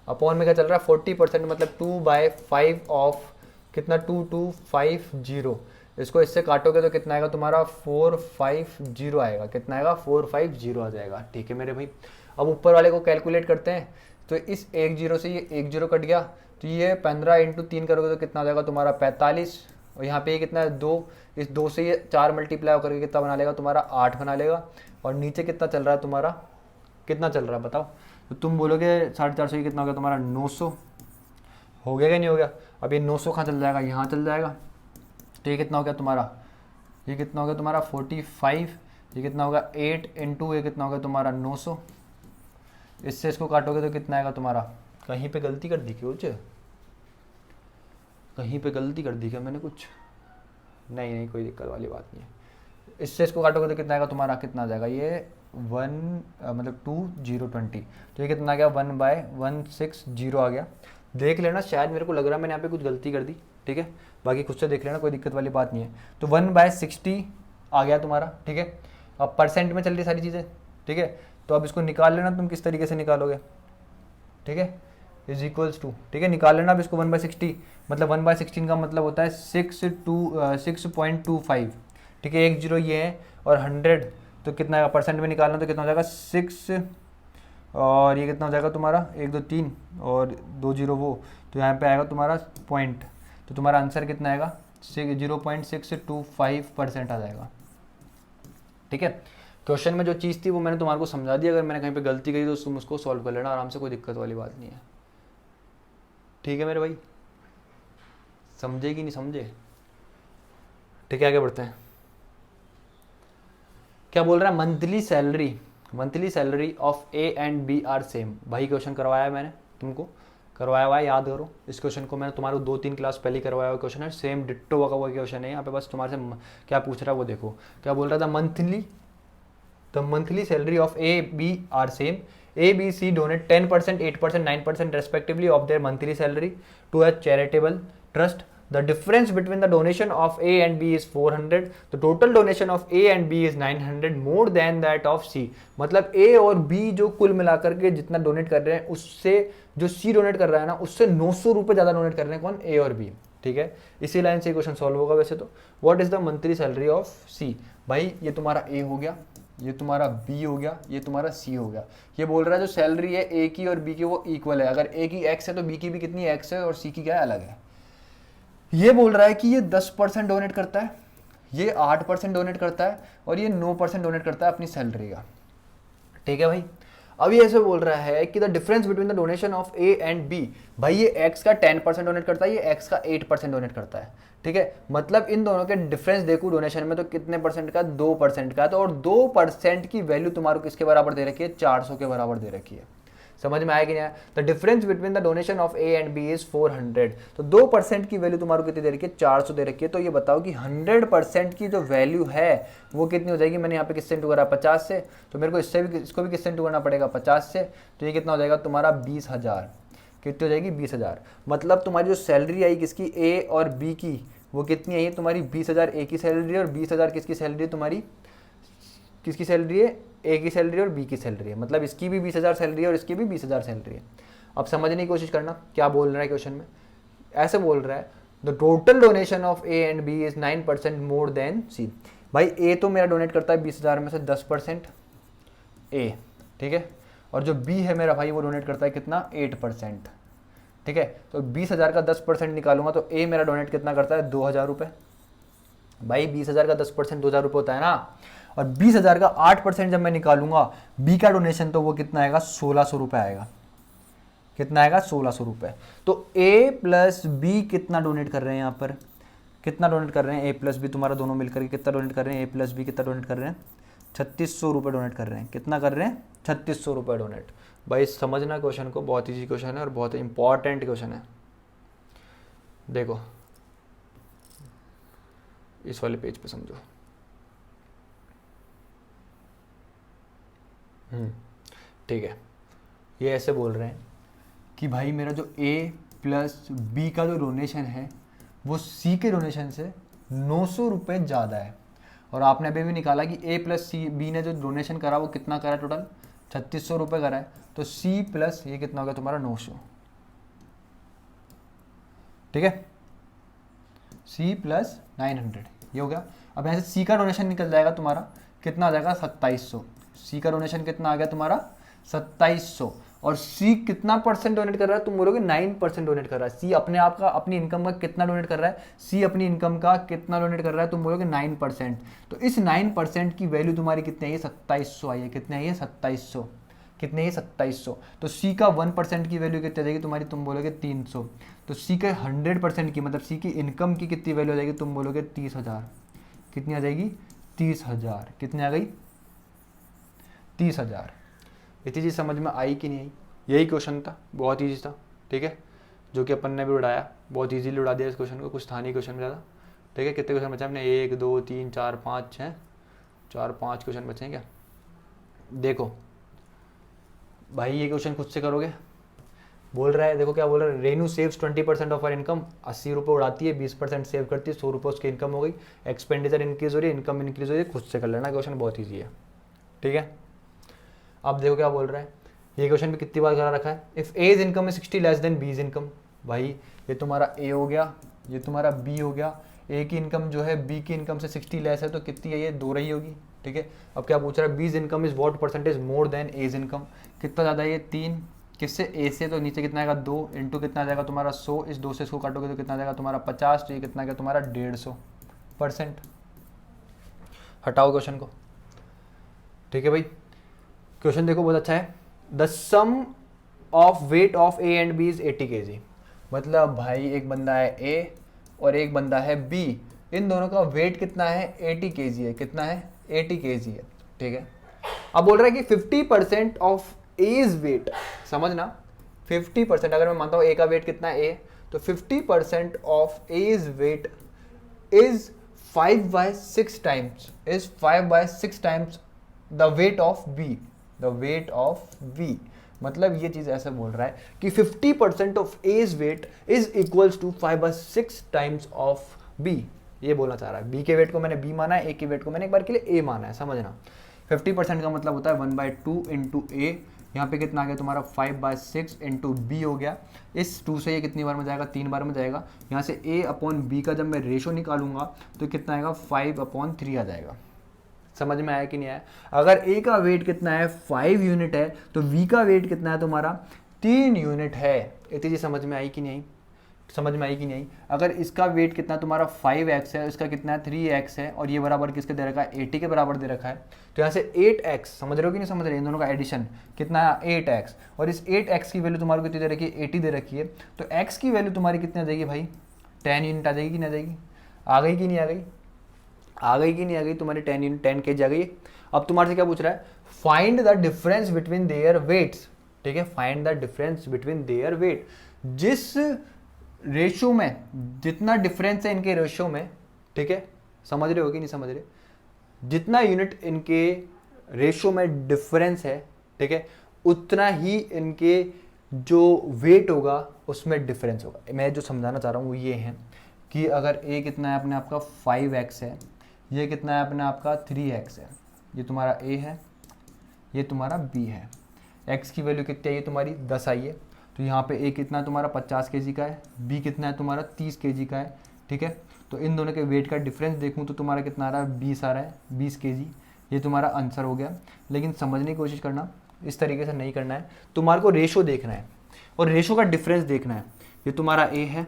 अपॉन में क्या चल रहा है 40% मतलब 2/5 ऑफ कितना 2250, इसको इससे काटोगे तो कितना आएगा तुम्हारा 450 आएगा, कितना आएगा 450 आ जाएगा। ठीक है मेरे भाई, अब ऊपर वाले को कैलकुलेट करते हैं, तो इस 10 से ये 10 कट गया, तो ये 15 × 3 करोगे तो कितना हो जाएगा तुम्हारा 45, और यहाँ पे ये कितना है 2, इस 2 से ये 4 मल्टीप्लाई करके कितना बना लेगा तुम्हारा 8 बना लेगा, और नीचे कितना चल रहा है तुम्हारा, कितना चल रहा है बताओ, तो तुम बोलोगे 450, ये कितना हो गया तुम्हारा 900, हो गया कि नहीं हो गया। अब ये 900 कहाँ चल जाएगा, यहाँ चल जाएगा, तो ये कितना हो गया तुम्हारा, ये कितना हो गया तुम्हारा 45, ये कितना होगा 8 × ये कितना होगा तुम्हारा 900, इससे इसको काटोगे तो कितना आएगा तुम्हारा, कहीं पे गलती कर दी क्या, कहीं पे गलती कर दी क्या मैंने कुछ, नहीं नहीं कोई दिक्कत वाली बात नहीं है, इससे इसको काटोगे तो कितना आएगा तुम्हारा, कितना आ जाएगा ये 2020, तो ये कितना आ गया 1/160 आ गया। देख लेना, शायद मेरे को लग रहा है मैंने यहाँ पे कुछ गलती कर दी, ठीक है, बाकी खुद से देख लेना, कोई दिक्कत वाली बात नहीं है। तो 1/60 आ गया तुम्हारा, ठीक है। अब परसेंट में चल रही सारी चीज़ें, ठीक है, तो अब इसको निकाल लेना, तुम किस तरीके से निकालोगे, ठीक है, इज इक्वल्स टू, ठीक है, निकाल लेना अब इसको 1/60, मतलब 1/16 का मतलब होता है 6.25, ठीक है, 1 0 ये है, और 100 तो कितना आएगा परसेंट में निकालना, तो कितना हो जाएगा 6, और ये कितना हो जाएगा तुम्हारा 1 2 3 और 2 0 वो, तो यहाँ पे आएगा तुम्हारा पॉइंट, तो तुम्हारा आंसर कितना आएगा 0.625% आ जाएगा। ठीक है, क्वेश्चन में जो चीज़ थी वो मैंने तुम्हारे को समझा दी, अगर मैंने कहीं पे गलती करी तो तुम उसको सॉल्व कर लेना आराम से, कोई दिक्कत वाली बात नहीं है। ठीक है मेरे भाई, समझे कि नहीं समझे। ठीक है, आगे बढ़ते हैं। क्या बोल रहा है, monthly salary of A and B are same. भाई क्वेश्चन करवाया है मैंने तुमको, करवाया हुआ है, याद करो इस क्वेश्चन को, मैंने तुम्हारे 2-3 क्लास पहले करवाया हुआ क्वेश्चन है, सेम डिट्टो का वो क्वेश्चन है यहाँ पे, बस तुम्हारे से क्या पूछ रहा है वो देखो। क्या बोल रहा था, the monthly salary of A B are same, A B C donate 10%, 8%, 9% respectively of their monthly salary to a charitable trust. The difference between the donation of A and B is 400. The total donation of A and B is 900 more than that of C. मतलब A और B जो कुल मिलाकर के जितना donate कर रहे हैं उससे जो C डोनेट कर रहा है ना उससे 900 रुपये ज़्यादा डोनेट कर रहे हैं कौन, A और B। ठीक है, इसी लाइन से क्वेश्चन सॉल्व होगा वैसे तो। What is the monthly salary of C। भाई ये तुम्हारा A हो गया, ये तुम्हारा B हो गया, ये तुम्हारा C हो गया। ये बोल रहा है जो सैलरी है A की और B की वो इक्वल है, अगर A की X है तो B की भी कितनी X है और C की क्या है, अलग है। ये बोल रहा है कि ये 10% डोनेट करता है, ये 8% डोनेट करता है और ये 9% डोनेट करता है अपनी सैलरी का। ठीक है भाई, अब ये ऐसे बोल रहा है कि the difference between the donation of A and B, भाई ये एक्स का 10% डोनेट करता है, ये एक्स का 8% डोनेट करता है। ठीक है, मतलब इन दोनों के डिफरेंस देखो डोनेशन में तो कितने परसेंट का, 2% का, तो और 2% की वैल्यू तुम्हारे को किसके बराबर दे रखी है, 400 के बराबर दे रखी है। समझ में आया कि नहीं? The difference between the donation of A and B is 400, तो 2% की वैल्यू तुम्हारे को कितनी दे रखी है, 400 दे रखी है। तो ये बताओ कि 100% की जो वैल्यू है वो कितनी हो जाएगी। मैंने यहाँ पे किससे इंटू करा, 50 से, तो मेरे को इसको भी किससे इंटू करना पड़ेगा, 50 से, तो ये कितना हो जाएगा तुम्हारा 20,000। कितनी हो जाएगी, 20,000। मतलब तुम्हारी जो सैलरी आई किसकी, ए और बी की, वो कितनी आई है तुम्हारी 20,000 ए की सैलरी और 20,000 किसकी सैलरी है तुम्हारी, किसकी सैलरी है, ए की सैलरी और बी की सैलरी है। मतलब इसकी भी 20,000 सैलरी है और इसकी भी 20,000 सैलरी है। अब समझने की कोशिश करना क्या बोल रहा है क्वेश्चन में। ऐसे बोल रहा है the total donation of A and B is 9% more than C. भाई ए तो मेरा डोनेट करता है 20,000 में से 10% ए, ठीक है, और जो बी है मेरा भाई वो डोनेट करता है कितना, 8%। ठीक है, तो 20,000 का 10% निकालूंगा तो ए मेरा डोनेट कितना करता है, 2,000 रुपये। भाई 20,000 का 10% 2,000 रुपये होता है ना, और 20,000 का 8% जब मैं निकालूंगा बी का डोनेशन तो वो कितना आएगा, 1,600 रुपये आएगा। कितना आएगा, 1,600 रुपये। तो ए प्लस बी कितना डोनेट कर रहे हैं यहाँ पर, कितना डोनेट कर रहे हैं, ए प्लस बी तुम्हारा दोनों मिलकर के कितना डोनेट कर रहे हैं, ए प्लस बी कितना डोनेट कर रहे हैं, 3,600 रुपये डोनेट कर रहे हैं। कितना कर रहे हैं, 3,600 रुपये डोनेट। भाई समझना क्वेश्चन को, बहुत ईजी क्वेश्चन है और बहुत इंपॉर्टेंट क्वेश्चन है। देखो इस वाले पेज पे समझो। ठीक है, ये ऐसे बोल रहे हैं कि भाई मेरा जो A प्लस B का जो डोनेशन है वो C के डोनेशन से 900 रुपये ज़्यादा है, और आपने अभी भी निकाला कि A प्लस B ने जो डोनेशन करा वो कितना करा, टोटल 3600 रुपये करा है, तो C प्लस ये कितना हो गया तुम्हारा 900, ठीक है, C प्लस 900 ये हो गया। अब यहाँ से C का डोनेशन निकल जाएगा तुम्हारा, कितना आ जाएगा 2700, C का डोनेशन कितना आ गया तुम्हारा 2700, और C कितना परसेंट डोनेट कर रहा है, तुम बोलोगे 9% डोनेट कर रहा है। C अपने आप का अपनी इनकम का कितना डोनेट कर रहा है, C अपनी इनकम का कितना डोनेट कर रहा है, तुम बोलोगे 9%। तो इस 9% की वैल्यू तुम्हारी कितनी है, 2700 आई है, कितने आई है 2700, कितने है 2700। तो C का 1% की वैल्यू कितनी आ जाएगी तुम्हारी, तुम बोलोगे 300। तो C के 100% की मतलब C की इनकम की कितनी वैल्यू आ जाएगी, तुम बोलोगे 30,000, कितनी आ जाएगी 30,000, कितनी आ गई 30,000। इतनी चीज़ समझ में आई कि नहीं आई? यही क्वेश्चन था, बहुत ईजी था, ठीक है, जो कि अपन ने भी उड़ाया, बहुत ईजीली उड़ा दिया इस क्वेश्चन को, कुछ था नहीं क्वेश्चन में ज़्यादा, ठीक है। कितने क्वेश्चन बचे हमने, 1 2 3 4 5 6 4 5 क्वेश्चन बचे हैं क्या? देखो भाई ये क्वेश्चन खुद से करोगे, बोल रहा है, देखो क्या बोल रहा है, Renu saves 20% of her income, 80 रुपये उड़ाती है, 20% सेव करती है, 100 रुपये उसकी इनकम हो गई, एक्सपेंडिचर इंक्रीज हो रही है, इनकम इंक्रीज हो रही है, खुद से कर लेना, क्वेश्चन बहुत ईजी है, ठीक है। अब देखो क्या बोल रहा है, ये क्वेश्चन भी कितनी बार करा रखा है, if A is income is 60 less than B is income. भाई ये तुम्हारा ए हो गया, ये तुम्हारा बी हो गया, ए की इनकम जो है बी की इनकम से 60 लेस है, तो कितनी है, ये 2 रही होगी, ठीक है। अब क्या पूछ रहा है, B's income is what percentage more than A's income, कितना ज़्यादा है ये 3, किससे ए से, तो नीचे कितना आएगा 2 इंटू कितना आ जाएगा तुम्हारा 100, इस 2 से इसको काटोगे तो कितना आ जाएगा तुम्हारा 50, तो ये कितना गया तुम्हारा 150%। हटाओ क्वेश्चन को, ठीक है भाई। क्वेश्चन देखो बहुत अच्छा है, the sum of weight of A and B is 80 kg। मतलब भाई एक बंदा है ए और एक बंदा है बी, इन दोनों का वेट कितना है 80 kg है, कितना है 80 kg है, ठीक है। अब बोल रहा है कि 50% ऑफ एज वेट, समझना 50%, अगर मैं मानता हूँ ए का वेट कितना है ए, तो 50% ऑफ A's weight is 5/6 times, is 5/6 times the weight of B, the weight of B. मतलब ये चीज ऐसा बोल रहा है कि 50% ऑफ A's weight is equals to 5/6 times of B, ये बोलना चाह रहा है। बी के वेट को मैंने बी माना है, ए के वेट को मैंने एक बार के लिए ए माना है, समझना। 50% का मतलब होता है 1/2 इंटू ए, यहाँ पे कितना आ गया तुम्हारा 5/6 इंटू बी हो गया, इस 2 से ये कितनी बार में जाएगा, 3 बार में जाएगा। यहाँ से ए अपॉन बी का जब मैं रेशो निकालूंगा तो कितना आएगा 5/3 आ जाएगा। समझ में आया कि नहीं आया? अगर ए का वेट कितना है 5 यूनिट है, तो बी का वेट कितना है तुम्हारा 3 यूनिट है। इतनी चीज समझ में आई कि नहीं आई? समझ में आई कि नहीं आई? अगर इसका वेट कितना तुम्हारा 5x है, इसका कितना है 3x है, और ये बराबर किसके दे रखा है 80 के बराबर दे रखा है, तो यहाँ से 8x, समझ रहे हो कि नहीं समझ रहे? इन दोनों का एडिशन कितना है 8x, और इस 8x की वैल्यू तुम्हारी कितनी दे रखी है 80 दे रखी है, तो x की वैल्यू तुम्हारी कितनी आ जाएगी भाई 10 यूनिट आ जाएगी कि नहीं आ जाएगी? आ गई कि नहीं आ गई? आ गई कि नहीं आ गई? तुम्हारी 10 kg आ गई। अब तुम्हारे से क्या पूछ रहा है, find the difference between their weights, ठीक है, find the difference between their weight. जिस रेशियो में, जितना डिफरेंस है इनके रेशियो में, ठीक है, समझ रहे हो कि नहीं समझ रहे, जितना यूनिट इनके रेशियो में डिफरेंस है, ठीक है, उतना ही इनके जो वेट होगा उसमें डिफरेंस होगा। मैं जो समझाना चाह रहा हूँ वो ये है कि अगर ए कितना है अपने आप का 5x है, ये कितना है अपने आप का 3x है, ये तुम्हारा a है, ये तुम्हारा b है, x की वैल्यू कितनी आई है तुम्हारी 10 आई है, तो यहाँ पे a कितना है तुम्हारा 50 kg का है, b कितना है तुम्हारा 30 kg का है, ठीक है। तो इन दोनों के वेट का डिफरेंस देखूँ तो तुम्हारा कितना आ रहा है 20 आ रहा है, 20 kg, ये तुम्हारा आंसर हो गया। लेकिन समझने की कोशिश करना, इस तरीके से नहीं करना है, तुम्हारे को रेशो देखना है और रेशो का डिफरेंस देखना है। ये तुम्हारा a है,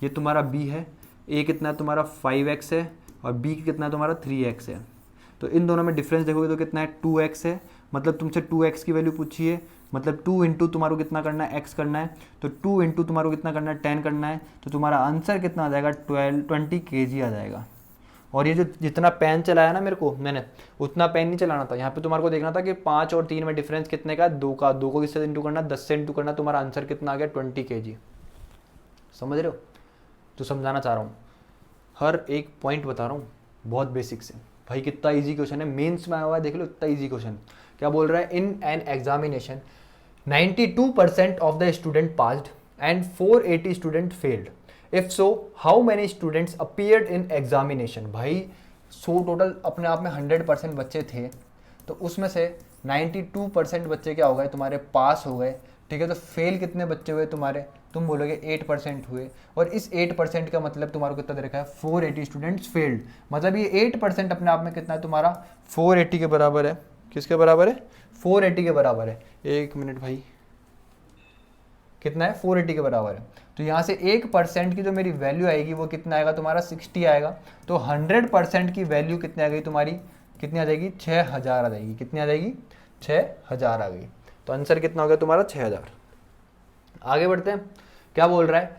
ये तुम्हारा b है, a कितना है तुम्हारा 5x है और b कितना है तुम्हारा 3x है, तो इन दोनों में डिफरेंस देखोगे तो कितना है 2x है, मतलब तुमसे 2x की वैल्यू पूछी है, मतलब 2 इंटू तुम्हारा कितना करना है x करना है, तो 2 इंटू तुम्हारा कितना करना है 10 करना है, तो तुम्हारा आंसर कितना आ जाएगा 20 kg आ जाएगा। और ये जो जितना पेन चलाया ना मेरे को, मैंने उतना पेन नहीं चलाना था, यहाँ पे तुम्हारे को देखना था कि 5 और 3 में डिफरेंस कितने का, 2 का, 2 को किससे इंटू करना, 10 से इंटू करना, तुम्हारा आंसर कितना आ गया 20 kg। समझ रहे हो? तो समझाना चाह रहा हूँ, हर एक पॉइंट बता रहा हूँ, बहुत बेसिक से। भाई कितना इजी क्वेश्चन है, मेंस में आया हुआ है, देख लो इतना इजी क्वेश्चन। क्या बोल रहा है, इन an examination 92% of the student passed and 480 student failed. If so, how many students appeared in examination? भाई 100 टोटल अपने आप में 100% बच्चे थे, तो उसमें से 92% बच्चे क्या हो गए तुम्हारे, पास हो गए, ठीक है। तो फेल कितने बच्चे हुए तुम्हारे, तुम बोलोगे 8% हुए, और इस 8% का मतलब तुम्हारा कितना दे रखा है, 480 स्टूडेंट्स फेल्ड। मतलब ये 8% अपने आप में कितना है तुम्हारा, 480 के बराबर है। किसके बराबर है, 480 के बराबर है। एक मिनट भाई, कितना है, 480 के बराबर है। तो यहाँ से 1% की जो मेरी वैल्यू आएगी वो कितना आएगा तुम्हारा, 60 आएगा। तो 100% की वैल्यू कितनी आ गई तुम्हारी, कितनी आ जाएगी, 6000 आ जाएगी। कितनी आ जाएगी, 6000 आ गई। तो आंसर कितना हो गया तुम्हारा, 6000। आगे बढ़ते हैं, क्या बोल रहा है,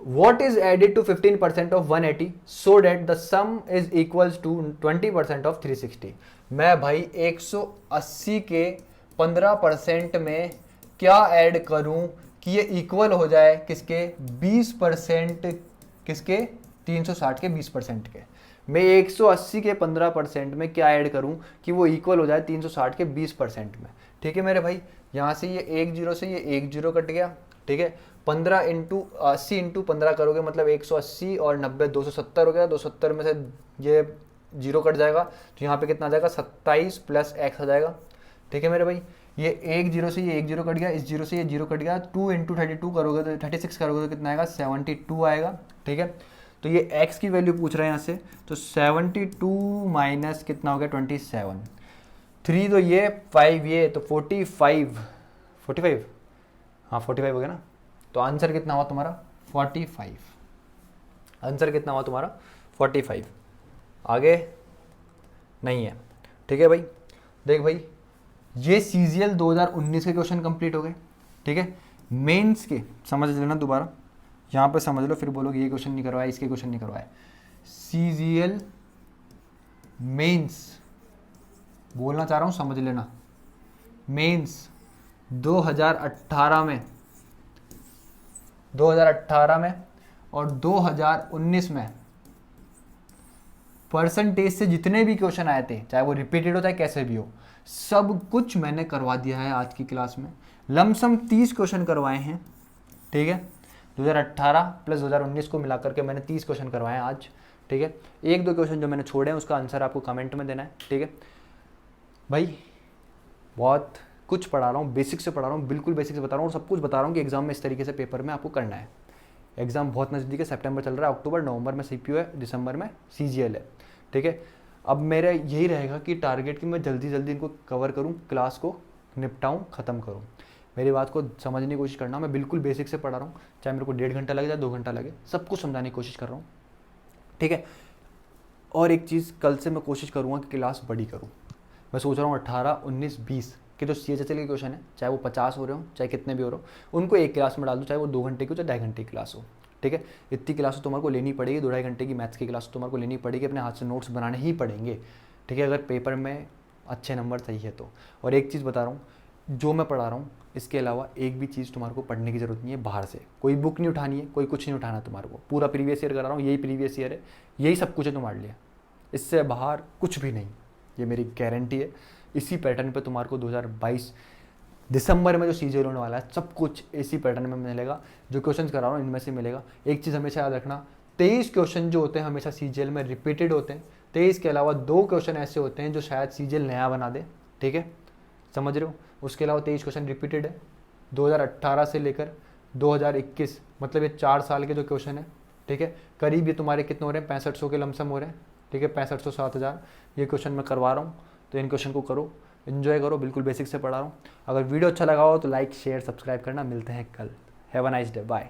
What is added to 15% of 180 so that the sum is equals to 20% of 360? मैं भाई 180 के 15% में क्या ऐड करूं कि ये इक्वल हो जाए किसके, 20%, किसके, 360 के 20% के। मैं 180 के 15% में क्या ऐड करूं कि वो इक्वल हो जाए 360 के 20% में। ठीक है मेरे भाई, यहाँ से ये 1 0 से ये 1 0 कट गया, ठीक है। 15 इंटू 80 इंटू 15 करोगे मतलब 180 और 90 270 हो गया। 270 में से ये 0 कट जाएगा, तो यहाँ पे कितना आ जाएगा, 27 प्लस x आ जाएगा। ठीक है मेरे भाई, ये 1 0 से ये 1 0 कट गया, इस 0 से ये 0 कट गया। 2 इंटू 32 करोगे तो 36 करोगे तो कितना आएगा, 72 आएगा। ठीक है, तो ये x की वैल्यू पूछ रहे हैं यहाँ से, तो 72 माइनस कितना हो गया, 27, 3 तो ये 5 ये, तो 45, हाँ 45 हो गया ना। तो आंसर कितना हुआ तुम्हारा, 45। आंसर कितना हुआ तुम्हारा, 45। आगे नहीं है। ठीक है भाई, देख भाई, ये CGL 2019 के क्वेश्चन कंप्लीट हो गए। ठीक है, मेंस के समझ लेना दोबारा, यहाँ पे समझ लो, फिर बोलोगे ये क्वेश्चन नहीं करवाया, इसके क्वेश्चन नहीं करवाए। CGL मेंस बोलना चाह रहा हूँ, समझ लेना। मेंस 2018 में और 2019 में परसेंटेज से जितने भी क्वेश्चन आए थे, चाहे वो रिपीटेड हो चाहे कैसे भी हो, सब कुछ मैंने करवा दिया है आज की क्लास में। लमसम 30 क्वेश्चन करवाए हैं। ठीक है, 2018 प्लस 2019 को मिलाकर के मैंने 30 क्वेश्चन करवाए हैं आज। ठीक है, 1-2 क्वेश्चन जो मैंने छोड़े हैं उसका आंसर आपको कमेंट में देना है। ठीक है भाई, बहुत कुछ पढ़ा रहा हूँ, बेसिक से पढ़ा रहा हूँ, बिल्कुल बेसिक से बता रहा हूँ, और सब कुछ बता रहा हूँ कि एग्जाम में इस तरीके से पेपर में आपको करना है। एग्जाम बहुत नज़दीक है, सितंबर चल रहा है, अक्टूबर नवंबर में CPO है, दिसंबर में CGL है। ठीक है, अब मेरा यही रहेगा कि टारगेट कि मैं जल्दी जल्दी इनको कवर करूँ, क्लास को निपटाऊँ, ख़त्म करूँ। मेरी बात को समझने की कोशिश करना, मैं बिल्कुल बेसिक से पढ़ा रहा हूँ, चाहे मेरे को 1.5 घंटा लगे चाहे 2 घंटा लगे, सब कुछ समझाने की कोशिश कर रहा हूँ। ठीक है, और एक चीज़, कल से मैं कोशिश करूँगा कि क्लास बड़ी करूँ। मैं सोच रहा हूँ 18, 19, 20 के जो CHSL के क्वेश्चन है, चाहे वो 50 हो रहे हो, चाहे कितने भी हो रहे हो, उनको एक क्लास में डाल दूँ, चाहे वो 2 घंटे की हो चाहे 2.5 घंटे की क्लास हो। ठीक है, इतनी क्लास तो तुम्हारे को लेनी पड़ेगी, 2-2.5 घंटे की मैथ्स की क्लास तो तुम्हारे को लेनी पड़ेगी, अपने हाथ से नोट्स बनाने ही पड़ेंगे। ठीक है, अगर पेपर में अच्छे नंबर चाहिए तो। और एक चीज़ बता रहा हूँ, जो मैं पढ़ा रहा हूँ इसके अलावा एक भी चीज़ तुम्हारे को पढ़ने की ज़रूरत नहीं है बाहर से। कोई बुक नहीं उठानी है, कोई कुछ नहीं उठाना तुम्हारे को। पूरा प्रीवियस ईयर करा रहा हूँ, यही प्रीवियस ईयर है, यही सब कुछ है तुम्हारे लिए, इससे बाहर कुछ भी नहीं, ये मेरी गारंटी है। इसी पैटर्न पे तुम्हारे को 2022 दिसंबर में जो CGL होने वाला है, सब कुछ इसी पैटर्न में मिलेगा। जो क्वेश्चन करा रहा हूँ इनमें से मिलेगा। एक चीज़ हमेशा याद रखना, 23 क्वेश्चन जो होते हैं हमेशा CGL में रिपीटेड होते हैं। 23 के अलावा 2 क्वेश्चन ऐसे होते हैं जो शायद CGL नया बना दे। ठीक है, समझ रहे हो, उसके अलावा 23 क्वेश्चन रिपीटेड है 2018 से लेकर 2021, मतलब ये 4 साल के जो क्वेश्चन है। ठीक है, करीब ये तुम्हारे कितने हो रहे हैं, 6500 के लमसम हो रहे हैं। ठीक है, 6500 7000 ये क्वेश्चन मैं करवा रहा हूँ, तो इन क्वेश्चन को करो, एंजॉय करो, बिल्कुल बेसिक से पढ़ा रहा हूँ। अगर वीडियो अच्छा लगा हो तो लाइक शेयर सब्सक्राइब करना। मिलते हैं कल। Have a nice day, bye.